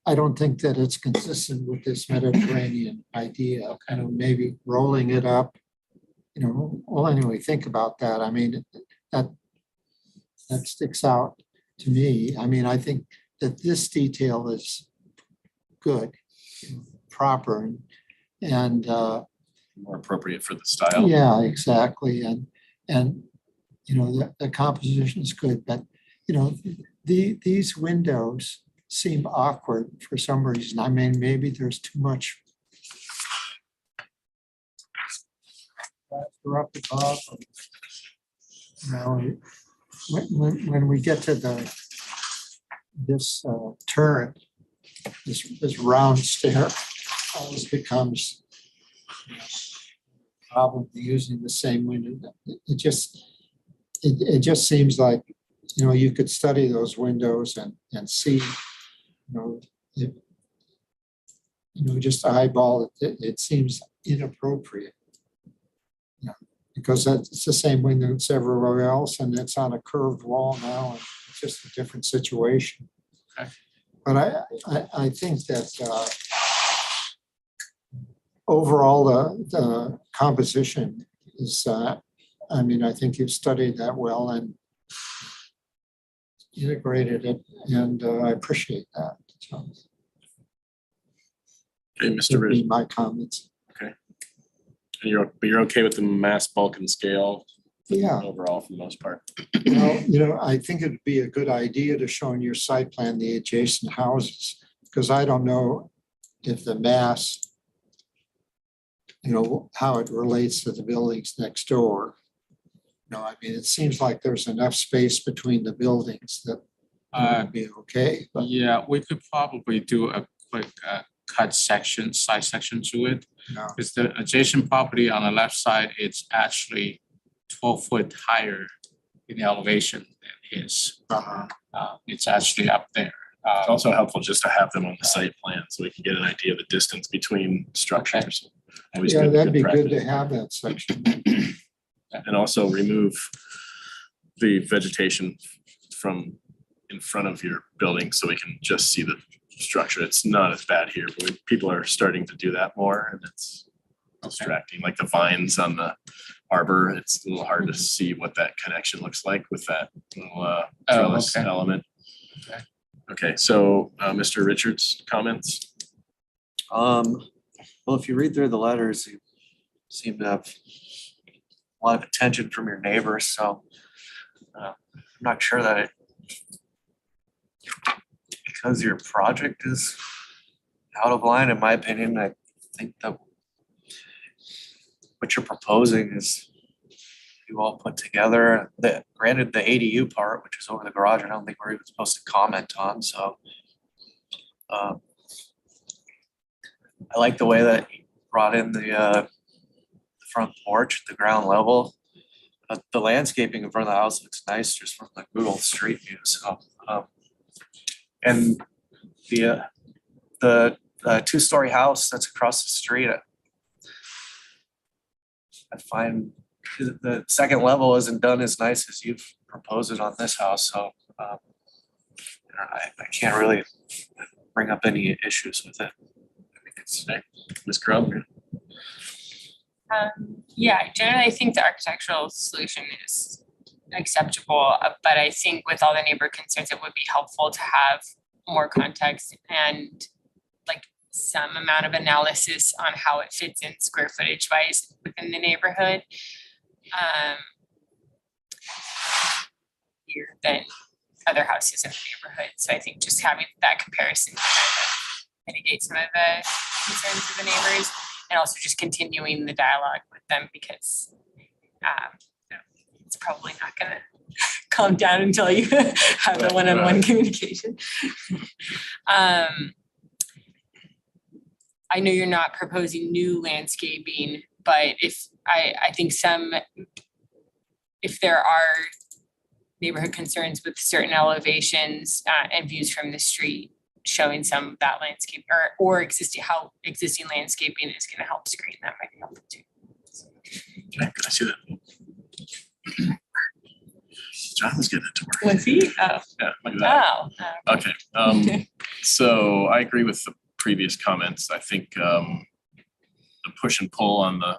I don't think that it's consistent with this Mediterranean idea. Kind of maybe rolling it up, you know, well, anyway, think about that. I mean, that sticks out to me. I mean, I think that this detail is good, proper, and More appropriate for the style. yeah, exactly. And you know, the composition is good, but you know, these windows seem awkward for some reason. I mean, maybe there's too much plaster up above. You know, when we get to this turret, this round stair always becomes problem using the same window. It just seems like, you know, you could study those windows and see, you know, just eyeball it. It seems inappropriate. You know, because it's the same window as everywhere else, and it's on a curved wall now, and it's just a different situation. Okay. But I think that overall the composition is, I mean, I think you've studied that well and integrated it, and I appreciate that. So, Okay, Mr. would be Ridge. my comments. Okay. And you're okay with the mass bulk and scale? Yeah. Overall, for the most part. You know, I think it'd be a good idea to show in your site plan the adjacent houses, because I don't know if the mass, you know, how it relates to the buildings next door. No, I mean, it seems like there's enough space between the buildings that would be okay. But Yeah, we could probably do a quick cut section, side section to it. no. Because the adjacent property on the left side, it's actually 12 foot higher in the elevation than his. It's actually up there. It's also helpful just to have them on the site plan so we can get an idea of the distance between structures. Always Yeah, good- that'd be good practice. to have that section. And also remove the vegetation from in front of your building so we can just see the structure. It's not as bad here, but people are starting to do that more, and it's distracting, like the vines on the arbor. It's a little hard to see what that connection looks like with that little trellis okay. element. Okay, so Mr. Richards, comments? Well, if you read through the letters, you seem to have a lot of attention from your neighbors, so I'm not sure that it, because your project is out of line, in my opinion. I think that what you're proposing is you all put together. The granted, the ADU part, which is over the garage, I don't think we're even supposed to comment on, so I like the way that you brought in the front porch, the ground level. The landscaping in front of the house looks nice just from the Google Street View. So, and the two-story house that's across the street, I find the second level isn't done as nice as you've proposed it on this house. So I can't really bring up any issues with it. I think it's Ms. Crumb. Yeah, generally, I think the architectural solution is acceptable, but I think with all the neighbor concerns, it would be helpful to have more context and like some amount of analysis on how it fits in square footage wise within the neighborhood. Here than other houses in the neighborhood. So I think just having that comparison kind of mitigate some of the concerns of the neighbors, and also just continuing the dialogue with them, because it's probably not gonna calm down until you have the one-on-one communication. I know you're not proposing new landscaping, but if I think if there are neighborhood concerns with certain elevations and views from the street, showing some of that landscape or how existing landscaping is going to help screen that might be helpful too. Okay, can I see that? John was getting it to work. Was he? Oh. Yeah, look at that. Oh. Okay, so I agree with the previous comments. I think the push and pull on the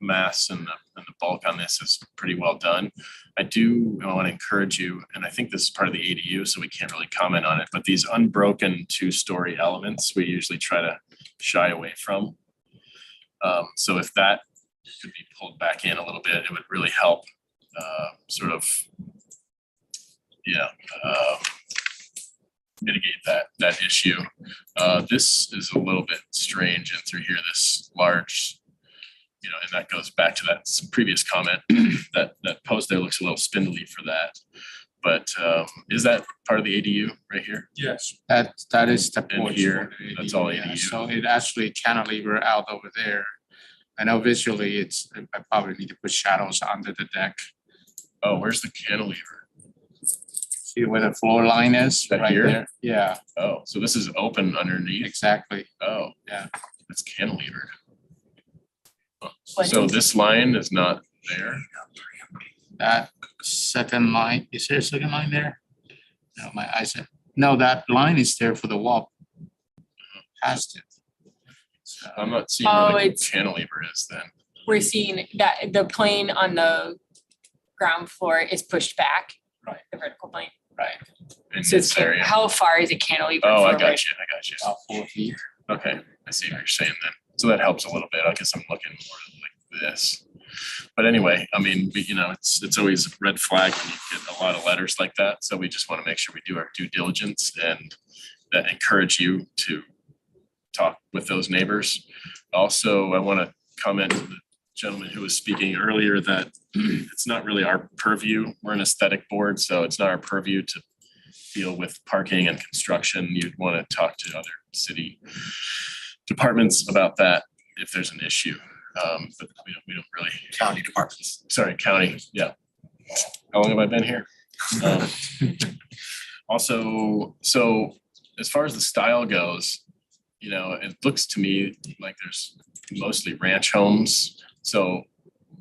mass and the bulk on this is pretty well done. I want to encourage you, and I think this is part of the ADU, so we can't really comment on it, but these unbroken 2-story elements, we usually try to shy away from. So if that could be pulled back in a little bit, it would really help mitigate that issue. This is a little bit strange and through here, this large, and that goes back to that previous comment, that post there looks a little spindly for that. But is that part of the ADU right here? Yes. That is the And porch. here, for the that's ADU, all yeah. ADU. So it actually cantilever out over there. I know visually I probably need to put shadows under the deck. Oh, where's the cantilever? See where the floor line is That right here? there? Yeah, Oh, so this is open underneath. exactly. Oh, Yeah. it's cantilevered. What So is- this line is not there. That second line, is there a second line there? No, my eyes, no, that line is there for the wall. Past it. So, I'm not seeing Oh, where the it's- cantilever is then. We're seeing that the plane on the ground floor is pushed back. Right. The vertical plane. right, In So this area. how far is it cantilever? Oh, I forward? got you. about 4 feet. Okay, I see what you're saying then. So that helps a little bit. I guess I'm looking more like this. But anyway, I mean, it's always a red flag when you get a lot of letters like that. So we just want to make sure we do our due diligence and that encourage you to talk with those neighbors. Also, I want to comment to the gentleman who was speaking earlier that it's not really our purview. We're an aesthetic board, so it's not our purview to deal with parking and construction. You'd want to talk to other city departments about that if there's an issue. But we don't really. County departments. Sorry, county, yeah. How long have I been here? Also, so as far as the style goes, it looks to me like there's mostly ranch homes. So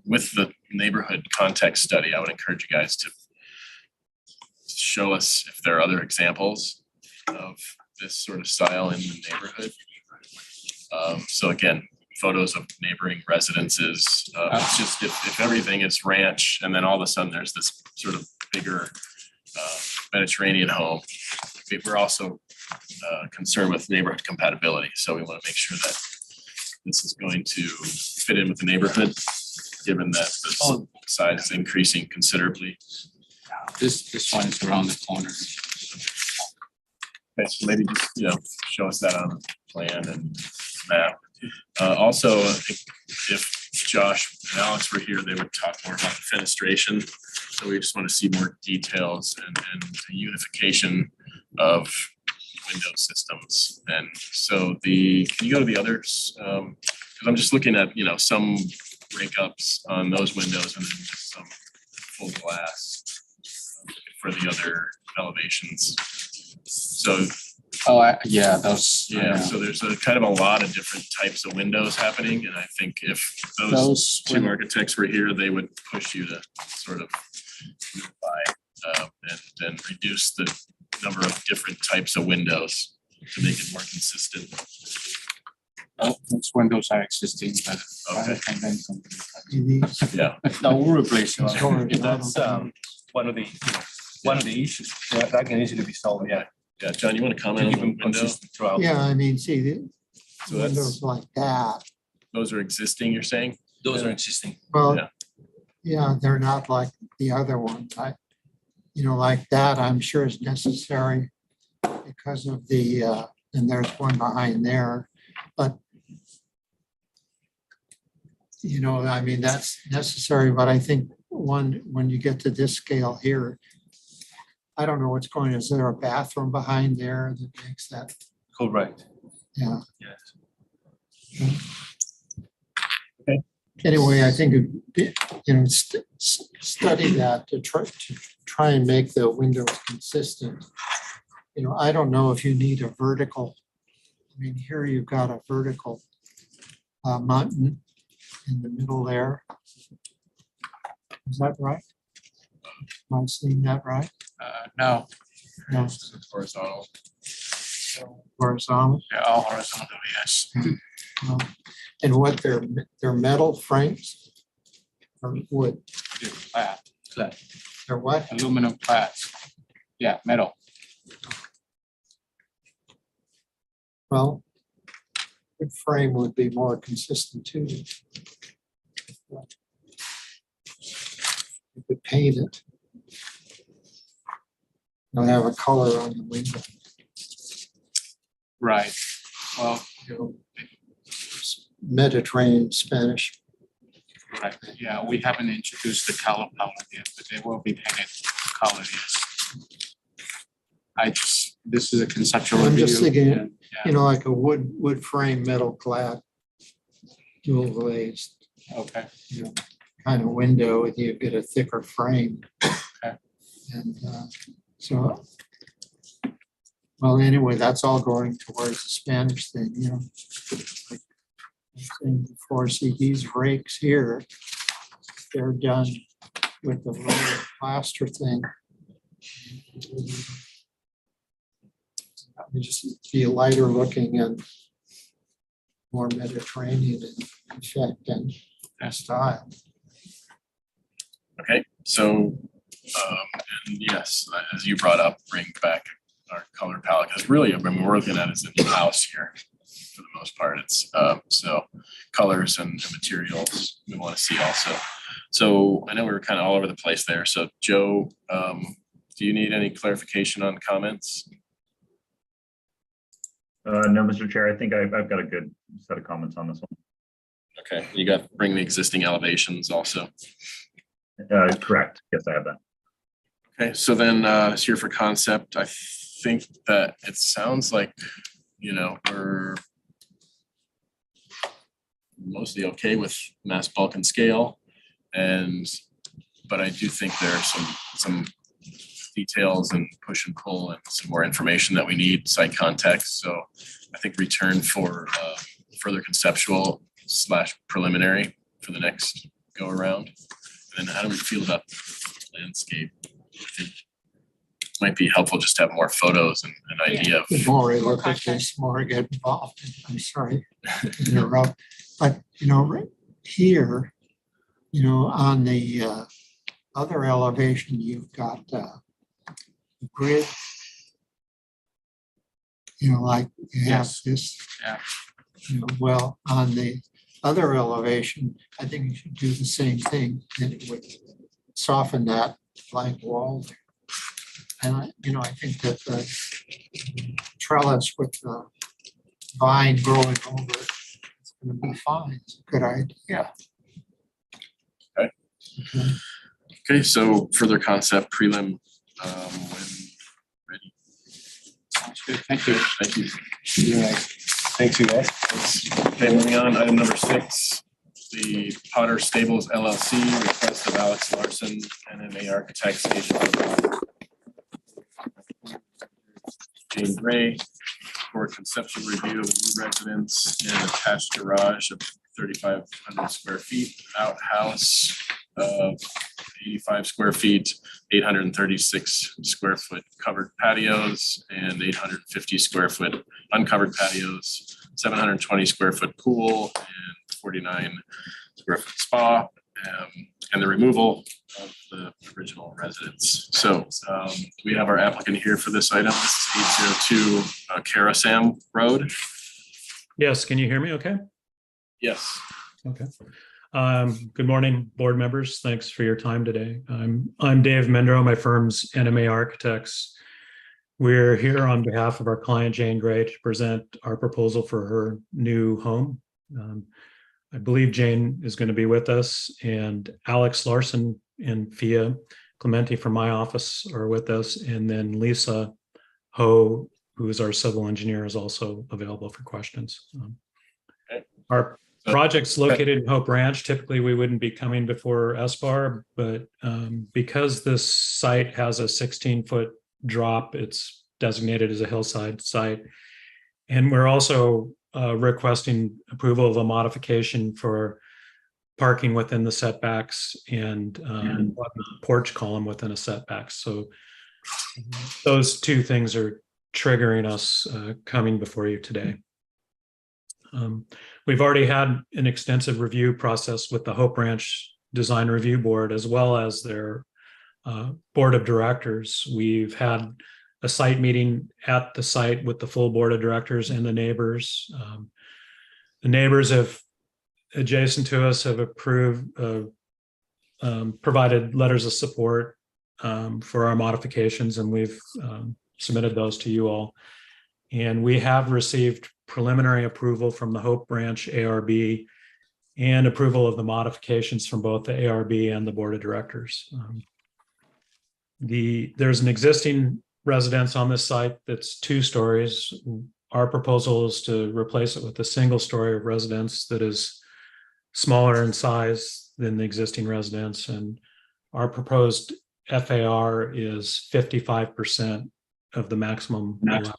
with the neighborhood context study, I would encourage you guys to show us if there are other examples of this sort of style in the neighborhood. So again, photos of neighboring residences. It's just if everything is ranch and then all of a sudden there's this sort of bigger Mediterranean home, we're also concerned with neighborhood compatibility. So we want to make sure that this is going to fit in with the neighborhood, given that the size is increasing considerably. This one is around the corner. Okay, so maybe just, show us that on the plan and map. Also, I think if Josh and Alex were here, they would talk more about the fenestration. So we just want to see more details and the unification of window systems. And so can you go to the others? Because I'm just looking at, some breakups on those windows and then just some full glass for the other elevations. So Yeah, those. so there's a kind of a lot of different types of windows happening, and I think if those two architects were here, they would push you to sort of unify and reduce the number of different types of windows to make it more consistent. Those windows are existing, but. Okay. And then some. Yeah. No, we'll replace it. Storage, That's one of the issues that can easily be solved, yeah. Yeah, John, you want to To comment keep on the them window? consistent throughout. Yeah, I mean, see, the So that's, windows like that, those are existing, you're saying? Those are existing. well, Yeah. yeah, they're not like the other ones. Like that, I'm sure is necessary because of and there's one behind there, but I mean, that's necessary, but I think when you get to this scale here, I don't know what's going, is there a bathroom behind there that makes that, Correct. yeah. Yes. anyway, I think, study that to try and make the windows consistent. I don't know if you need a vertical. I mean, here you've got a vertical mountain in the middle there. Is that right? Am I seeing that right? No. No. This is horizontal. Horizontal? Yeah, all horizontal, yes. And what they're metal frames or wood? Flat. They're what? Aluminum flats. Yeah, metal. Well, wood frame would be more consistent too. You could paint it. Don't have a color on the window. Right. Well, Mediterranean Spanish. right. Yeah, we haven't introduced the color palette yet, but they will be painted color, yes. This is a conceptual I'm review. just thinking, Yeah. like a wood frame, metal clad, dual glazed. Okay. Kind of window, and you get a thicker frame. Okay. And so, well, anyway, that's all going towards the Spanish thing, Like I was saying before, see these rakes here, they're done with the roller plaster thing. It just be lighter looking and more Mediterranean in effect and style. Okay, so, and yes, as you brought up, bring back our color palette, because really, I mean, we're looking at is the house here. For the most part, it's, so colors and materials we want to see also. So I know we were kind of all over the place there. So Joe, do you need any clarification on comments? No, Mr. Chair, I think I've got a good set of comments on this one. Okay, you got bring the existing elevations also. Correct. Yes, I have that. Okay, so then it's here for concept. I think that it sounds like, we're mostly okay with mass bulk and scale. But I do think there are some details and push and pull and some more information that we need, site context. So I think return for further conceptual / preliminary for the next go around. And then how do we feel about the landscape? I think it might be helpful just to have more photos and an idea of. The more I look at this, more I get involved. I'm sorry to interrupt, but right here, on the other elevation, you've got grid. Like you have this. Yeah. Well, on the other elevation, I think you should do the same thing, and it would soften that blank wall there. And I think that the trellis with the vine growing over it is going to be fine. It's a good idea. Okay. Okay, so further concept prelim when ready. Sounds good. Thank you. Thank you. Yeah. Thanks, you guys. Okay, moving on, item number 6, the Potter Stables LLC, request of Alex Larson, NMA Architects, agent Jane Gray, for conceptual review of new residence and attached garage of 3,500 square feet, outhouse of 85 square feet, 836 square foot covered patios, and 850 square foot uncovered patios, 720 square foot pool, and 49 square foot spa, and the removal of the original residence. So we have our applicant here for this item. This is 802 Karasam Road. Yes, can you hear me okay? Yes. Okay. Good morning, board members. Thanks for your time today. I'm Dave Mendro. My firm's NMA Architects. We're here on behalf of our client Jane Gray to present our proposal for her new home. I believe Jane is going to be with us, and Alex Larson and Fia Clementi from my office are with us, and then Lisa Ho, who is our civil engineer, is also available for questions. Projects located in Hope Ranch, typically we wouldn't be coming before SBAR, but because this site has a 16-foot drop, it's designated as a hillside site. And we're also requesting approval of a modification for parking within the setbacks and porch column within a setback. So those two things are triggering us coming before you today. We've already had an extensive review process with the Hope Ranch Design Review Board, as well as their board of directors. We've had a site meeting at the site with the full board of directors and the neighbors. The neighbors adjacent to us have approved, provided letters of support for our modifications, and we've submitted those to you all. And we have received preliminary approval from the Hope Ranch ARB and approval of the modifications from both the ARB and the board of directors. There's an existing residence on this site that's 2 stories. Our proposal is to replace it with a single story residence that is smaller in size than the existing residence. And our proposed FAR is 55% of the maximum allowed.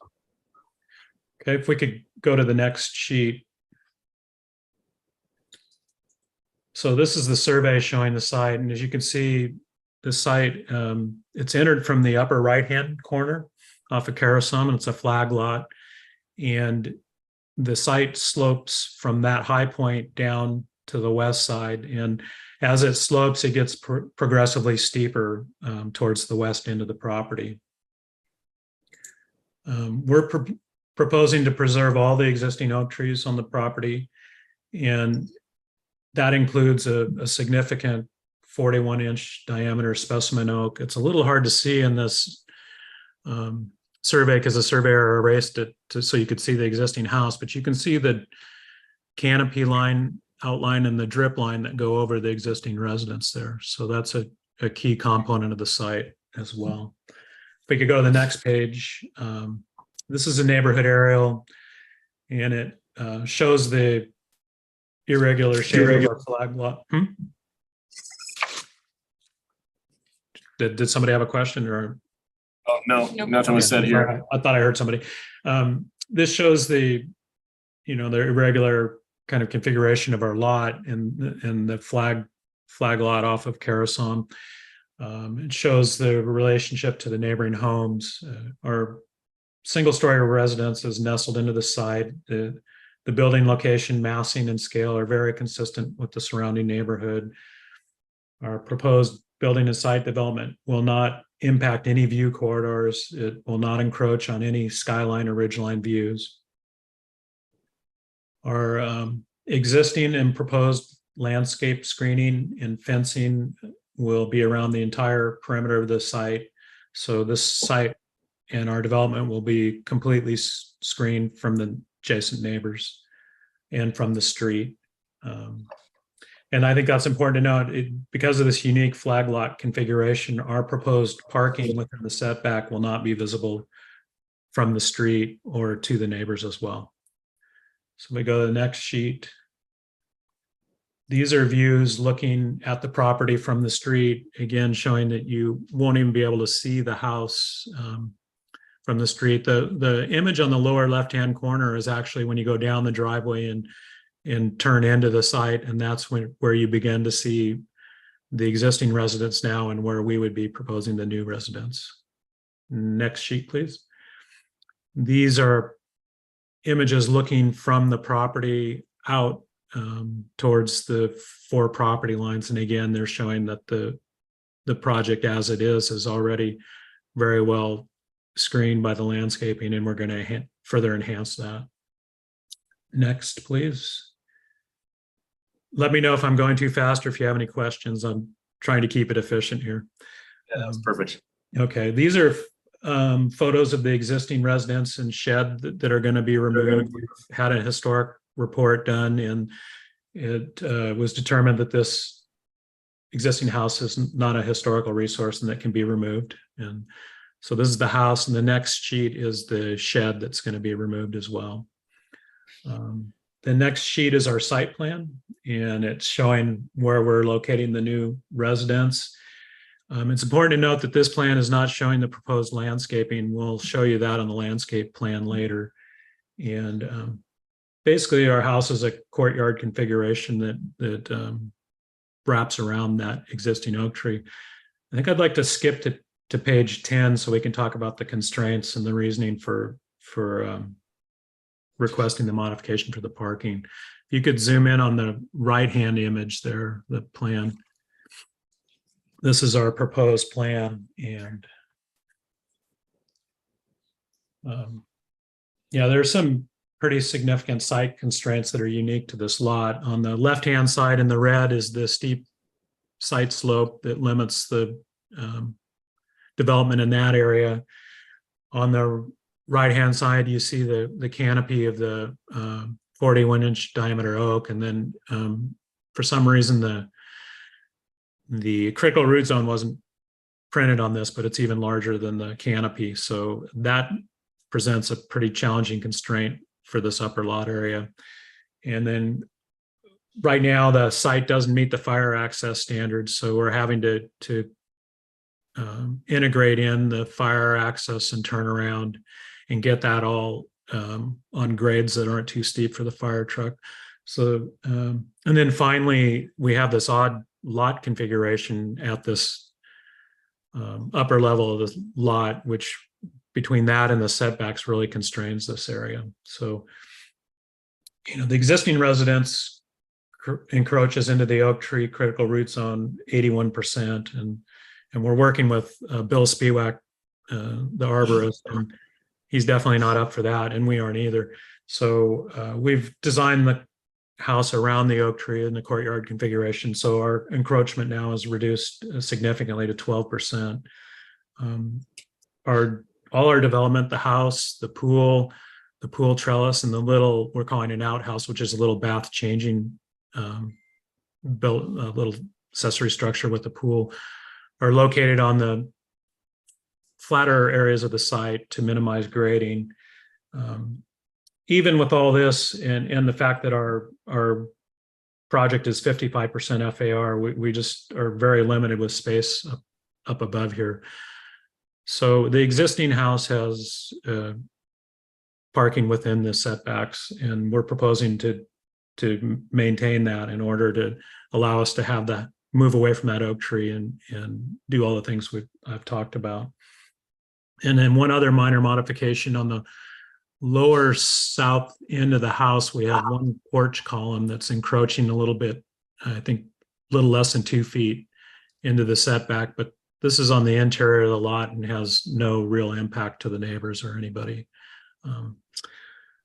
Okay, if we could go to the next sheet. So this is the survey showing the site, and as you can see, the site, it's entered from the upper right-hand corner off of Karasum, and it's a flag lot. And the site slopes from that high point down to the west side. And as it slopes, it gets progressively steeper towards the west end of the property. We're proposing to preserve all the existing oak trees on the property, and that includes a significant 41-inch diameter specimen oak. It's a little hard to see in this survey because the surveyor erased it so you could see the existing house, but you can see the canopy line outline and the drip line that go over the existing residence there. So that's a key component of the site as well. If we could go to the next page. This is a neighborhood aerial, and it shows the irregular shape of our flag lot. Did somebody have a question or? Oh, no, nothing was said here. I thought I heard somebody. This shows the irregular kind of configuration of our lot and the flag lot off of Karasum. It shows the relationship to the neighboring homes. Our single-story residence is nestled into the site. The building location, massing, and scale are very consistent with the surrounding neighborhood. Our proposed building and site development will not impact any view corridors. It will not encroach on any skyline or ridgeline views. Our existing and proposed landscape screening and fencing will be around the entire perimeter of the site. So this site and our development will be completely screened from the adjacent neighbors and from the street. And I think that's important to note. Because of this unique flag lot configuration, our proposed parking within the setback will not be visible from the street or to the neighbors as well. So we go to the next sheet. These are views looking at the property from the street, again, showing that you won't even be able to see the house from the street. The image on the lower left-hand corner is actually when you go down the driveway and turn into the site, and that's where you begin to see the existing residence now and where we would be proposing the new residence. Next sheet, please. These are images looking from the property out towards the 4 property lines. And again, they're showing that the project as it is already very well screened by the landscaping, and we're going to further enhance that. Next, please. Let me know if I'm going too fast or if you have any questions. I'm trying to keep it efficient here. Yeah, that's perfect. Okay, these are photos of the existing residence and shed that are going to be removed. We've had a historic report done, and it was determined that this existing house is not a historical resource and that can be removed. And so this is the house, and the next sheet is the shed that's going to be removed as well. The next sheet is our site plan, and it's showing where we're locating the new residence. It's important to note that this plan is not showing the proposed landscaping. We'll show you that on the landscape plan later. And basically, our house is a courtyard configuration that wraps around that existing oak tree. I think I'd like to skip to page 10 so we can talk about the constraints and the reasoning for requesting the modification for the parking. If you could zoom in on the right-hand image there, the plan. This is our proposed plan, and yeah, there's some pretty significant site constraints that are unique to this lot. On the left-hand side in the red is the steep site slope that limits the development in that area. On the right-hand side, you see the canopy of the 41-inch diameter oak, and then for some reason the critical root zone wasn't printed on this, but it's even larger than the canopy. So that presents a pretty challenging constraint for this upper lot area. And then right now the site doesn't meet the fire access standards, so we're having to integrate in the fire access and turnaround and get that all on grades that aren't too steep for the fire truck. So and then finally we have this odd lot configuration at this upper level of the lot, which between that and the setbacks really constrains this area. So, you know, the existing residence encroaches into the oak tree critical root zone 81%, and we're working with Bill Spiewak, the arborist, and he's definitely not up for that, and we aren't either. So we've designed the house around the oak tree in the courtyard configuration, so our encroachment now is reduced significantly to 12%. All our development, the house, the pool trellis, and the little, we're calling an outhouse, which is a little bath changing built a little accessory structure with the pool, are located on the flatter areas of the site to minimize grading. Even with all this and the fact that our project is 55% FAR, we just are very limited with space up above here. So the existing house has parking within the setbacks, and we're proposing to maintain that in order to allow us to have that move away from that oak tree and do all the things I've talked about. And then one other minor modification on the lower south end of the house, we have one porch column that's encroaching a little bit, I think a little less than 2 feet into the setback, but this is on the interior of the lot and has no real impact to the neighbors or anybody.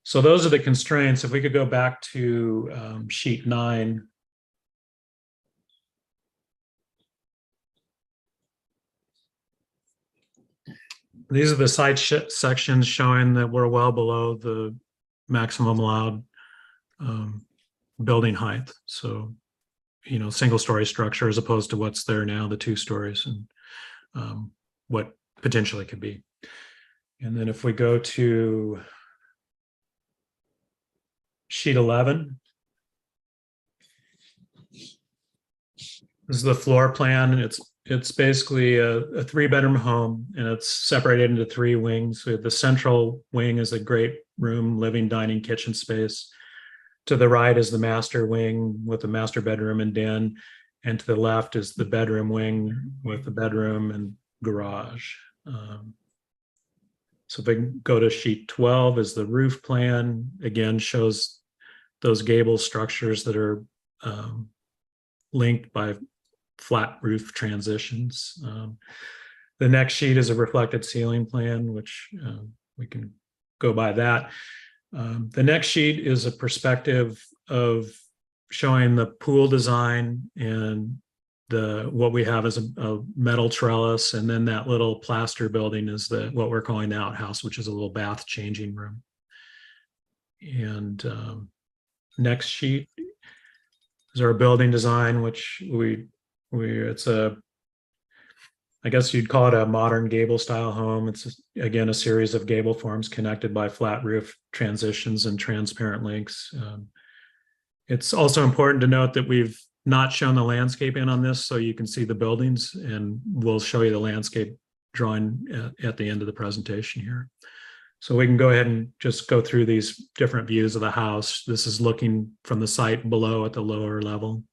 So those are the constraints. If we could go back to sheet 9. These are the site sections showing that we're well below the maximum allowed building height. So, you know, single story structure as opposed to what's there now, the 2 stories, and what potentially could be. And then if we go to sheet 11, this is the floor plan. It's basically a 3-bedroom home, and it's separated into 3 wings. So the central wing is a great room, living, dining, kitchen space. To the right is the master wing with the master bedroom and den. And to the left is the bedroom wing with the bedroom and garage. So if we can go to sheet 12 is the roof plan. Again, shows those gable structures that are linked by flat roof transitions. The next sheet is a reflected ceiling plan, which we can go by that. The next sheet is a perspective of showing the pool design, and what we have is a metal trellis, and then that little plaster building is what we're calling the outhouse, which is a little bath changing room. And next sheet is our building design, which it's I guess you'd call it a modern gable style home. It's again a series of gable forms connected by flat roof transitions and transparent links. It's also important to note that we've not shown the landscaping on this, so you can see the buildings, and we'll show you the landscape drawing at the end of the presentation here. So we can go ahead and just go through these different views of the house. This is looking from the site below at the lower level.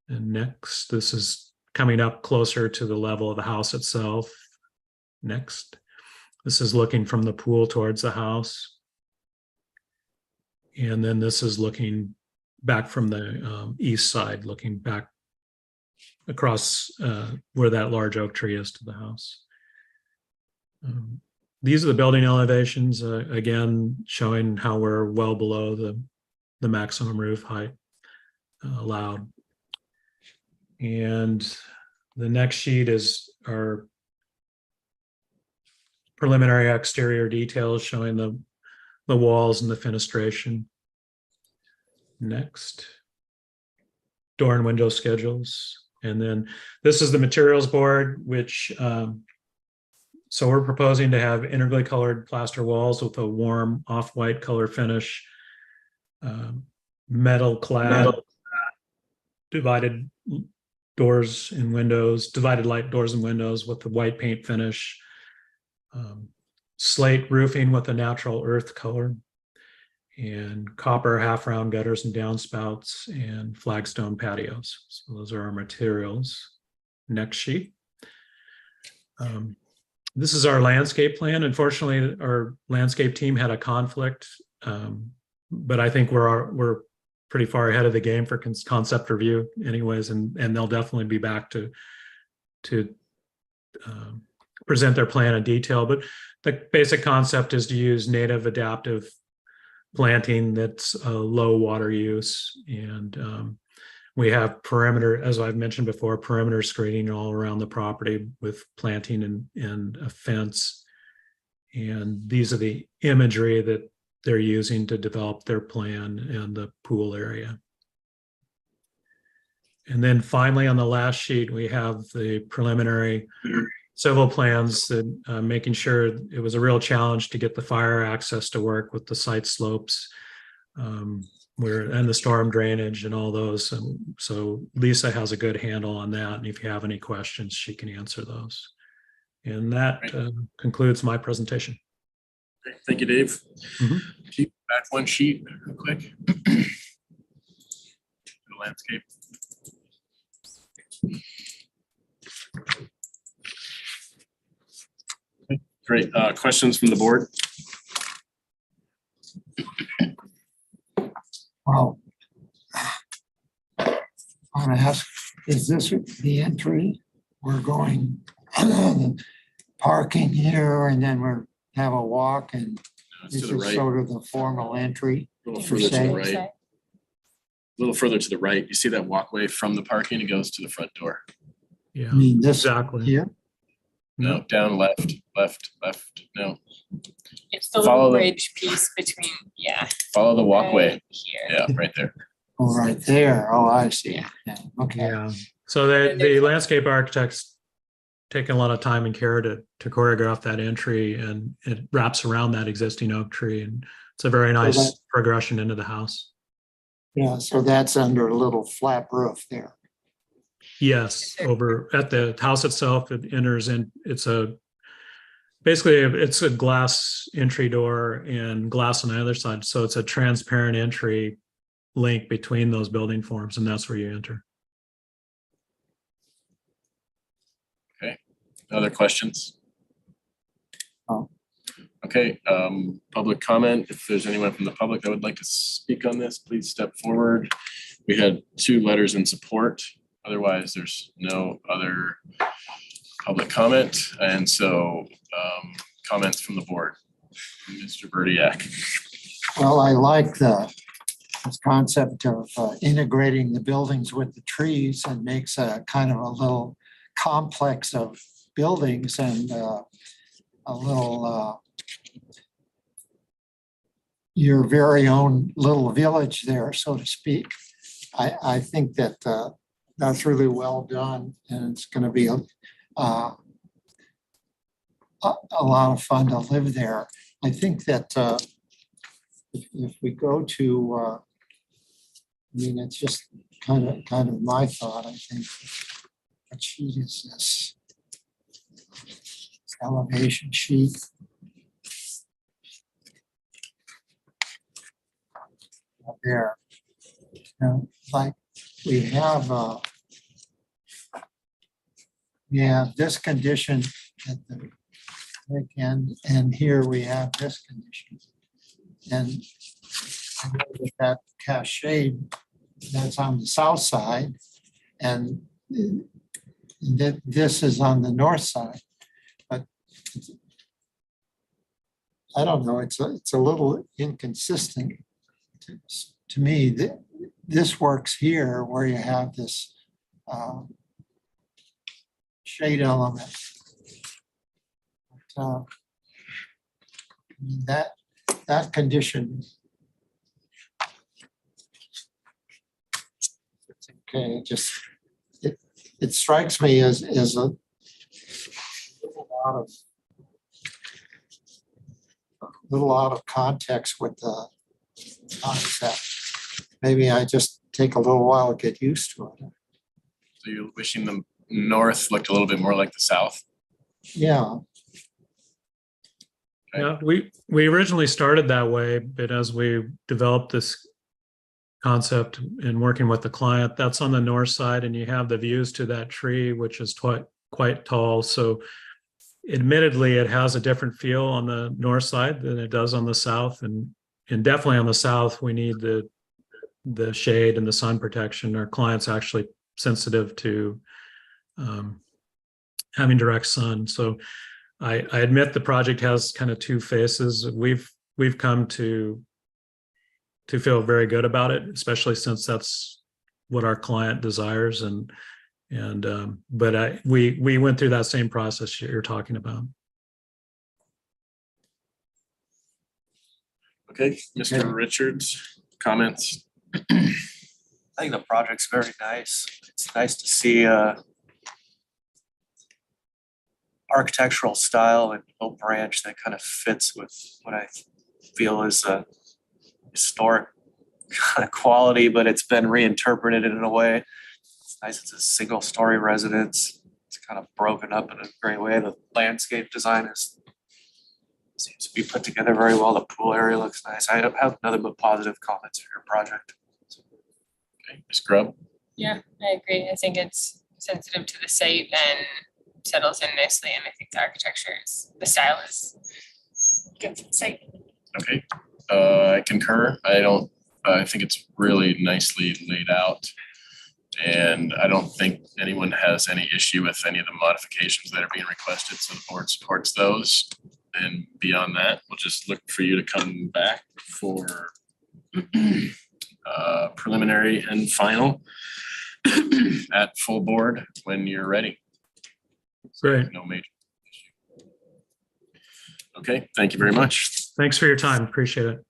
And next, this is coming up closer to the level of the house itself. Next, this is looking from the pool towards the house. And then this is looking back from the east side, looking back across where that large oak tree is to the house. These are the building elevations, again, showing how we're well below the maximum roof height allowed. And the next sheet is our preliminary exterior details showing the walls and the fenestration. Next, door and window schedules. And then this is the materials board, which, so we're proposing to have integrally colored plaster walls with a warm off-white color finish, metal clad, divided doors and windows, divided light doors and windows with the white paint finish, slate roofing with a natural earth color, and copper half round gutters and downspouts, and flagstone patios. So those are our materials. Next sheet. This is our landscape plan. Unfortunately, our landscape team had a conflict, but I think we're pretty far ahead of the game for concept review anyways, and they'll definitely be back to present their plan in detail. But the basic concept is to use native adaptive planting that's low water use, and we have perimeter, as I've mentioned before, perimeter screening all around the property with planting and a fence. And these are the imagery that they're using to develop their plan and the pool area. And then finally, on the last sheet, we have the preliminary civil plans that making sure it was a real challenge to get the fire access to work with the site slopes and the storm drainage and all those. So Lisa has a good handle on that. And if you have any questions, she can answer those. And that concludes my presentation. Great. Thank you, Dave. Mm-hmm. Keep back one sheet real quick. The landscape. Okay, great. Questions from the board? Well, I want to ask, is this the entry? We're going parking here and then we're have a walk, and this is sort of the formal entry. A little further to the right. A little further to the right. You see that walkway from the parking? It goes to the front door. Yeah, I mean, this exactly here. No, down left. No. It's the little bridge piece between, Follow the walkway. right here. Yeah, right there. Oh, right there. Oh, I see. Yeah. Okay. Yeah. So the landscape architects taken a lot of time and care to choreograph that entry, and it wraps around that existing oak tree, and it's a very nice progression into the house. Yeah, so that's under a little flat roof there. Yes, over at the house itself, it enters in. It's basically a glass entry door and glass on the other side, so it's a transparent entry link between those building forms, and that's where you enter. Okay. Other questions? Oh. Okay, public comment. If there's anyone from the public that would like to speak on this, please step forward. We had 2 letters in support. Otherwise, there's no other public comment. And so comments from the board. Mr. Berdiak. Well, I like the concept of integrating the buildings with the trees, and makes a kind of a little complex of buildings and a little your very own little village there, so to speak. I think that that's really well done, and it's going to be a lot of fun to live there. I think that if we go to mean, it's just kind of my thought, I think. What sheet is this? Elevation sheet. Up there. Like we have this condition at the back end, and here we have this condition. And I know that cachet that's on the south side, and that this is on the north side. But I don't know, it's a little inconsistent to me. This works here where you have this shade element. But, I mean, that condition. It's okay, it strikes me as a little out of context with the concept. Maybe I just take a little while to get used to it. So you're wishing the north looked a little bit more like the south? Yeah. Yeah, we originally started that way, but as we developed this concept and working with the client, that's on the north side, and you have the views to that tree, which is quite tall. So admittedly, it has a different feel on the north side than it does on the south, and definitely on the south, we need the shade and the sun protection. Our client's actually sensitive to having direct sun. So I admit the project has kind of two faces. We've come to feel very good about it, especially since that's what our client desires. But we went through that same process you're talking about. Okay, Mr. Richards, comments? I think the project's very nice. It's nice to see architectural style and Oak Branch that kind of fits with what I feel is a historic kind of quality, but it's been reinterpreted in a way. It's nice. It's a single story residence. It's kind of broken up in a great way. The landscape design seems to be put together very well. The pool area looks nice. I have nothing but positive comments for your project. Okay, Ms. Grubb? Yeah, I agree. I think it's sensitive to the site and settles in nicely, and I think the style is good for the site. Okay, I concur. I think it's really nicely laid out. And I don't think anyone has any issue with any of the modifications that are being requested, so the board supports those. And beyond that, we'll just look for you to come back for preliminary and final at full board when you're ready. Great. No major issue. Okay, thank you very much. Thanks for your time. Appreciate it.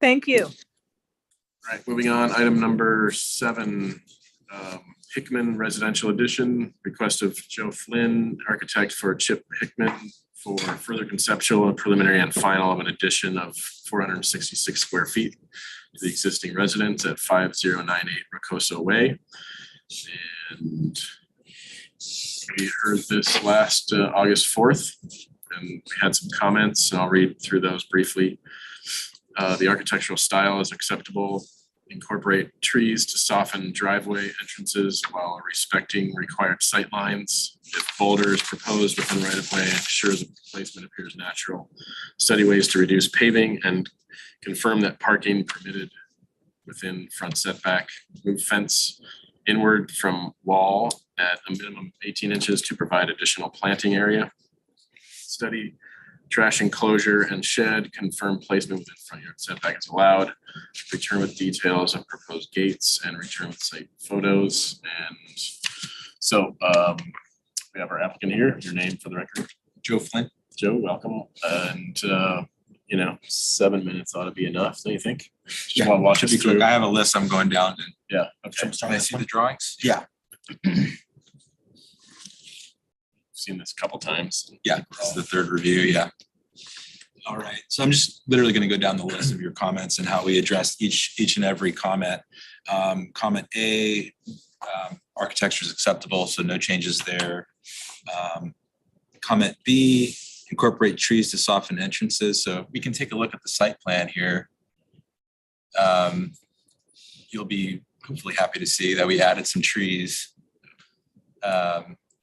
Thank you. All right, moving on, item number 7, Hickman Residential Addition, request of Joe Flynn, architect for Chip Hickman for further conceptual and preliminary and final of an addition of 466 square feet to the existing residence at 5098 Rocoso Way. And we heard this last August 4th, and we had some comments, and I'll read through those briefly. The architectural style is acceptable. Incorporate trees to soften driveway entrances while respecting required sight lines. If boulders proposed within right of way, ensure the placement appears natural. Study ways to reduce paving and confirm that parking permitted within front setback. Move fence inward from wall at a minimum 18 inches to provide additional planting area. Study trash enclosure and shed, confirm placement within front yard setback is allowed. Return with details of proposed gates and return with site photos. And so we have our applicant here. Your name for the record? Joe Flynn. Joe, welcome. And 7 minutes ought to be enough, don't you think? Just want to watch us through. I have a list I'm going down and. Yeah. Okay. Can I see the drawings? Yeah. Seen this a couple times. Yeah, this is the third review, yeah. All right, so I'm just literally going to go down the list of your comments and how we addressed each and every comment. Comment A, architecture is acceptable, so no changes there. Comment B, incorporate trees to soften entrances. So we can take a look at the site plan here. You'll be hopefully happy to see that we added some trees.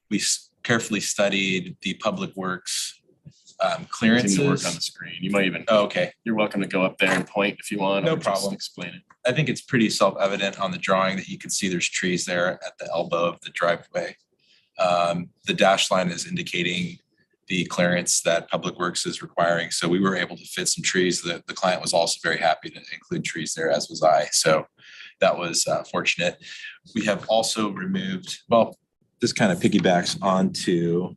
We carefully studied the public works clearances. To work on the screen. You might even, Oh, okay. you're welcome to go up there and point if you want. No or just problem. Explain it. I think it's pretty self-evident on the drawing that you can see there's trees there at the elbow of the driveway. The dash line is indicating the clearance that Public Works is requiring. So we were able to fit some trees. The client was also very happy to include trees there, as was I. So that was fortunate. We have also removed, well, this kind of piggybacks onto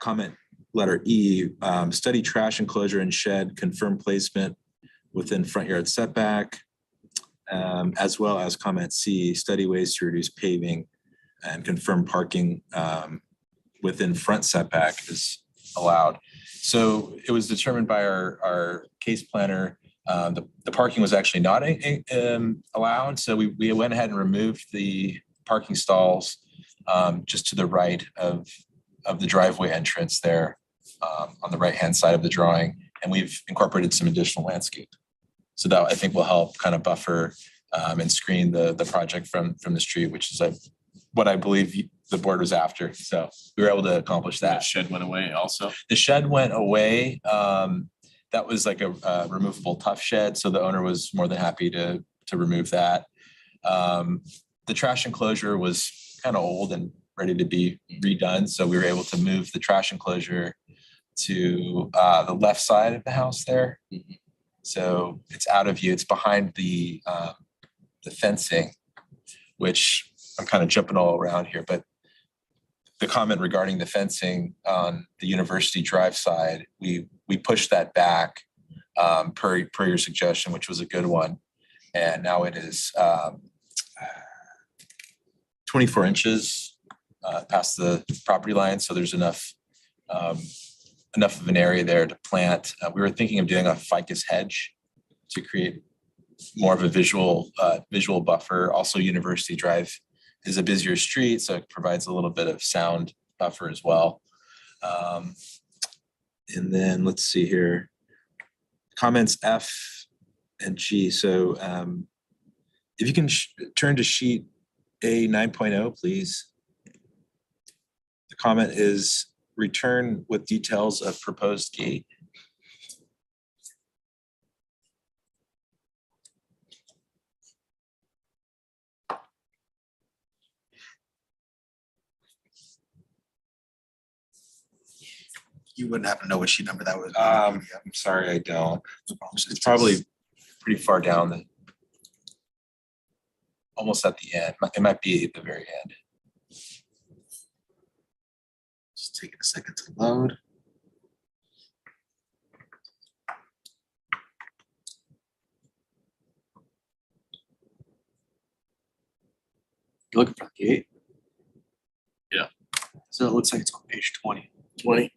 comment letter E, study trash enclosure and shed, confirm placement within front yard setback, as well as comment C, study ways to reduce paving and confirm parking within front setback is allowed. So it was determined by our case planner, the parking was actually not allowed. So we went ahead and removed the parking stalls just to the right of the driveway entrance there on the right-hand side of the drawing. And we've incorporated some additional landscape. So that I think will help kind of buffer and screen the project from the street, which is what I believe the board was after. So we were able to accomplish that. That shed went away also. The shed went away. That was like a removable tough shed. So the owner was more than happy to remove that. The trash enclosure was kind of old and ready to be redone. So we were able to move the trash enclosure to the left side of the house there. So it's out of view. It's behind the fencing, which I'm kind of jumping all around here, but the comment regarding the fencing on the University Drive side, we pushed that back per your suggestion, which was a good one. And now it is 24 inches past the property line. So there's enough of an area there to plant. We were thinking of doing a ficus hedge to create more of a visual buffer. Also, University Drive is a busier street, so it provides a little bit of sound buffer as well. And then let's see here. Comments F and G. So if you can turn to sheet A 9.0, please. The comment is return with details of proposed gate. You wouldn't happen to know what sheet number that was? I'm sorry, I don't. It's probably pretty far down, almost at the end. It might be at the very end. Just taking a second to load. You're looking for the gate. Yeah. So it looks like it's on page 20. 20.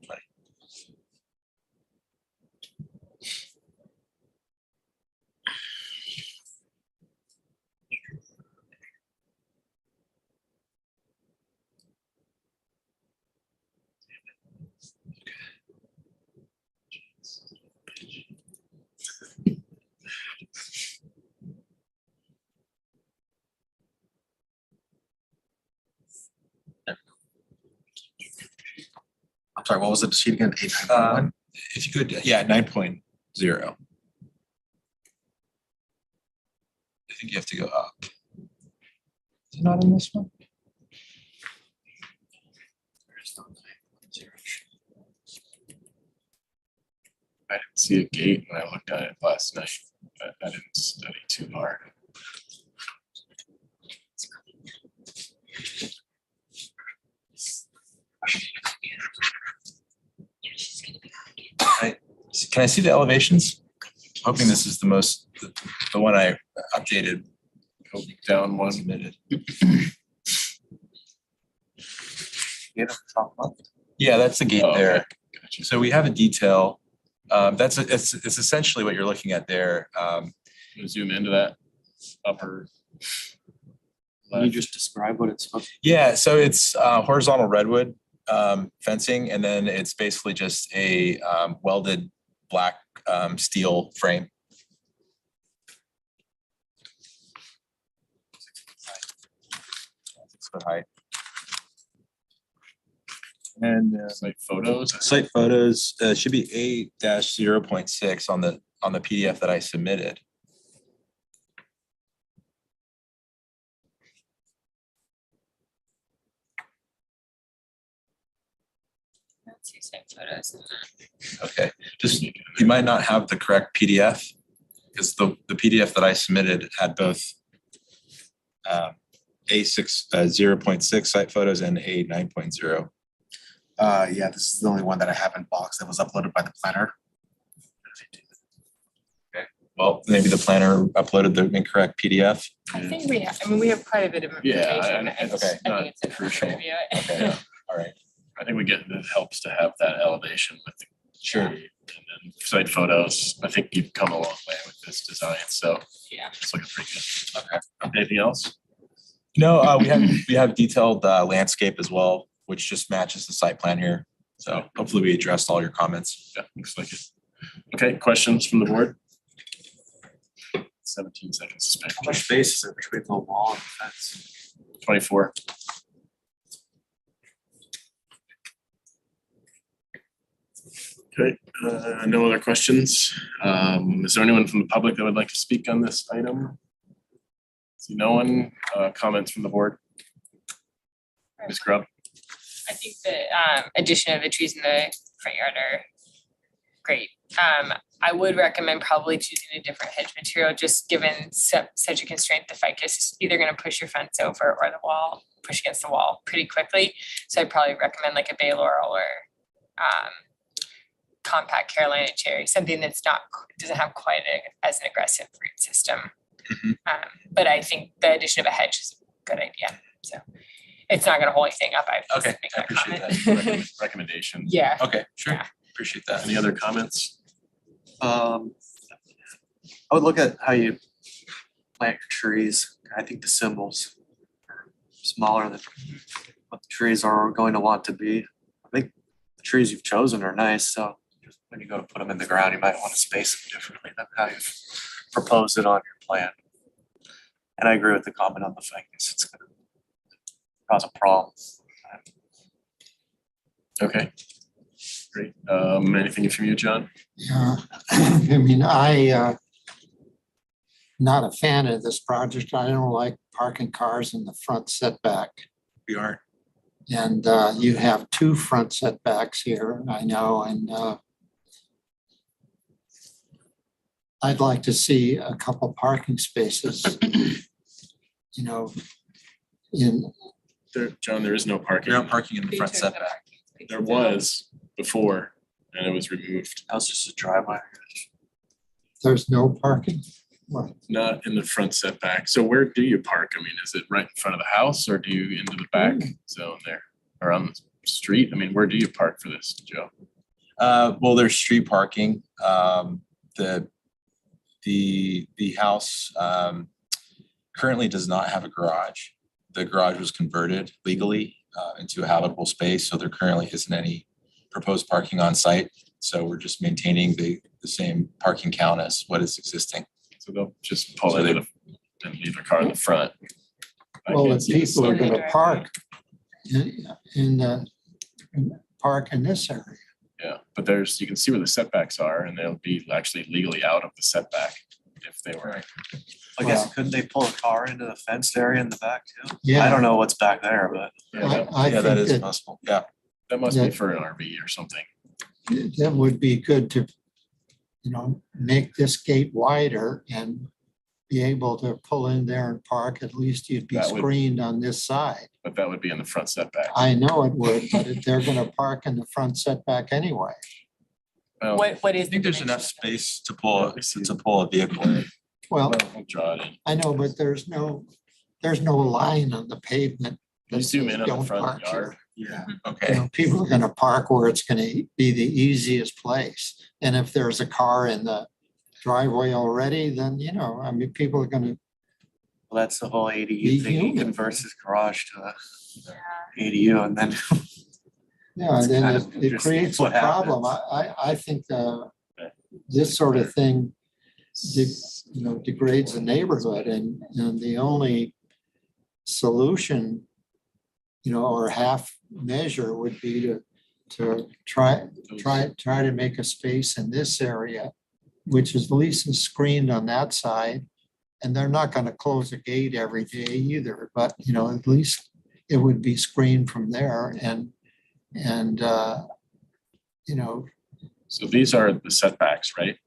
I'm sorry, what was the sheet again? 8.1? If you could, yeah, 9.0. I think you have to go up. Is it not in this one? I didn't see a gate when I looked at it last night, but I didn't study too hard. Can I see the elevations? Hoping this is the one I updated. Go down one. Submitted. Top Yeah, that's the gate Oh, okay. there. Gotcha. So we have a detail. It's essentially what you're looking at there. You zoom into that. upper Can you left? just describe what it's supposed to Yeah, so it's horizontal redwood fencing, and then it's basically just a welded black steel frame. 6 foot height. And like photos? Site photos should be 8-0.6 on the PDF that I submitted. Let's see site photos. Okay, just, you might not have the correct PDF, because the PDF that I submitted had both A6 0.6 site photos and A 9.0. Yeah, this is the only one that I have in box that was uploaded by the planner. Well, maybe the planner uploaded the incorrect PDF. I think we have, I mean, we have quite a bit of Yeah, information. I- I it's just- I not think it's enough to crucial. review it. Okay, Yeah. all right. I think it helps to have that elevation with the. Sure. And then site photos, I think you've come a long way with this design, so Yeah. it's looking pretty good. Okay, anything else? No, we have detailed landscape as well, which just matches the site plan here. So hopefully we addressed all your comments. Yeah, looks like it. Okay, questions from the board? 17 seconds. to spare. How much space is there between the wall and the fence? 24. Okay, no other questions. Is there anyone from the public that would like to speak on this item? See no one, comments from the board? Ms. Grubb? I think the addition of the trees in the front yard are great. I would recommend probably choosing a different hedge material, just given such a constraint, the ficus is either gonna push your fence over or the wall, push against the wall pretty quickly. So I'd probably recommend like a bay laurel or compact Carolina cherry, something that's doesn't have quite as an aggressive root system. But I think the addition of a hedge is a good idea, so. It's not gonna hold anything up, I Okay, make I that appreciate comment. Recommendations? Yeah. Okay, sure. Yeah. Appreciate that. Any other comments? I would look at how you plant your trees. I think the symbols are smaller than what the trees are going to want to be. I think the trees you've chosen are nice, so just when you go to put them in the ground, you might want to space them differently than how you've proposed it on your plan. And I agree with the comment on the ficus. It's gonna cause a problem. Okay. Great. Anything from you, John? Yeah, I mean, not a fan of this project. I don't like parking cars in the front setback. We aren't. And you have 2 front setbacks here, I know, and I'd like to see a couple parking spaces, you know, in, John, there is no parking. You're not parking in the front setback. There was before, and it was removed. That was just a driveway. there's no parking. What? Not in the front setback. So where do you park? I mean, is it right in front of the house or do you into the back zone there? Or on the street? I mean, where do you park for this, Joe? Well, there's street parking. The house currently does not have a garage. The garage was converted legally into a habitable space, so there currently isn't any proposed parking on site. So we're just maintaining the same parking count as what is existing. So they'll just pull in and leave a car in the front. I Well, can't if see this. people are gonna park park in this area. Yeah, but there's, you can see where the setbacks are and they'll be actually legally out of the setback if they were. I guess, couldn't they pull a car into the fenced area in the back too? Yeah. I don't know what's back there, but. I Yeah, that think is possible. Yeah. That must be that- for an RV or something. that would be good to, you know, make this gate wider and be able to pull in there and park. At least you'd be That would- screened on this side. But that would be in the front setback. I know it would, but if they're gonna park in the front setback anyway. Well, What is? I think there's enough space to pull a vehicle in. Well, we'll draw it in. I know, but there's no line on the pavement. Can you that zoom says in on the don't front park yard? here. Yeah, You okay. know, people are gonna park where it's gonna be the easiest place. And if there's a car in the driveway already, then, you know, I mean, people are gonna Well, that's the whole ADU thing. He human. converts his garage to a ADU and then. Yeah, It's and then kind of it interesting creates a what problem. happens. I think this sort of thing, degrades the neighborhood and the only solution, or half measure would be to try to make a space in this area, which is at least is screened on that side. And they're not going to close a gate every day either, but at least it would be screened from there and So these are the setbacks, right?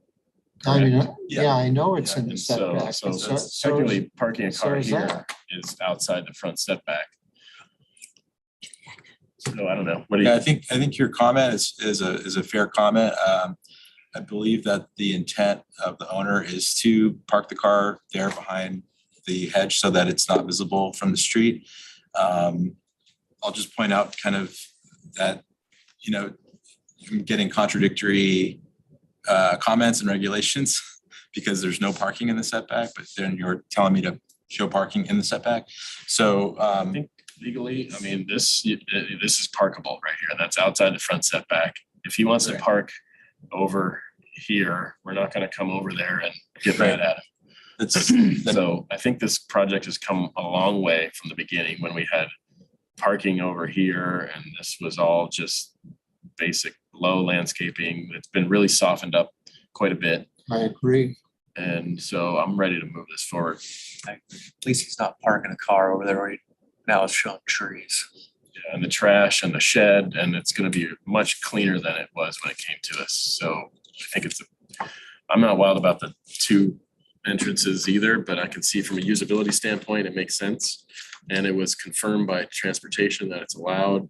I mean, Correct. yeah, I know it's in the And so, setback. so but technically parking a so car is here that. is outside the front setback. So I don't know. What do Yeah, you? I think your comment is a fair comment. I believe that the intent of the owner is to park the car there behind the hedge so that it's not visible from the street. I'll just point out kind of that, I'm getting contradictory comments and regulations because there's no parking in the setback, but then you're telling me to show parking in the setback. So I think legally, I mean, this is parkable right here. That's outside the front setback. If he wants to park over here, we're not going to come over there and get mad at him. So I think this project has come a long way from the beginning when we had parking over here and this was all just basic low landscaping. It's been really softened up quite a bit. I agree. And so I'm ready to move this forward. At least he's not parking a car over there where now it's showing trees. Yeah, and the trash and the shed, and it's going to be much cleaner than it was when it came to us. So I think I'm not wild about the two entrances either, but I can see from a usability standpoint, it makes sense. And it was confirmed by transportation that it's allowed,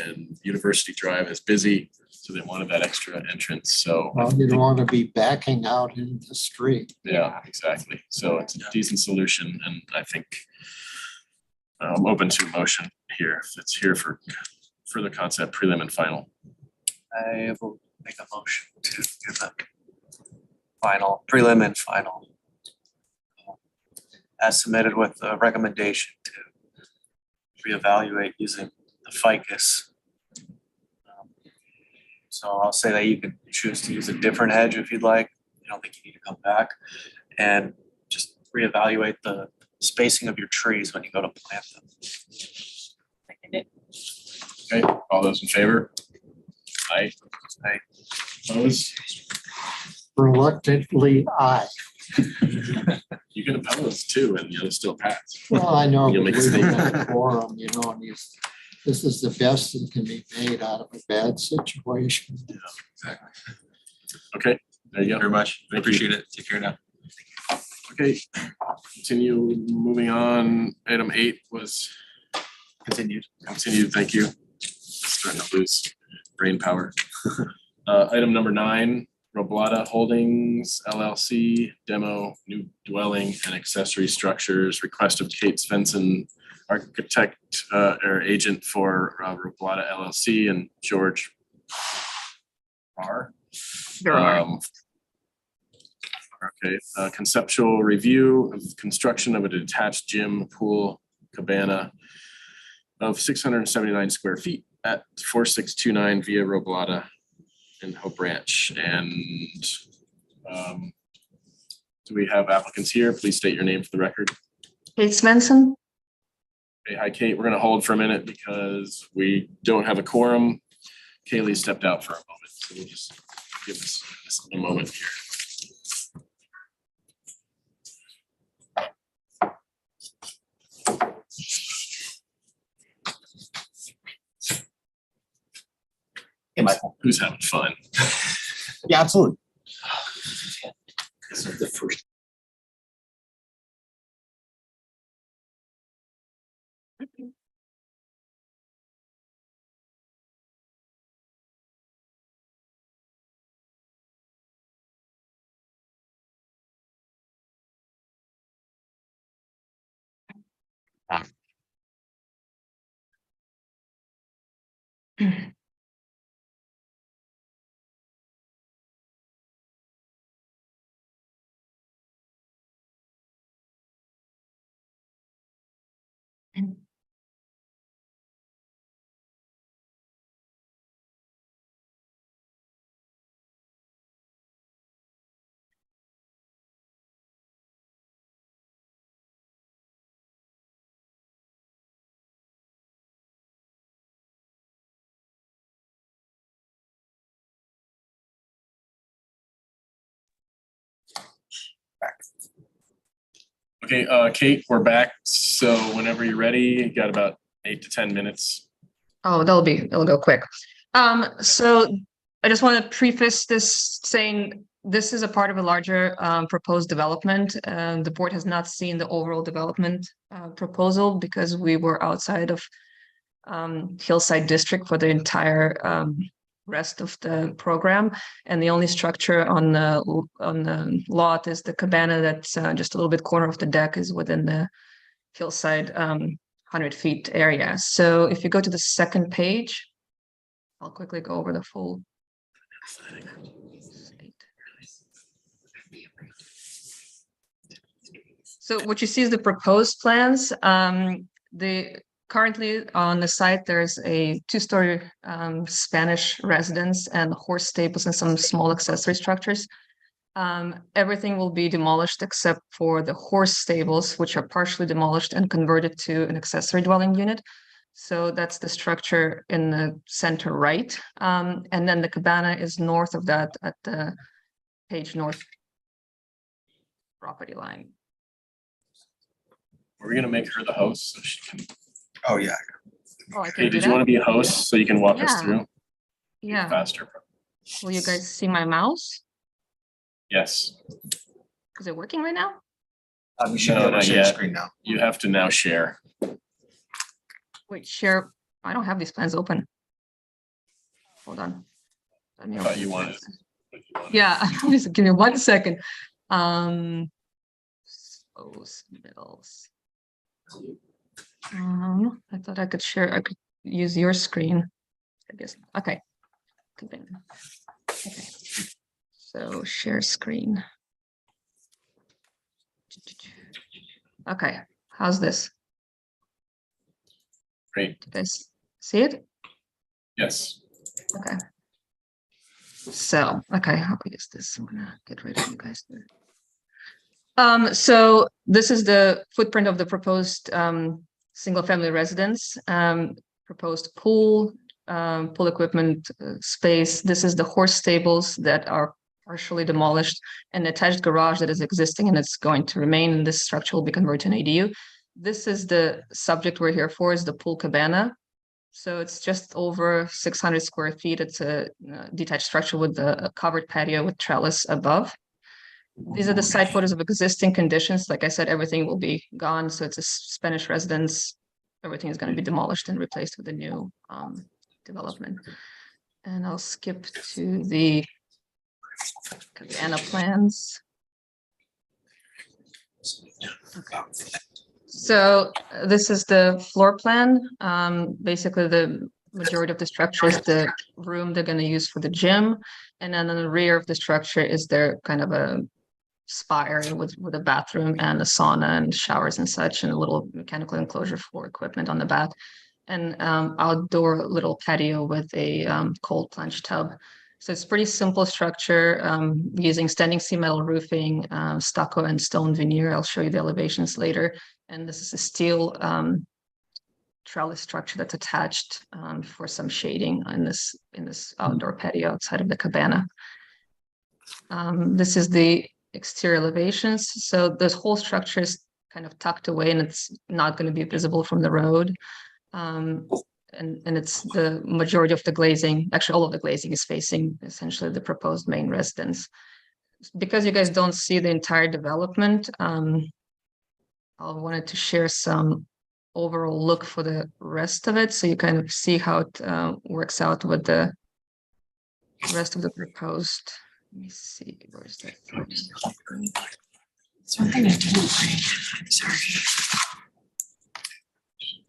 and University Drive is busy, so they wanted that extra entrance. So Well, you don't want to be backing out into the street. yeah, exactly. So it's a decent solution, and I think I'm open to a motion here. If it's here for further concept, prelim and final. I will make a motion to give the final, prelim and final as submitted with a recommendation to reevaluate using the ficus. So I'll say that you can choose to use a different hedge if you'd like. You don't think you need to come back and just reevaluate the spacing of your trees when you go to plant them. Okay, all those in favor? Aye. Aye. Opposed? Reluctantly, aye. You can oppose too, and you'll still pass. Well, I know, You'll but make we a don't statement. have a quorum, and this is the best that can be made out of a bad situation. Exactly. Okay, there you go. very much. I Thank you. appreciate it. Take care now. Okay, continue moving on. Item 8 was continued. Thank you. Starting to lose brain power. Item number 9, Roblata Holdings LLC, demo, new dwelling and accessory structures, request of Kate Svensson, architect or agent for Roblata LLC, and George R. Okay, conceptual review of construction of a detached gym, pool, cabana of 679 square feet at 4629 Via Roblata in Hope Ranch. And do we have applicants here? Please state your name for the record. Kate Svensson. Hey, hi, Kate. We're going to hold for a minute because we don't have a quorum. Kaylee stepped out for a moment, so we'll just give this a moment here. Hey, Michael. Who's having fun? Yeah, absolutely. This is the first. Okay, Kate, we're back. So whenever you're ready, you got about 8 to 10 minutes. Oh, it'll go quick. So I just want to preface this saying this is a part of a larger proposed development. The board has not seen the overall development proposal because we were outside of Hillside District for the entire rest of the program, and the only structure on the lot is the cabana that's just a little bit corner of the deck is within the Hillside 100 feet area. So if you go to the second page, I'll quickly go over the full. So what you see is the proposed plans. Currently on the site, there's a 2-story Spanish residence and horse stables and some small accessory structures. Everything will be demolished except for the horse stables, which are partially demolished and converted to an accessory dwelling unit. So that's the structure in the center right. And then the cabana is north of that at the page north property line. We're gonna make her the host so she can. Oh, yeah. Oh, I can Hey, do did you want to that? be a host so you can walk us Yeah. through Yeah. faster? Will you guys see my mouse? Yes. Is it working right now? You should be able to share your screen now. You have to now share. Wait, share. I don't have these plans open. Hold on. Let me I thought open you this wanted. first. Yeah, just give me 1 second. Middles. I thought I could share. I could use your screen. I guess. Okay. Okay. So share screen. Okay. How's this? Great. You guys see it? Yes. Okay. So, okay, how big is this? I'm gonna get rid of you guys there. So this is the footprint of the proposed single family residence, proposed pool, pool equipment space. This is the horse stables that are partially demolished, and attached garage that is existing and it's going to remain. This structure will be converted to an ADU. This is the subject we're here for, is the pool cabana. So it's just over 600 square feet. It's a detached structure with a covered patio with trellis above. These are the site photos of existing conditions. Like I said, everything will be gone. So it's a Spanish residence. Everything is going to be demolished and replaced with a new development. And I'll skip to the cabana plans. Okay. So this is the floor plan. Basically, the majority of the structure is the room they're going to use for the gym. And then in the rear of the structure is their kind of a spa area with a bathroom and a sauna and showers and such, and a little mechanical enclosure for equipment on the back. And outdoor little patio with a cold plunge tub. So it's pretty simple structure using standing seam metal roofing, stucco and stone veneer. I'll show you the elevations later. And this is a steel trellis structure that's attached for some shading in this outdoor patio outside of the cabana. This is the exterior elevations. So this whole structure is kind of tucked away and it's not going to be visible from the road. And it's the majority of the glazing, actually all of the glazing is facing essentially the proposed main residence. Because you guys don't see the entire development, I wanted to share some overall look for the rest of it. So you kind of see how it works out with the rest of the proposed. Let me see, where's that? Something I didn't bring. I'm sorry.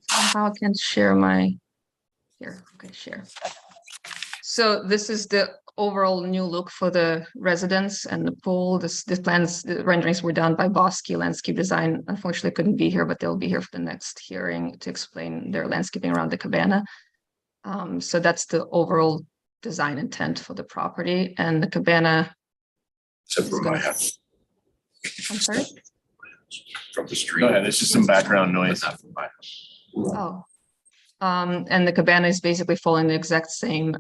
Somehow I can't share my, here, okay, share. So this is the overall new look for the residence and the pool. The plans, the renderings were done by Bosky Landscape Design. Unfortunately, couldn't be here, but they'll be here for the next hearing to explain their landscaping around the cabana. So that's the overall design intent for the property, and the cabana. Except for my house. I'm sorry? From the street. Go ahead, there's just some background noise. Not from my house. Oh. And the cabana is basically following the exact same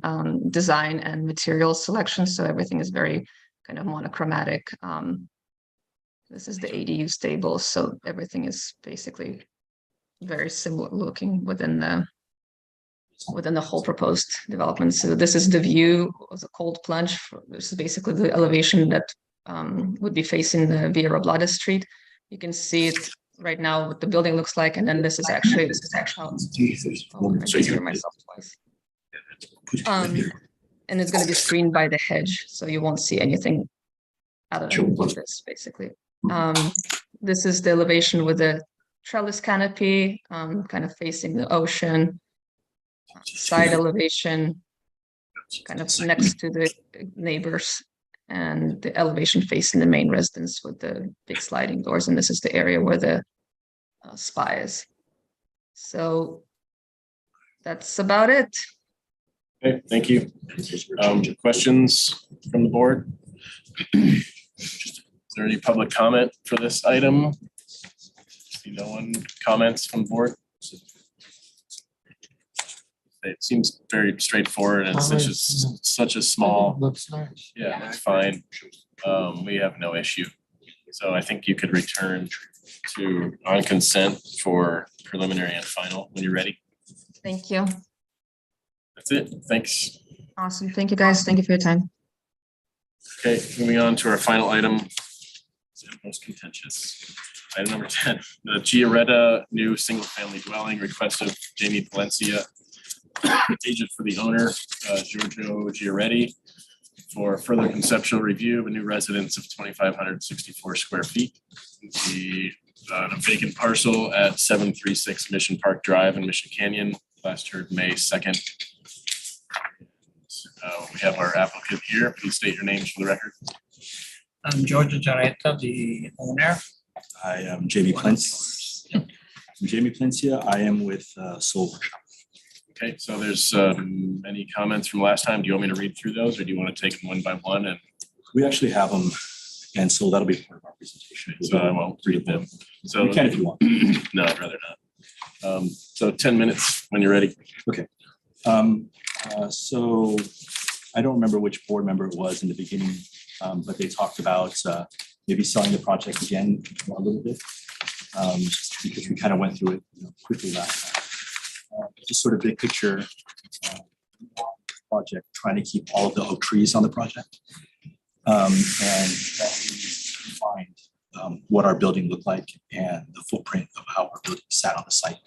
design and material selection. So everything is very kind of monochromatic. This is the ADU stable, so everything is basically very similar looking within the whole proposed development. So this is the view of the cold plunge. This is basically the elevation that would be facing the Via Roblada Street. You can see it right now what the building looks like, and then this is actually how, I just hear myself twice. And it's going to be screened by the hedge, so you won't see anything other than this, basically. This is the elevation with the trellis canopy, kind of facing the ocean. Side elevation, kind of next to the neighbors, and the elevation facing the main residence with the big sliding doors. And this is the area where the spa is. So that's about it. Okay, thank you. Questions from the board? Is there any public comment for this item? See no one comments from the board? It seems very straightforward and such a small. Looks nice. Yeah, that's fine. We have no issue. So I think you could return to on consent for preliminary and final when you're ready. Thank you. That's it. Thanks. Awesome. Thank you, guys. Thank you for your time. Okay, moving on to our final item. Most contentious. Item number 10, the Giaretta new single-family dwelling request of Jamie Valencia, agent for the owner, Giorgio Giaretti, for further conceptual review of a new residence of 2,564 square feet. The vacant parcel at 736 Mission Park Drive in Mission Canyon, last heard May 2nd. We have our applicant here. Please state your names for the record. I'm Giorgio Giaretta, the owner. I am Jamie Plencia. I'm Jamie Plencia. I am with Soul Workshop. Okay, so there's any comments from last time. Do you want me to read through those, or do you want to take them one by one? And we actually have them, and so that'll be part of our presentation. So I won't read them. So you can if you want. No, I'd rather not. So 10 minutes when you're ready. Okay. So I don't remember which board member it was in the beginning, but they talked about maybe selling the project again a little bit, because we kind of went through it quickly last time. Just sort of big picture project, trying to keep all of the oak trees on the project, and that we find what our building looked like and the footprint of how our building sat on the site.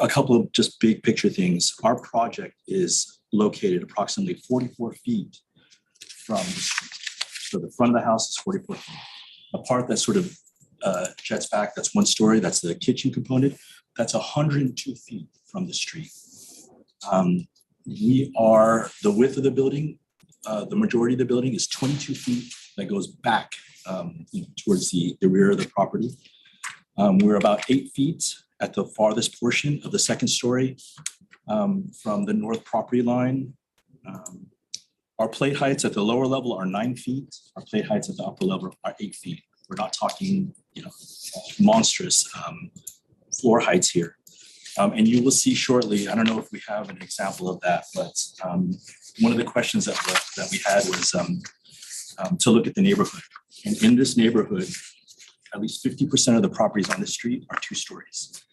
A couple of just big picture things. Our project is located approximately 44 feet from the street. So the front of the house is 44 feet. The part that sort of jets back, that's one story, that's the kitchen component, that's 102 feet from the street. The width of the building, the majority of the building is 22 feet that goes back towards the rear of the property. We're about 8 feet at the farthest portion of the second story from the north property line. Our plate heights at the lower level are 9 feet. Our plate heights at the upper level are 8 feet. We're not talking, monstrous floor heights here. And you will see shortly, I don't know if we have an example of that, but one of the questions that we had was to look at the neighborhood. And in this neighborhood, at least 50% of the properties on the street are 2 stories.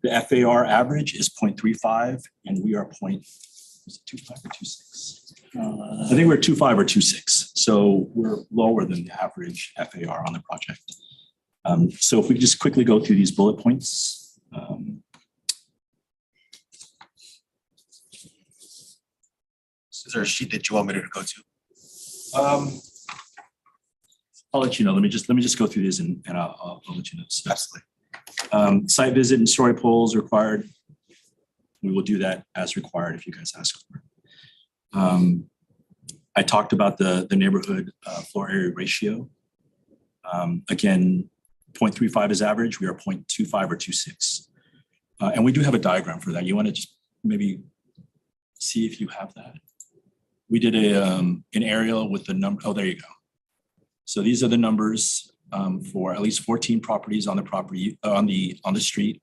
The FAR average is 0.35, and we are 0.25 or 2.6. I think we're 2.5 or 2.6. So we're lower than the average FAR on the project. So if we just quickly go through these bullet points. Is there a sheet that you want me to go to? I'll let you know. Let me just go through this and I'll let you know. Absolutely. Site visit and story polls required. We will do that as required if you guys ask for it. I talked about the neighborhood floor area ratio. Again, 0.35 is average. We are 0.25 or 2.6. And we do have a diagram for that. You want to just maybe see if you have that. We did an aerial with the number. Oh, there you go. So these are the numbers for at least 14 properties on the property on the street.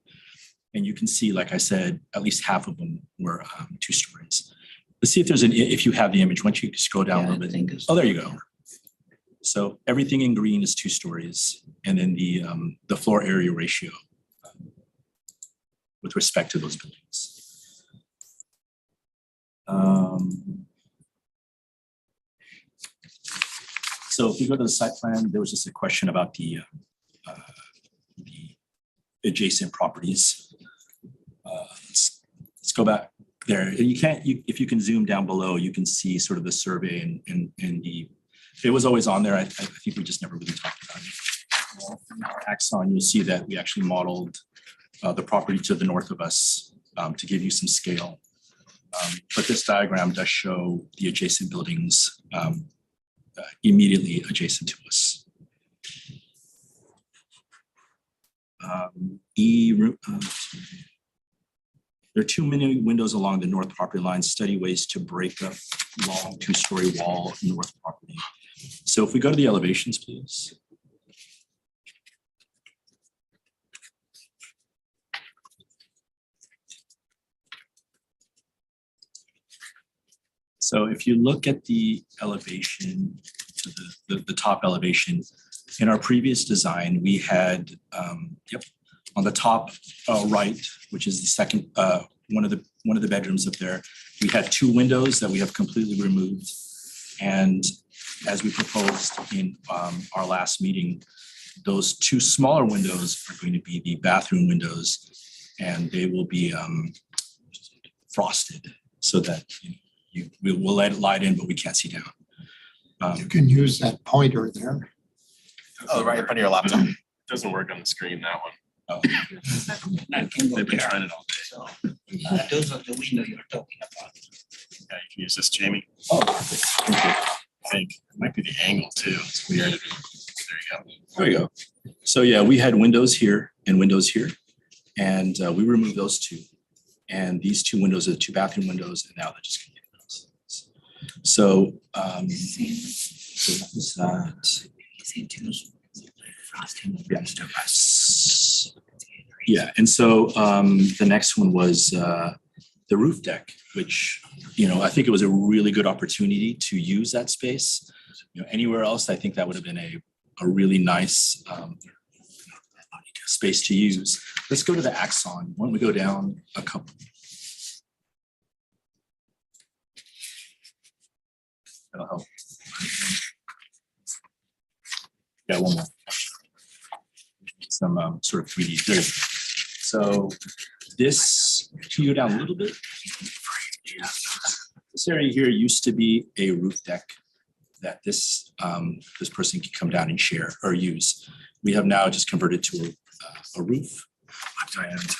And you can see, like I said, at least half of them were 2 stories. Let's see if there's if you have the image. Once you scroll down a little bit. Oh, there you go. So everything in green is 2 stories, and then the floor area ratio with respect to those buildings. So if you go to the site plan, there was just a question about the adjacent properties. Let's go back there. If you can zoom down below, you can see sort of the survey and it was always on there. I think we just never really talked about it. From our axon, you'll see that we actually modeled the property to the north of us to give you some scale. But this diagram does show the adjacent buildings immediately adjacent to us. There are too many windows along the north property line. Study ways to break up long 2-story wall north property. So if we go to the elevations, please. So if you look at the elevation, to the top elevation, in our previous design, we had, on the top right, which is the second, one of the bedrooms up there, we had 2 windows that we have completely removed. And as we proposed in our last meeting, those 2 smaller windows are going to be the bathroom windows, and they will be frosted so that we'll let it light in, but we can't see down. You can use that pointer there. Oh, right in front of your laptop. It doesn't work on the screen, that one. Oh. They've been trying it all day. Those are the window you're talking about. Yeah, you can use this, Jamie. Oh, perfect. Thank you. I think it might be the angle too. It's weird. There you go. There you go. So yeah, we had windows here and windows here, and we removed those 2. And these 2 windows are the 2 bathroom windows, and now they're just going to get those. So, so that was that. Yes. Yeah, and so the next one was the roof deck, which, I think it was a really good opportunity to use that space. Anywhere else, I think that would have been a really nice space to use. Let's go to the axon. Why don't we go down a couple? That'll help. Yeah, one more. Some sort of 3D. There you go. So this, can you go down a little bit? This area here used to be a roof deck that this person can come down and share or use. We have now just converted to a roof. And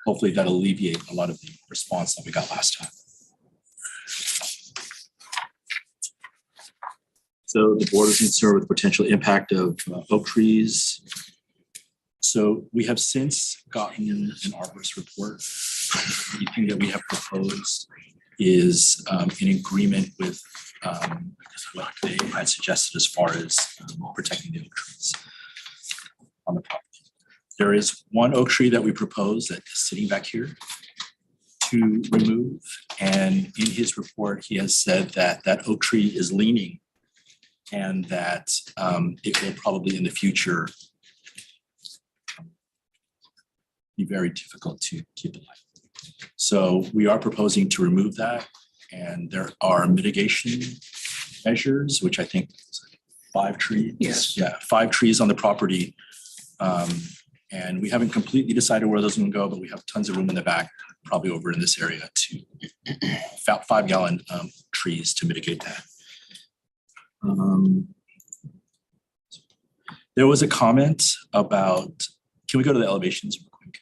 hopefully that'll alleviate a lot of the response that we got last time. So the board is concerned with potential impact of oak trees. So we have since gotten an arborist report. The thing that we have proposed is in agreement with what they had suggested as far as protecting the oak trees on the property. There is one oak tree that we propose that is sitting back here to remove. And in his report, he has said that that oak tree is leaning and that it will probably in the future be very difficult to keep alive. So we are proposing to remove that, and there are mitigation measures, which I think is 5 trees. Yes. Yeah, 5 trees on the property. And we haven't completely decided where those are going to go, but we have tons of room in the back, probably over in this area, to 5-gallon trees to mitigate that. There was a comment about, can we go to the elevations real quick?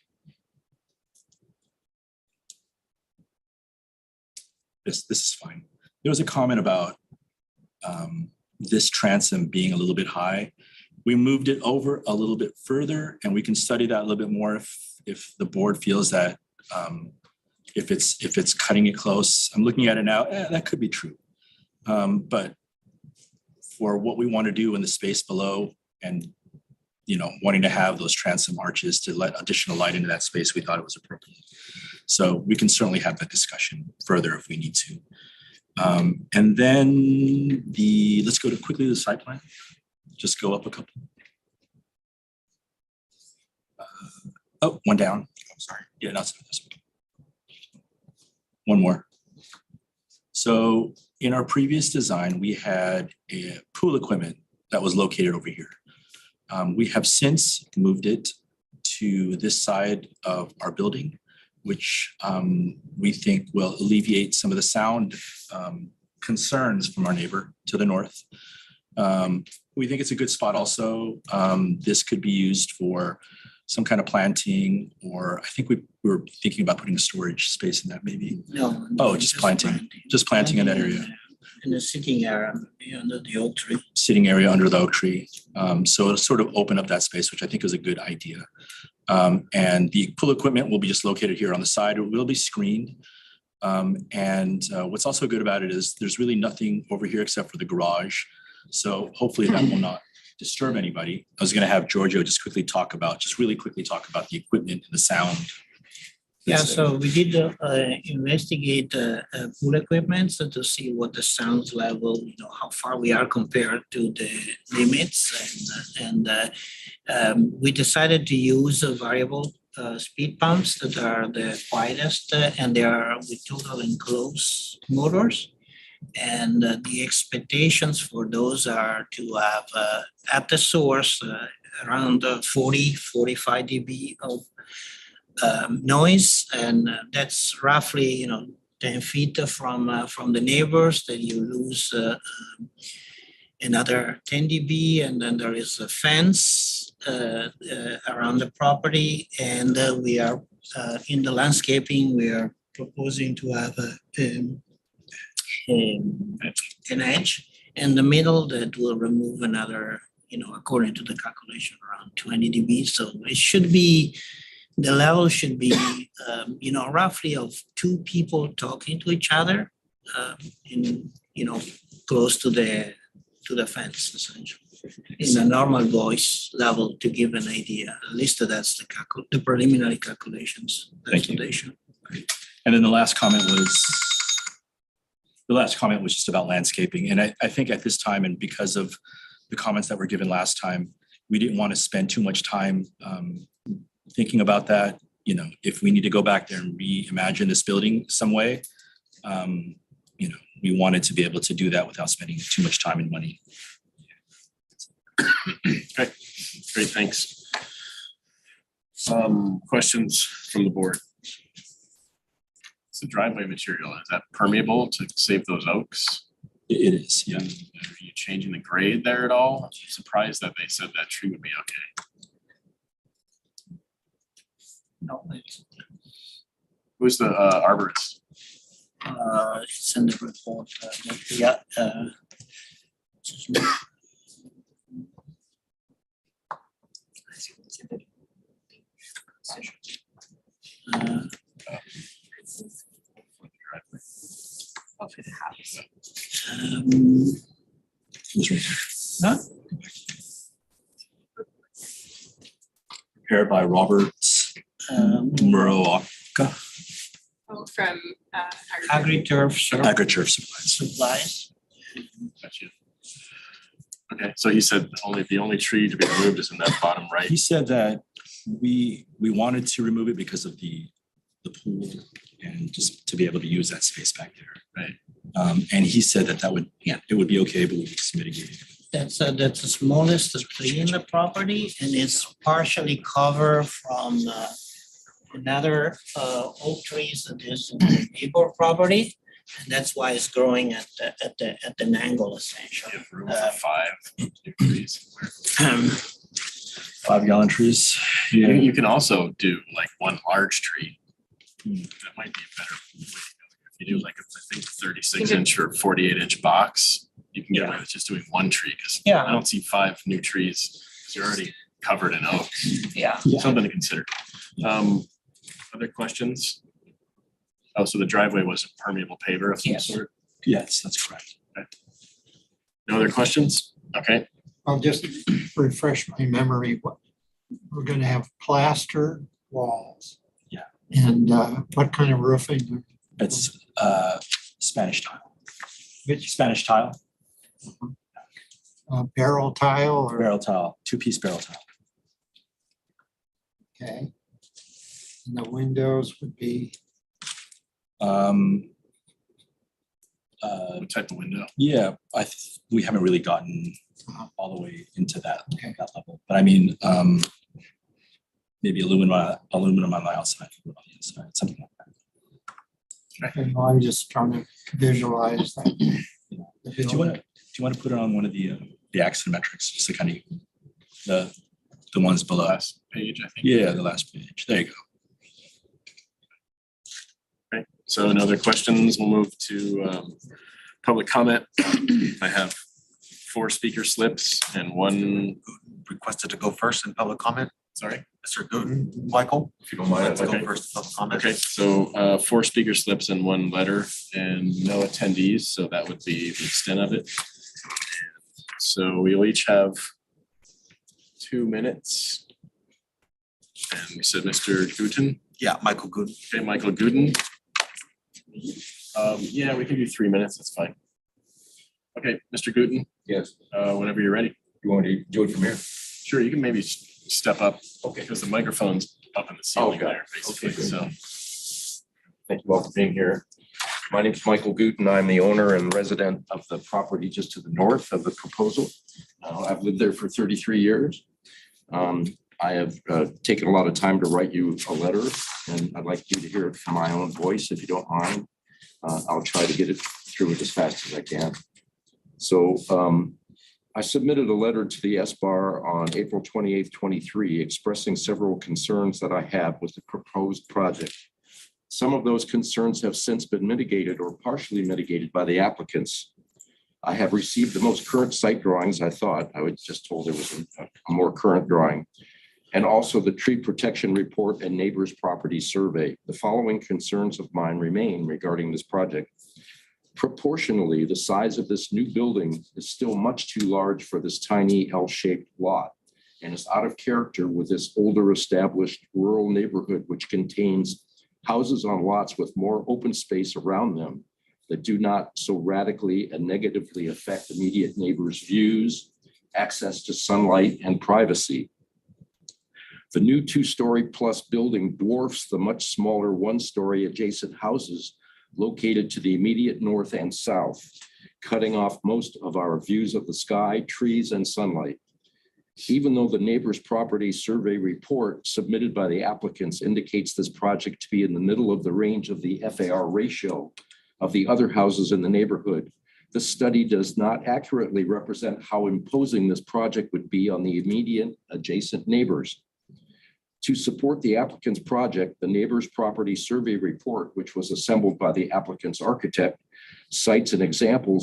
This is fine. There was a comment about this transom being a little bit high. We moved it over a little bit further, and we can study that a little bit more if the board feels that if it's cutting it close. I'm looking at it now, that could be true. But for what we want to do in the space below and, wanting to have those transom arches to let additional light into that space, we thought it was appropriate. So we can certainly have that discussion further if we need to. And then let's go to quickly the site plan. Just go up a couple. Oh, one down. I'm sorry. Yeah, not so. One more. So in our previous design, we had a pool equipment that was located over here. We have since moved it to this side of our building, which we think will alleviate some of the sound concerns from our neighbor to the north. We think it's a good spot also. This could be used for some kind of planting, or I think we were thinking about putting a storage space in that maybe. No. Oh, just planting in that area. In the sitting area under the oak tree. Sitting area under the oak tree. So it'll sort of open up that space, which I think is a good idea. And the pool equipment will be just located here on the side. It will be screened. And what's also good about it is there's really nothing over here except for the garage. So hopefully that will not disturb anybody. I was going to have Giorgio just really quickly talk about the equipment and the sound. Yeah, so we did investigate pool equipment to see what the sound level, how far we are compared to the limits. And we decided to use variable speed pumps that are the quietest, and they are with total enclosed motors. And the expectations for those are to have at the source around 40-45 dB of noise, and that's roughly 10 feet from the neighbors. Then you lose another 10 dB, and then there is a fence around the property. And we are in the landscaping. We are proposing to have an edge in the middle that will remove another, according to the calculation, around 20 dB. So it should be. The level should be, roughly of two people talking to each other, close to the fence, essentially, in a normal voice level, to give an idea. At least that's the preliminary calculations. Thank you. And then the last comment was just about landscaping. And I think at this time, and because of the comments that were given last time, we didn't want to spend too much time thinking about that. If we need to go back there and reimagine this building some way, we wanted to be able to do that without spending too much time and money. Okay, great, thanks. Questions from the board? It's the driveway material. Is that permeable to save those oaks? It is, yeah. Are you changing the grade there at all? I'm surprised that they said that tree would be okay. No, Who's the arborist? it's in the report. Yeah. Of his house. Huh? Prepared by Robert Muroaka. Oh, from AgriTurf AgriTurf supplies. Gotcha. Okay, so he said the only tree to be removed is in that bottom right. He said that we wanted to remove it because of the pool and just to be able to use that space back there. Right. And he said that it would be okay, but we could just mitigate it. That's the smallest tree in the property, and it's partially covered from another oak trees that is in the neighbor property, and that's why it's growing at an angle essentially. You have room for 5 new trees. 5-gallon trees. Yeah. You can also do like one large tree. That might be a better way to go. If you do like I think 36-inch or 48-inch box, you can get away with just doing one tree, because I don't see 5 new trees because you're already covered in oak. Yeah. Something to consider. Other questions? Oh, so the driveway was a permeable paver of some sort? Yes, that's correct. Okay. No other questions? Okay. I'll just refresh my memory. We're going to have plaster walls. Yeah. And what kind of roofing? It's Spanish tile. Spanish tile, Barrel tile or, barrel tile, two-piece barrel tile. okay. And the windows would be, What type of window? Yeah, we haven't really gotten all the way into that level, but I mean, maybe aluminum on the outside, on the inside, something like that. and I'm just trying to visualize that. Do you want to put it on one of the axonometrics, just to kind of the ones below? Last page, I think. Yeah, the last page. There you go. Okay, so no other questions. We'll move to public comment. I have 4 speaker slips and 1 Requested to go first in public comment. sorry. Mr. Gooden, Michael, if you don't mind, let's go Okay. first in public comment. Okay, so 4 speaker slips and 1 letter and no attendees, so that would be the extent of it. So we'll each have 2 minutes. And we said Mr. Gooden. Yeah, Michael Gooden. Okay, Michael Gooden. Yeah, we can do 3 minutes, that's fine. Okay, Mr. Gooden. Yes. Whenever you're ready. You want to do it from here? Sure, you can maybe step up. Okay. Because the microphone's up in the ceiling Okay. there, basically, Okay, good. so. Thank you all for being here. My name is Michael Gooten. I'm the owner and resident of the property just to the north of the proposal. I've lived there for 33 years. I have taken a lot of time to write you a letter, and I'd like you to hear it from my own voice, if you don't mind. I'll try to get it through it as fast as I can. So I submitted a letter to the SBAR on April 28th, 23, expressing several concerns that I have with the proposed project. Some of those concerns have since been mitigated or partially mitigated by the applicants. I have received the most current site drawings. I thought I was just told there was a more current drawing, and also the tree protection report and neighbors property survey. The following concerns of mine remain regarding this project. Proportionally, the size of this new building is still much too large for this tiny L-shaped lot, and is out of character with this older established rural neighborhood, which contains houses on lots with more open space around them that do not so radically and negatively affect immediate neighbors' views, access to sunlight, and privacy. The new 2-story plus building dwarfs the much smaller 1-story adjacent houses located to the immediate north and south, cutting off most of our views of the sky, trees, and sunlight. Even though the neighbor's property survey report submitted by the applicants indicates this project to be in the middle of the range of the FAR ratio of the other houses in the neighborhood, this study does not accurately represent how imposing this project would be on the immediate adjacent neighbors. To support the applicant's project, the neighbor's property survey report, which was assembled by the applicant's architect, cites an example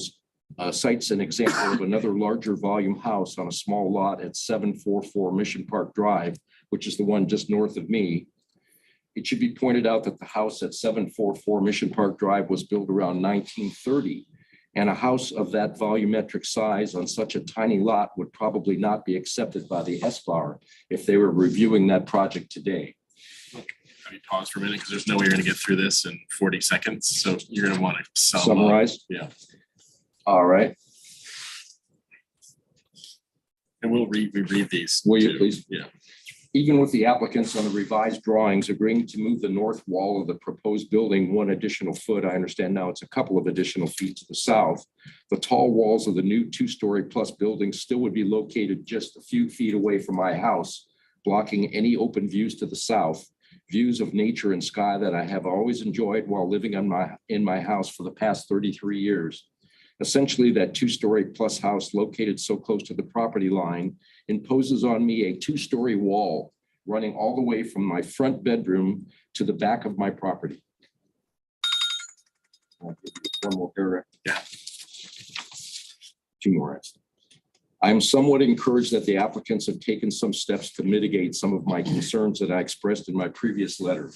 of another larger volume house on a small lot at 744 Mission Park Drive, which is the one just north of me. It should be pointed out that the house at 744 Mission Park Drive was built around 1930, and a house of that volumetric size on such a tiny lot would probably not be accepted by the SBAR if they were reviewing that project today. Let me pause for a minute because there's no way you're going to get through this in 40 seconds. So you're going to want to Summarize? Yeah. All right. And we'll read these. Will you too. please? Yeah. Even with the applicants on the revised drawings agreeing to move the north wall of the proposed building 1 additional foot, I understand now it's a couple of additional feet to the south, the tall walls of the new 2-story plus building still would be located just a few feet away from my house, blocking any open views to the south, views of nature and sky that I have always enjoyed while living in my house for the past 33 years. Essentially, that 2-story plus house located so close to the property line imposes on me a 2-story wall running all the way from my front bedroom to the back of my property. I'll give you 1 more paragraph. Yeah. 2 more. I'm somewhat encouraged that the applicants have taken some steps to mitigate some of my concerns that I expressed in my previous letter.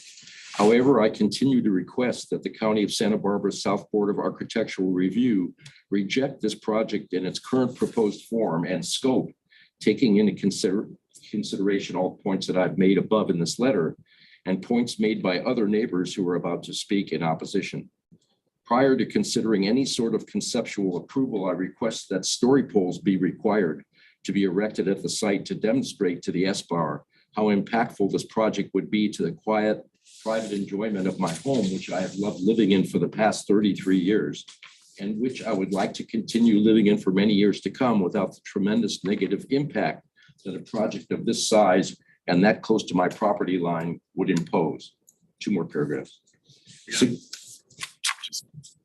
However, I continue to request that the County of Santa Barbara South Board of Architectural Review reject this project in its current proposed form and scope, taking into consideration all points that I've made above in this letter and points made by other neighbors who are about to speak in opposition. Prior to considering any sort of conceptual approval, I request that story poles be required to be erected at the site to demonstrate to the SBAR how impactful this project would be to the quiet, private enjoyment of my home, which I have loved living in for the past 33 years, and which I would like to continue living in for many years to come without the tremendous negative impact that a project of this size and that close to my property line would impose. 2 more paragraphs.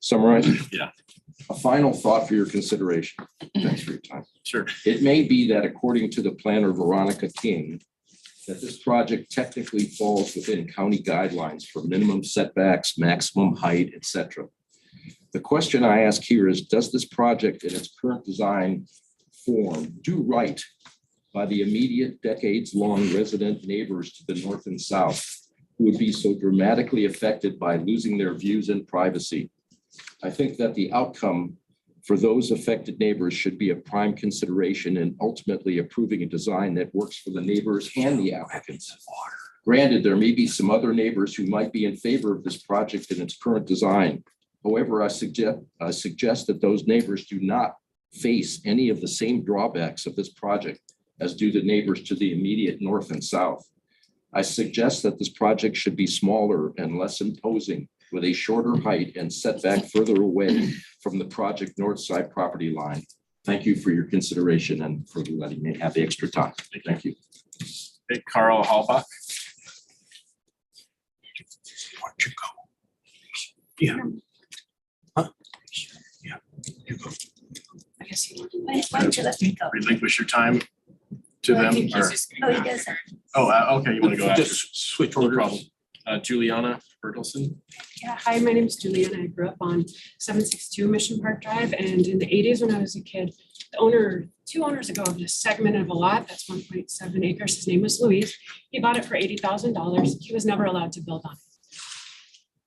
Summarize? Yeah. A final thought for your consideration. Thanks for your time. Sure. It may be that according to the planner Veronica King, that this project technically falls within county guidelines for minimum setbacks, maximum height, etc. The question I ask here is, does this project in its current design form do right by the immediate decades-long resident neighbors to the north and south who would be so dramatically affected by losing their views and privacy? I think that the outcome for those affected neighbors should be a prime consideration in ultimately approving a design that works for the neighbors and the applicants. Granted, there may be some other neighbors who might be in favor of this project in its current design. However, I suggest that those neighbors do not face any of the same drawbacks of this project as do the neighbors to the immediate north and south. I suggest that this project should be smaller and less imposing, with a shorter height and setback further away from the project north side property line. Thank you for your consideration and for letting me have the extra time. Thank you. Hey, Carl Halbach. Why don't you go? Yeah. Huh? Yeah. You go. I guess you Relinquish your time to them. Okay, you want to go after? Just switch No orders. problem. Juliana Bertelson. Yeah, hi, my name is Juliana. I grew up on 762 Mission Park Drive, and in the 80s when I was a kid, the two owners ago of this segment of a lot that's 1.7 acres, his name was Luis. He bought it for $80,000. He was never allowed to build on it.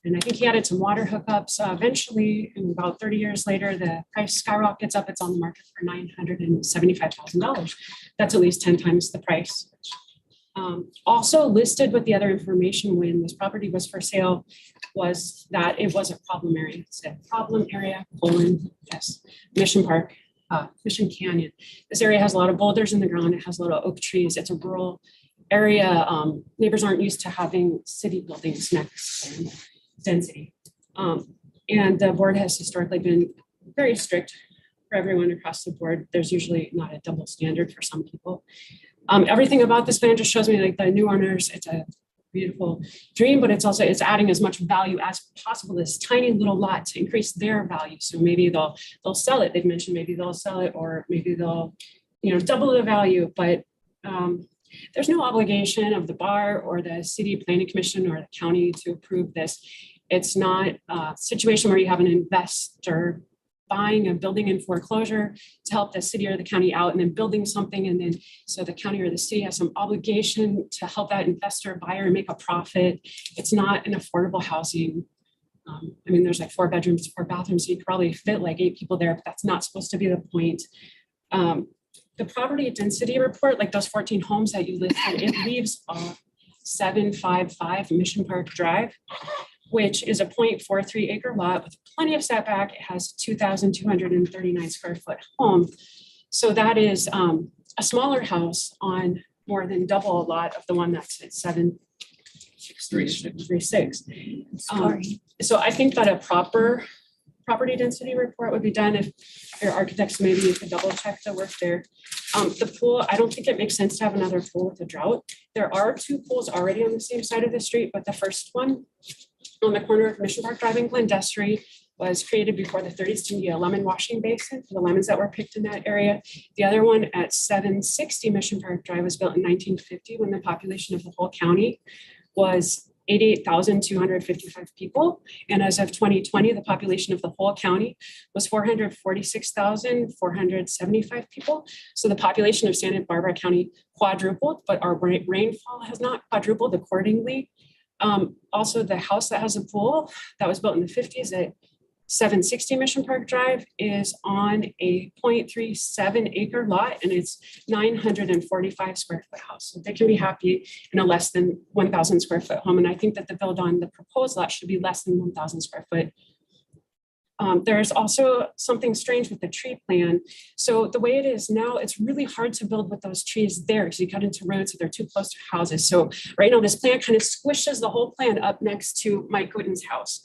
And I think he added some water hookups. Eventually, and about 30 years later, the price skyrockets up. It's on the market for $975,000. That's at least 10 times the price. Also listed with the other information when this property was for sale was that it was a problem area. It said problem area, yes, Mission Park, Mission Canyon. This area has a lot of boulders in the ground. It has a lot of oak trees. It's a rural area. Neighbors aren't used to having city buildings next and density. And the board has historically been very strict for everyone across the board. There's usually not a double standard for some people. Everything about this plan just shows me like the new owners, it's a beautiful dream, but it's adding as much value as possible, this tiny little lot to increase their value. So maybe they'll sell it. They've mentioned maybe they'll sell it, or maybe they'll, double the value, but there's no obligation of the bar or the city planning commission or the county to approve this. It's not a situation where you have an investor buying a building in foreclosure to help the city or the county out and then building something. And then so the county or the city has some obligation to help that investor buyer make a profit. It's not an affordable housing. There's like 4 bedrooms, 4 bathrooms. So you could probably fit like 8 people there, but that's not supposed to be the point. The property density report, like those 14 homes that you listed, it leaves 755 Mission Park Drive, which is a 0.43 acre lot with plenty of setback. It has 2,239 square foot home. So that is a smaller house on more than double a lot of the one that's at 736. So I think that a proper property density report would be done. If your architects, maybe you could double check the work there. The pool, I don't think it makes sense to have another pool with a drought. There are 2 pools already on the same side of the street, but the first one on the corner of Mission Park Drive and Glendestry was created before the 30s to be a lemon washing basin for the lemons that were picked in that area. The other one at 760 Mission Park Drive was built in 1950 when the population of the whole county was 88,255 people. And as of 2020, the population of the whole county was 446,475 people. So the population of Santa Barbara County quadrupled, but our rainfall has not quadrupled accordingly. Also, the house that has a pool that was built in the 50s at 760 Mission Park Drive is on a 0.37 acre lot, and it's 945 square foot house. So they can be happy in a less than 1,000 square foot home. And I think that the build on the proposed lot should be less than 1,000 square foot There's also something strange with the tree plan. So the way it is now, it's really hard to build with those trees there because you cut into roads so they're too close to houses. So right now this plan kind of squishes the whole plan up next to Mike Gooden's house,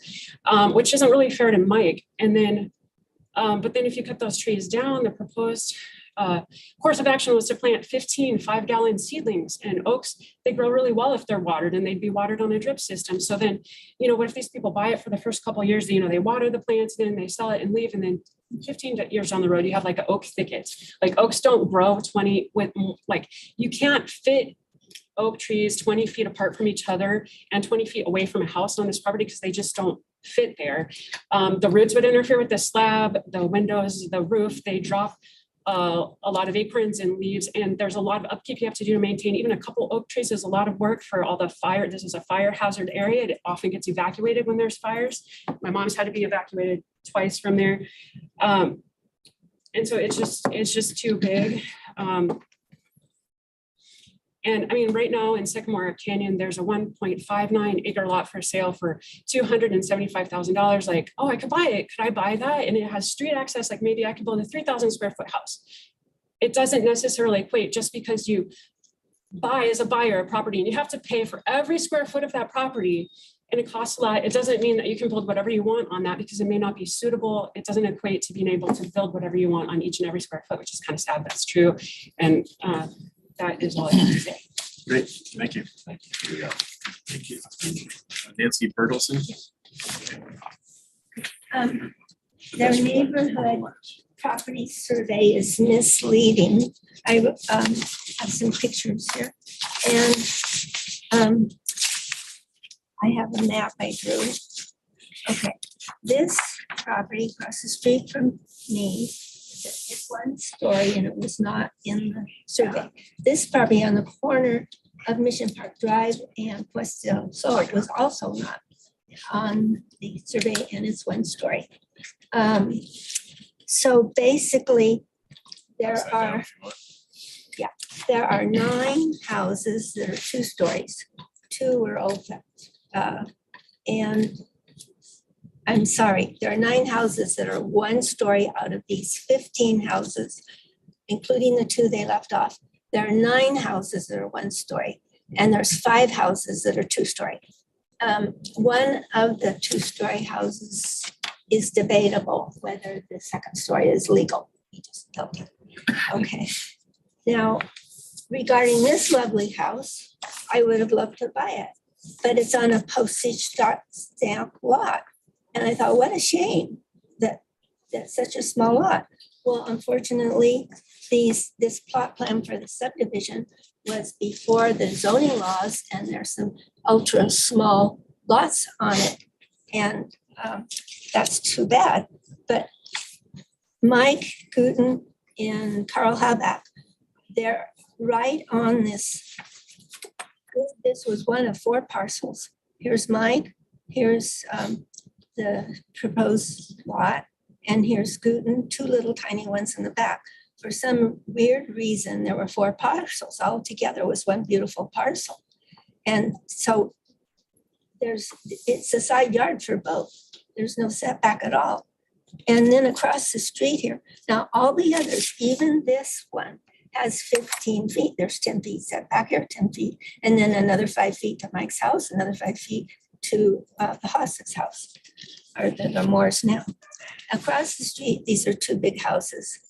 which isn't really fair to Mike. And then, but then if you cut those trees down, the proposed course of action was to plant 15 5-gallon seedlings, and oaks, they grow really well if they're watered, and they'd be watered on a drip system. So then, what if these people buy it for the first couple of years, they water the plants, then they sell it and leave, and then 15 years down the road, you have like an oak thicket. Like oaks don't grow 20 with, like, you can't fit oak trees 20 feet apart from each other and 20 feet away from a house on this property because they just don't fit there. The roots would interfere with the slab, the windows, the roof, they drop a lot of acorns and leaves, and there's a lot of upkeep you have to do to maintain. Even a couple oak trees is a lot of work for all the fire. This is a fire hazard area. It often gets evacuated when there's fires. My mom's had to be evacuated twice from there. And so it's just too big. And I mean, right now in Sycamore Canyon, there's a 1.59 acre lot for sale for $275,000. Like, oh, I could buy it. Could I buy that? And it has street access. Like maybe I could build a 3,000 square foot house. It doesn't necessarily equate just because you buy as a buyer a property and you have to pay for every square foot of that property and it costs a lot. It doesn't mean that you can build whatever you want on that because it may not be suitable. It doesn't equate to being able to build whatever you want on each and every square foot, which is kind of sad. That's true. And that is all I have to say. Great, thank you. Thank you. Thank you. Nancy Bertelson. Their neighborhood property survey is misleading. I have some pictures here. And I have a map I drew. Okay, this property across the street from me, it's 1 story and it was not in the survey. This property on the corner of Mission Park Drive and West so it was also not on the survey and it's 1 story. So basically there are 9 houses that are 2 stories. 2 were open. And I'm sorry, there are 9 houses that are 1 story out of these 15 houses, including the 2 they left off. There are 9 houses that are 1 story, and there's 5 houses that are 2 story. One of the 2 story houses is debatable whether the 2nd story is legal. We just don't. Okay. Now, regarding this lovely house, I would have loved to buy it, but it's on a postage stamp lot. And I thought, what a shame that that's such a small lot. Well, unfortunately, this plot plan for the subdivision was before the zoning laws, and there's some ultra small lots on it. And that's too bad. But Mike Gooden and Carl Habak, they're right on this. This was one of 4 parcels. Here's Mike, here's the proposed lot, and here's Gooden, 2 little tiny ones in the back. For some weird reason, there were 4 parcels. All together was 1 beautiful parcel. And so it's a side yard for both. There's no setback at all. And then across the street here, now all the others, even this one, has 15 feet. There's 10 feet setback here, 10 feet, and then another 5 feet to Mike's house, another 5 feet to the Haas's house, or the Moore's now. Across the street, these are 2 big houses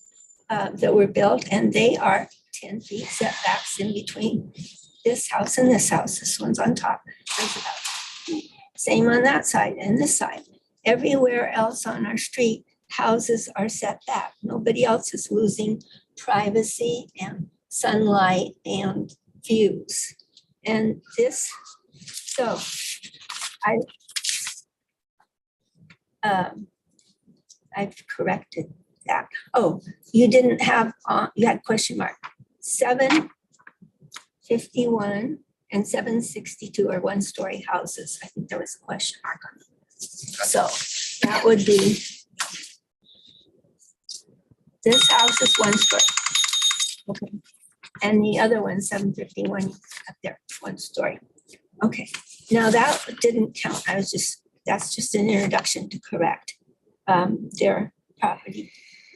that were built, and they are 10 feet setbacks in between this house and this house. This one's on top. There's about same on that side and this side. Everywhere else on our street, houses are set back. Nobody else is losing privacy and sunlight and views. And this, so I've corrected that. Oh, you didn't have, you had question mark. 751 and 762 are 1 story houses. I think there was a question mark on them. So that would be, this house is 1 story. Okay. And the other one, 751 up there, 1 story. Okay. Now that didn't count. That's just an introduction to correct. their property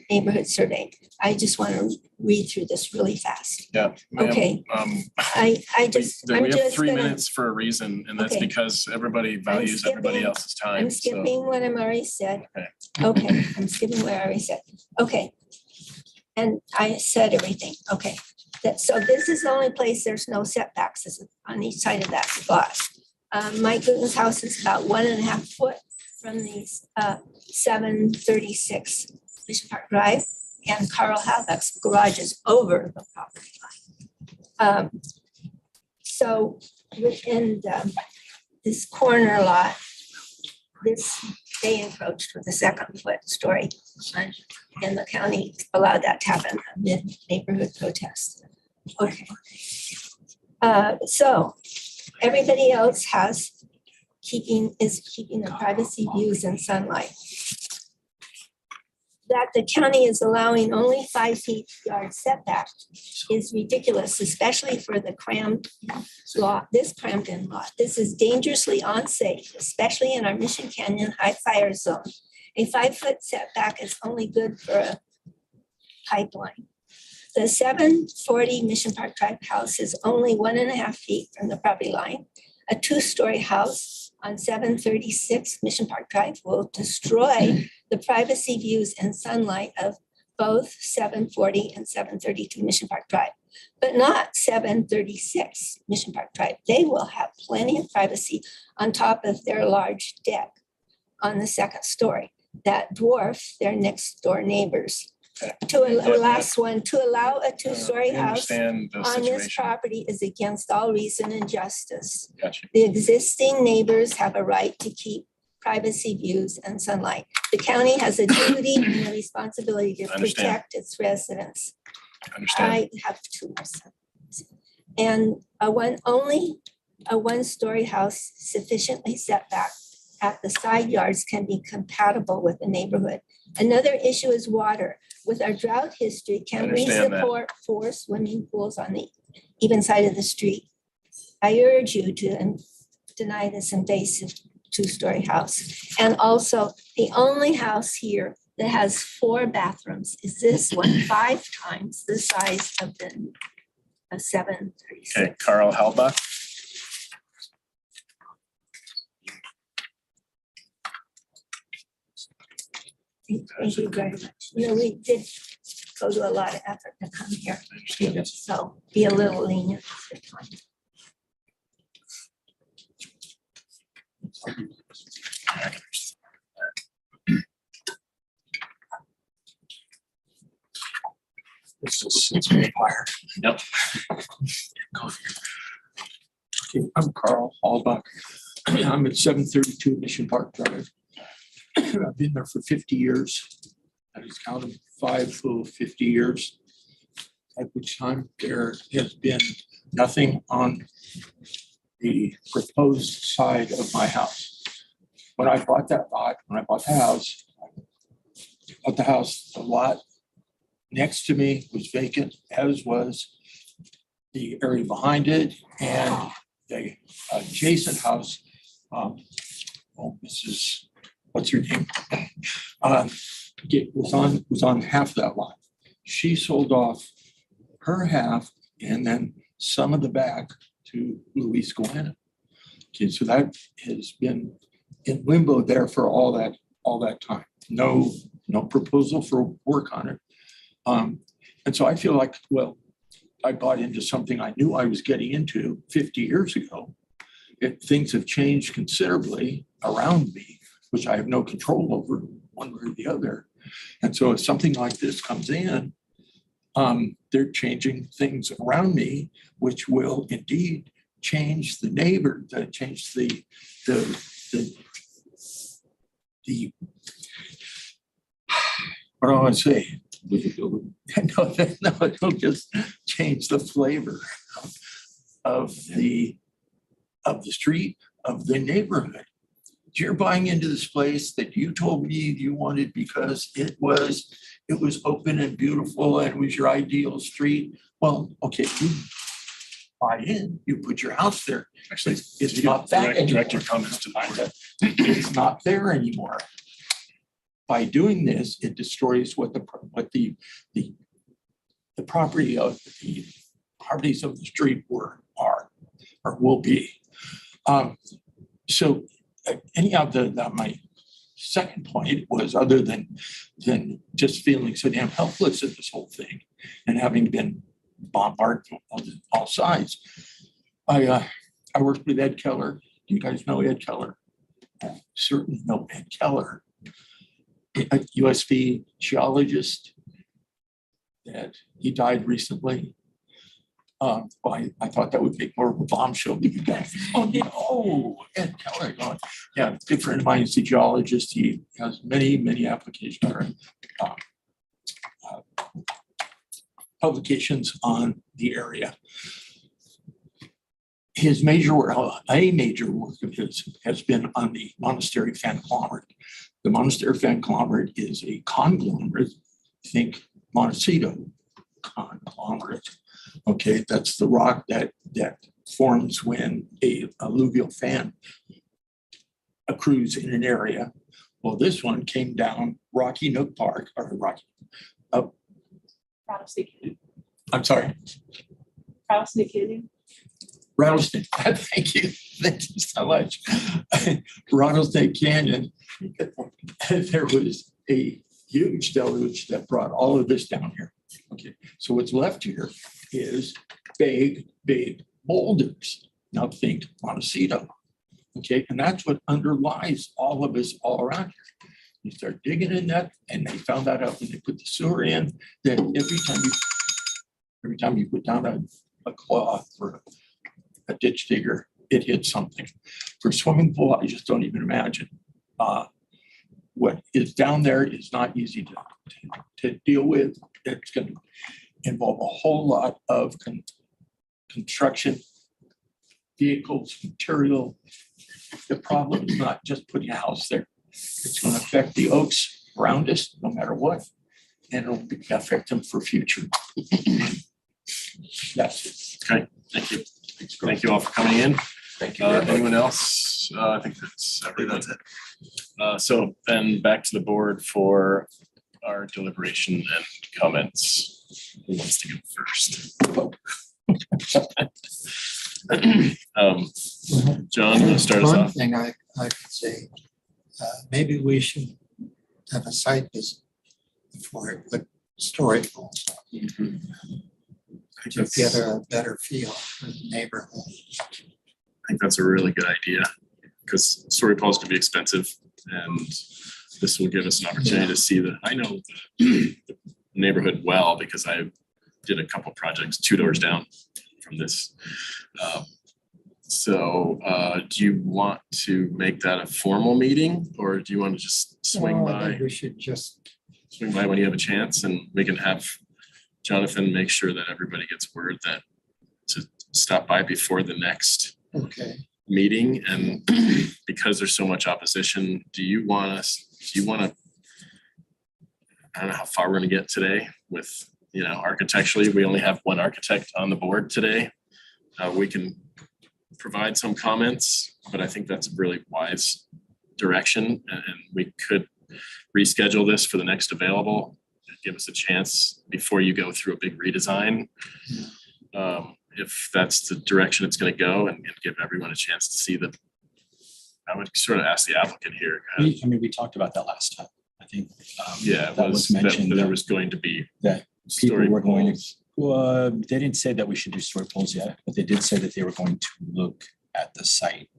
neighborhood survey. I just want to read through this really fast. Yeah. ma'am, Okay. I we just, we I'm have just 3 gonna, minutes for a reason, and that's Okay. because everybody values everybody skipping- else's time. I'm so- skipping what I'm already said. Okay. Okay, I'm skipping what I already said. Okay. And I said everything. Okay. So this is the only place there's no setbacks is on each side of that lot. Mike Guten's house is about 1.5 foot from these 736 Mission Park Drive, and Carl Halbeck's garage is over the property line. So within this corner lot, they encroached with a second story, and the county allowed that to happen amid neighborhood protest. Okay. So everybody else is keeping the privacy views and sunlight. That the county is allowing only 5 feet yard setback is ridiculous, especially for the crammed lot, this crammed in lot. This is dangerously unsafe, especially in our Mission Canyon high fire zone. A 5-foot setback is only good for a pipeline. The 740 Mission Park Drive house is only 1.5 feet from the property line. A 2-story house on 736 Mission Park Drive will destroy the privacy views and sunlight of both 740 and 732 Mission Park Drive, but not 736 Mission Park Drive. They will have plenty of privacy on top of their large deck on the 2nd story that dwarf their next door neighbors. To allow a 2-story I house understand the on this situation. property is against all reason and justice. Gotcha. The existing neighbors have a right to keep privacy views and sunlight. The county has a duty and a responsibility to Understand. protect its residents. Understand. I have 2 more sons. And only a 1-story house sufficiently set back at the side yards can be compatible with the neighborhood. Another issue is water. With our drought history, can we Understand that. support 4 swimming pools on the even side of the street? I urge you to deny this invasive 2-story house. And also, the only house here that has 4 bathrooms is this one, 5 times the size of the 736. Okay, Carl Halbach. Thank you very much. You know, we did go to a lot of effort to come here. So be a little lenient with your time. It's required. Yep. Okay, I'm Carl Hallbach. I'm at 732 Mission Park Drive. I've been there for 50 years. I just counted 5 full 50 years, at which time there has been nothing on the proposed side of my house. When I bought that lot, when I bought the house, the lot next to me was vacant, as was the area behind it, and the adjacent house, Mrs. What's her name? It was on half that lot. She sold off her half and then some of the back to Luis Guana. Okay, so that has been in limbo there for all that time. No proposal for work on it. And so I feel like, well, I bought into something I knew I was getting into 50 years ago. Things have changed considerably around me, which I have no control over one way or the other. And so if something like this comes in, they're changing things around me, which will indeed change the neighbor, change the what do I want to say? No, it'll just change the flavor of the street, of the neighborhood. You're buying into this place that you told me you wanted because it was open and beautiful and it was your ideal street. Well, okay, you buy in, you put your house there. Actually, it's not that anymore. direct your comments to the board. It's not there anymore. by doing this, it destroys what the property of the properties of the street are or will be. So anyhow, my second point was, other than just feeling so damn helpless at this whole thing and having been bombarded on all sides, I worked with Ed Keller. You guys know Ed Keller? Certainly know Ed Keller, a USP geologist that he died recently. I thought that would make more of a bombshell. Oh no, Ed Keller. Yeah, a good friend of mine is a geologist. He has many applications or publications on the area. A major work of his has been on the monastery fan conglomerate. The monastery fan conglomerate is a conglomerate, think Montecito conglomerate. Okay, that's the rock that forms when a alluvial fan accrues in an area. Well, this one came down Rocky Nook Park, or Rattlesnake Canyon. I'm sorry, Rattlesnake Canyon. Rattlesnake. Thank you so much. Rattlesnake Canyon. There was a huge deluge that brought all of this down here. Okay, so what's left here is big boulders. Now think Montecito. Okay, and that's what underlies all of this all around here. You start digging in that, and they found that out when they put the sewer in, that every time you put down a cloth or a ditch digger, it hit something. For a swimming pool, I just don't even imagine. What is down there is not easy to deal with. It's going to involve a whole lot of construction, vehicles, material. The problem is not just putting a house there. It's going to affect the oaks around us, no matter what, and it'll affect them for future. That's it. Okay, thank you. Thank you all for coming in. Thank you. Anyone else? I think that's everyone. So then back to the board for our deliberation and comments. Who wants to go first? John, you want to start us One off? thing I could say, maybe we should have a site visit before I put story poles up. To get a better feel for the neighborhood. I think that's a really good idea, because story poles can be expensive, and this will give us an opportunity to see I know the neighborhood well, because I did a couple projects 2 doors down from this. So do you want to make that a formal meeting, or do you want to just swing Well, I by? think we should just, Swing by when you have a chance, and we can have Jonathan make sure that everybody gets word that to stop by before the next okay. meeting. And because there's so much opposition, do you want to, I don't know how far we're going to get today with, architecturally, we only have one architect on the board today. We can provide some comments, but I think that's a really wise direction, and we could reschedule this for the next available. Give us a chance before you go through a big redesign. If that's the direction it's going to go, and give everyone a chance to see I would sort of ask the applicant here. We talked about that last time. I think. That was mentioned that there was going to be that people were going to. They didn't say that we should do story poles yet, but they did say that they were going to look at the site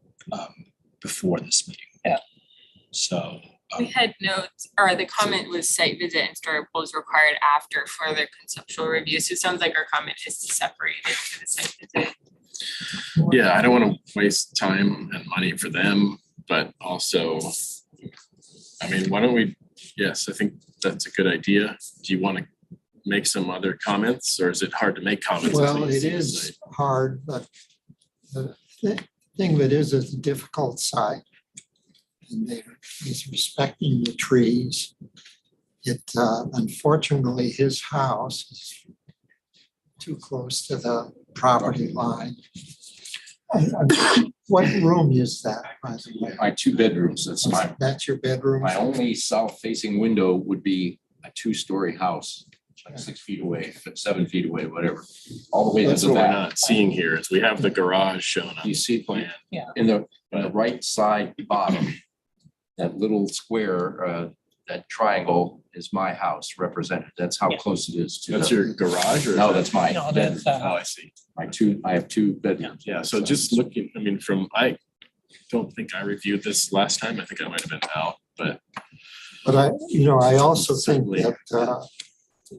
before this meeting. Yeah. So. We had notes, or the comment was site visit and story poles required after further conceptual review. So it sounds like our comment is to separate it for the site visit. Yeah, I don't want to waste time and money for them, but also, why don't we, yes, I think that's a good idea. Do you want to make some other comments, or is it hard to make comments? Well, it is hard, but the thing of it is it's a difficult site. And he's respecting the trees. Unfortunately, his house is too close to the property line. What room is that, by the way? My 2 bedrooms, That's your bedroom? my only south-facing window would be a 2-story house, like 6 feet away, 7 feet away, whatever, all the way to That's the what we're back. not seeing here is we have the garage shown on You the see, plan. in the right side bottom, that little square, that triangle is my house represented. That's how close it is to. That's the- your garage or? No, that's my. No, bedroom. that's, Oh, I see. I have 2 bedrooms. Yeah, so just looking, I mean, I don't think I reviewed this last time. I think I might have been out, but. But I also think Certainly. that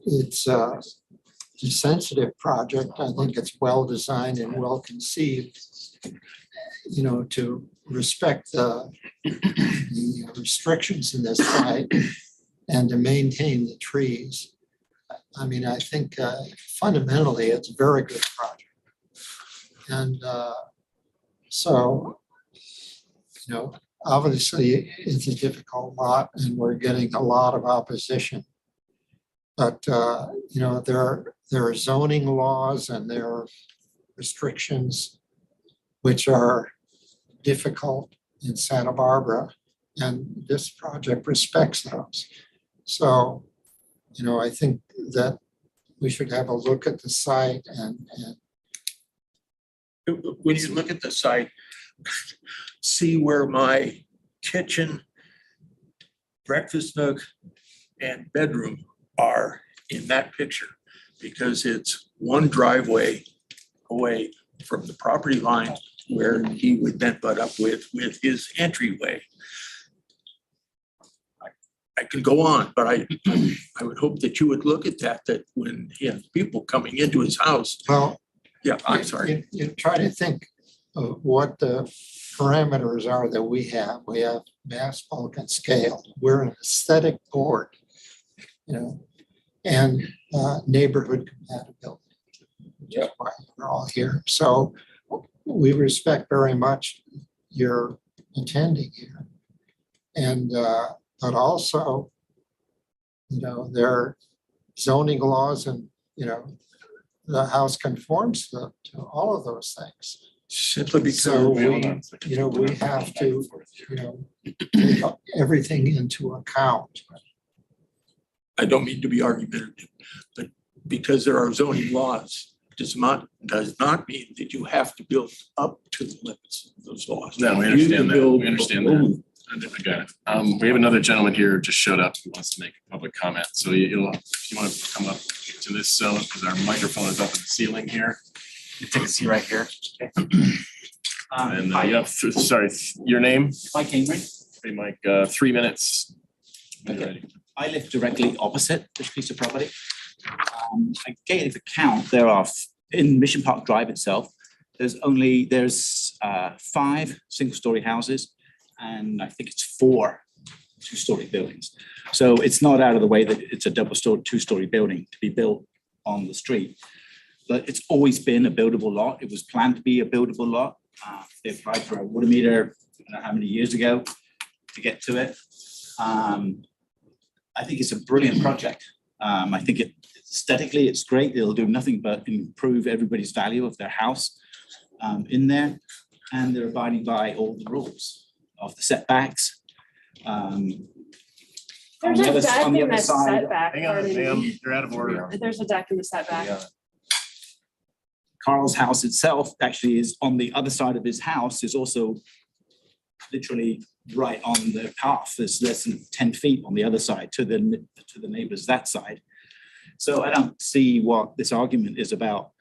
it's a sensitive project. I think it's well designed and well conceived, to respect the restrictions in this site and to maintain the trees. I mean, I think fundamentally, it's a very good project. And so, obviously, it's a difficult lot and we're getting a lot of opposition. But, there are zoning laws and there are restrictions which are difficult in Santa Barbara, and this project respects those. So, I think that we should have a look at the site and When you look at the site, see where my kitchen, breakfast nook, and bedroom are in that picture, because it's one driveway away from the property line where he would then butt up with his entryway. I can go on, but I would hope that you would look at that when he has people coming into his house. well, Yeah, I'm sorry. You try to think of what the parameters are that we have. We have mass, bulk, and scale. We're an aesthetic board, and neighborhood compatibility. That's why we're all here. So we respect very much your attending here. And, but also, there are zoning laws and, the house conforms to all of those things. Simply because. So we have to, take everything into account. I don't mean to be argumentative, but because there are zoning laws does not mean that you have to build up to the limits of those laws. No, we You understand can that. build We understand below. that. I got it. We have another gentleman here who just showed up who wants to make a public comment. So if you want to come up to this zone, because our microphone is up in the ceiling here. You take a seat right here. And you have, sorry, your name? Mike Cambridge. Hey, Mike, 3 minutes. When you're Okay. ready. I live directly opposite this piece of property. I gave a count. There are, in Mission Park Drive itself, there's 5 single-story houses, and I think it's 4 two-story buildings. So it's not out of the way that it's a double-story, 2-story building to be built on the street. But it's always been a buildable lot. It was planned to be a buildable lot. They applied for a water meter, I don't know how many years ago, to get to it. I think it's a brilliant project. I think aesthetically, it's great. It'll do nothing but improve everybody's value of their house in there. And they're abiding by all the rules of the setbacks. There's a deck on the in other the side, setback. pardon me. You're out of order. There's a deck in the setback. Carl's house itself actually is on the other side of his house, is also literally right on the path. There's less than 10 feet on the other side to the neighbors that side. So I don't see what this argument is about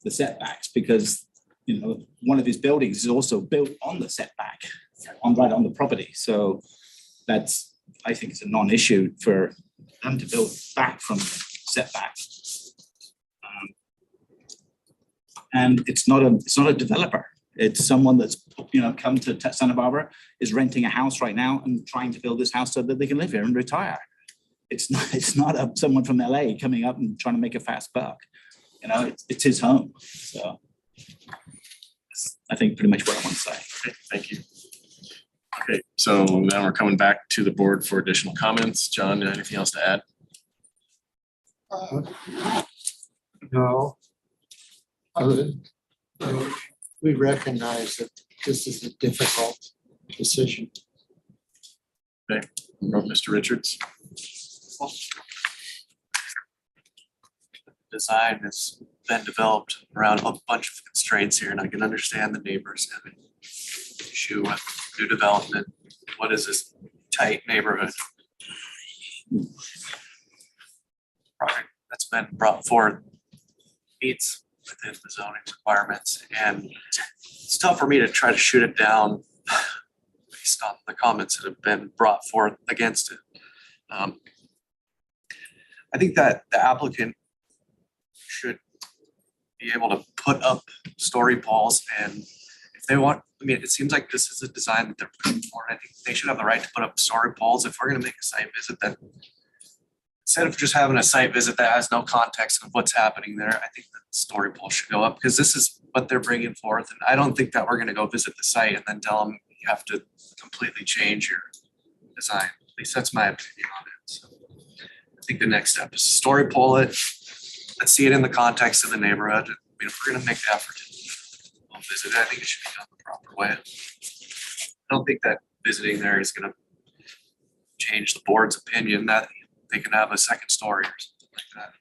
the setbacks, because one of his buildings is also built on the setback, right on the property. So that's, I think it's a non-issue for them to build back from the setback. And it's not a developer. It's someone that's come to Santa Barbara, is renting a house right now and trying to build this house so that they can live here and retire. It's not someone from LA coming up and trying to make a fast buck. It's his home. So that's, I think, pretty much what I want to say. Okay, thank you. Okay, so now we're coming back to the board for additional comments. John, anything else to add? No. Other than we recognize that this is a difficult decision. Okay, Mr. Richards. Design has been developed around a bunch of constraints here, and I can understand the neighbors having issue with new development. What is this tight neighborhood? Project that's been brought forward meets within the zoning requirements, and it's tough for me to try to shoot it down based on the comments that have been brought forth against it. I think that the applicant should be able to put up story poles, and if they want, I mean, it seems like this is a design that they're pushing for. I think they should have the right to put up story poles. If we're gonna make a site visit, then instead of just having a site visit that has no context of what's happening there, I think the story pole should go up, because this is what they're bringing forth. And I don't think that we're gonna go visit the site and then tell them you have to completely change your design. At least that's my opinion on it. So I think the next step is story pole it. Let's see it in the context of the neighborhood. I mean, if we're gonna make the effort to visit it, I think it should be done the proper way. I don't think that visiting there is gonna change the board's opinion that they can have a second story or something like that.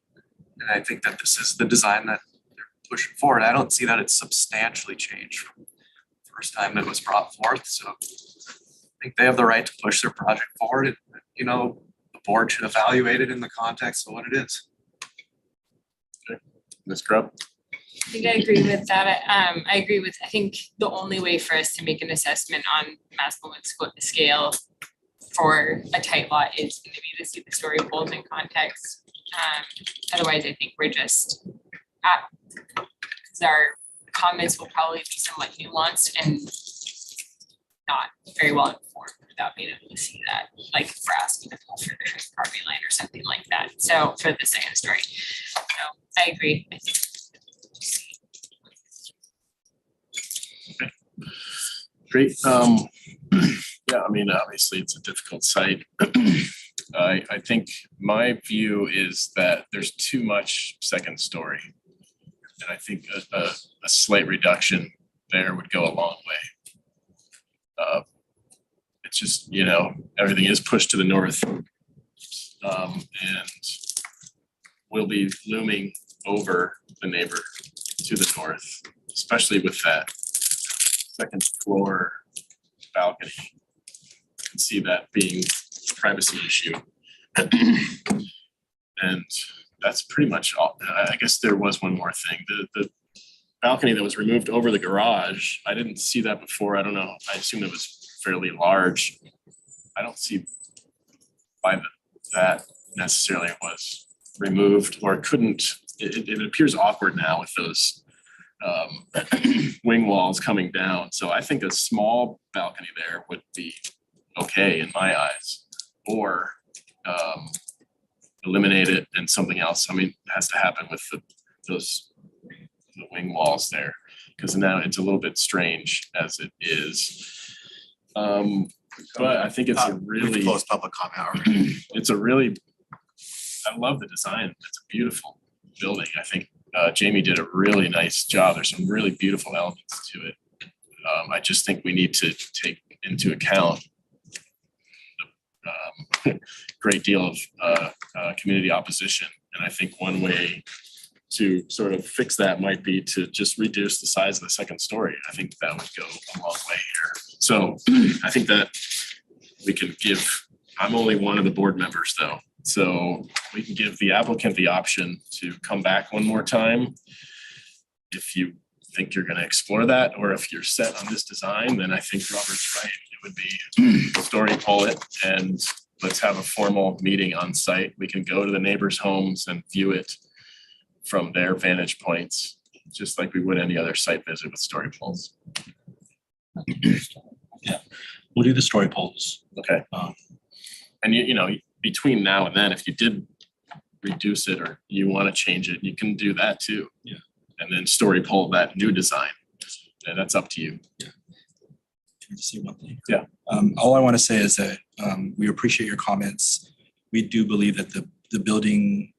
And I think that this is the design that they're pushing forward. I don't see that it's substantially changed from the first time it was brought forth. So I think they have the right to push their project forward. And, you know, the board should evaluate it in the context of what it is. Ms. Grubb. I think I agree with that. I agree with, I think the only way for us to make an assessment on maximum scale for a tight lot is going to be to see the story poles in context. Otherwise, I think we're just because our comments will probably be somewhat nuanced and not very well informed without being able to see that, like if we're asking to pull for the property line or something like that. So for the second story, so I agree. I think. Great. Yeah, I mean, obviously it's a difficult site. I think my view is that there's too much second story. And I think a slight reduction there would go a long way. It's just, you know, everything is pushed to the north. And will be looming over the neighbor to the north, especially with that second floor balcony. I can see that being a privacy issue. And that's pretty much all. I guess there was one more thing. The balcony that was removed over the garage, I didn't see that before. I don't know. I assumed it was fairly large. I don't see why that necessarily was removed or couldn't. It appears awkward now with those wing walls coming down. So I think a small balcony there would be okay in my eyes, or eliminate it and something else. I mean, it has to happen with the wing walls there, because now it's a little bit strange as it is. But I think it's a really closed public comment already. It's a really, I love the design. It's a beautiful building. I think Jamie did a really nice job. There's some really beautiful elements to it. I just think we need to take into account the great deal of community opposition. And I think one way to sort of fix that might be to just reduce the size of the second story. I think that would go a long way here. So I think that we can give, I'm only one of the board members though. So we can give the applicant the option to come back one more time. If you think you're gonna explore that, or if you're set on this design, then I think Robert's right. It would be story pull it and let's have a formal meeting on site. We can go to the neighbors' homes and view it from their vantage points, just like we would any other site visit with story polls. Yeah, we'll do the story polls. Okay. And you know, between now and then, if you did reduce it or you want to change it, you can do that too. Yeah. And then story poll that new design. And that's up to you. Yeah. Can I just say one thing? Yeah. All I want to say is that we appreciate your comments. We do believe that the building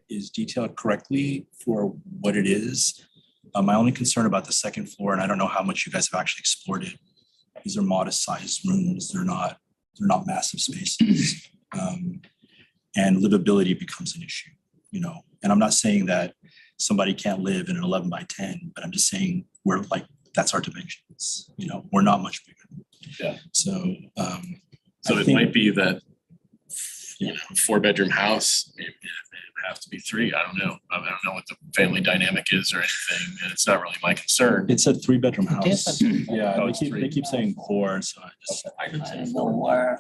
is detailed correctly for what it is. My only concern about the second floor, and I don't know how much you guys have actually explored it, these are modest sized rooms. They're not massive spaces. And livability becomes an issue, you know, and I'm not saying that somebody can't live in an 11 by 10, but I'm just saying we're like, that's our dimensions, you know, we're not much bigger. Yeah. So, So I it think- might be that, you know, 4-bedroom house, it have to be 3. I don't know. I don't know what the family dynamic is or anything. And it's not really my concern. It's a 3-bedroom It is house. a- Yeah, Oh, they it's keep, 3. they keep saying 4, so I just,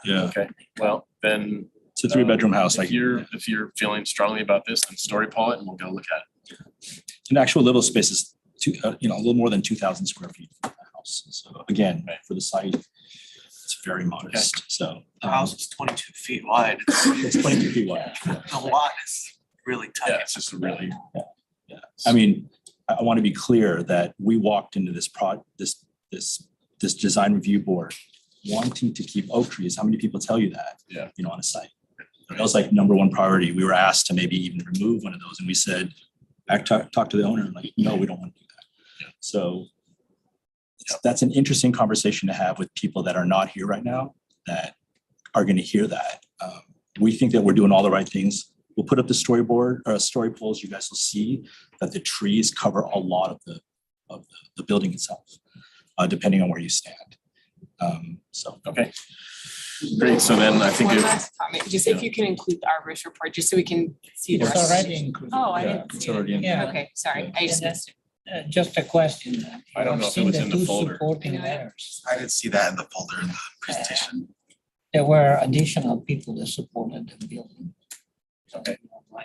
yeah, Okay, well, then. it's a 3-bedroom house. If you're feeling strongly about this, then story pull it and we'll go look at it. An actual livable space is a little more than 2,000 square feet for the house. So again, for the site, it's very modest. So The house is 22 feet wide. it's 22 feet wide. The lot is really tight. Yeah, it's just a really. Yeah. I mean, I want to be clear that we walked into this this design review board wanting to keep oak trees. How many people tell you that? Yeah. You know, on a site. That was like number one priority. We were asked to maybe even remove one of those, and we said, I talked to the owner, like, no, we don't want to do that. Yeah. So that's an interesting conversation to have with people that are not here right now that are going to hear that. We think that we're doing all the right things. We'll put up the storyboard or story poles. You guys will see that the trees cover a lot of the building itself, depending on where you stand. So okay, great. So then I think One last comment, just if you can include the arborist report, just so we can see the It's rest. already included. Oh, I Yeah, didn't it's see it. already in. Yeah. Okay, sorry, I just missed it. Just a question. I don't know if it I've was seen in the two folder. Supporting I know. letters. I didn't see that in the folder in the presentation. There were additional people that supported the building. Okay.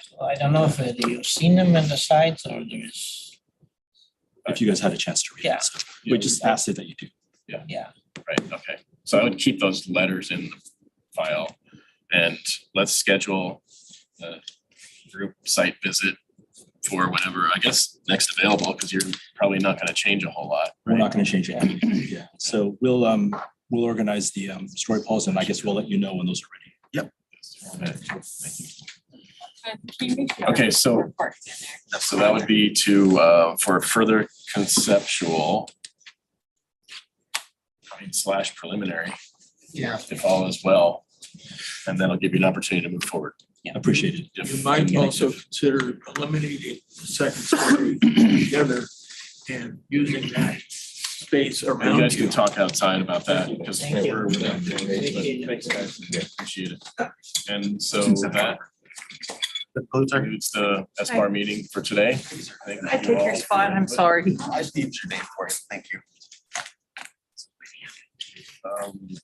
So I don't know if you've seen them in the sites or there's, if you guys had a chance to read Yeah. it, so we just asked it that you do. yeah. Right, okay. So I would keep those letters in the file and let's schedule a group site visit for whenever, I guess, next available, because you're probably not going to change a whole lot. We're not going to change it. Yeah. So we'll organize the story polls, and I guess we'll let you know when those are ready. Yep. Okay, so that would be to for further conceptual / preliminary, Yeah. if all is well, and then I'll give you an opportunity to move forward. Appreciate it. You might also consider eliminating the second story together and using that space You around guys you. can talk outside about that because Thank you. we're without doing Appreciate it. it, but thanks, guys. Appreciate it. And so that concludes the SBAR meeting for today. Thank I you took your all spot, for- I'm sorry. I just need your name for it. Thank you.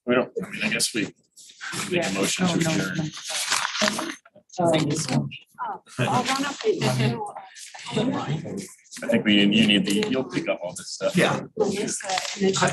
We don't, I mean, I guess we make a motion to adjourn. I'll run up and I think you need you'll pick up all this stuff. Yeah. Melissa, and then she'll-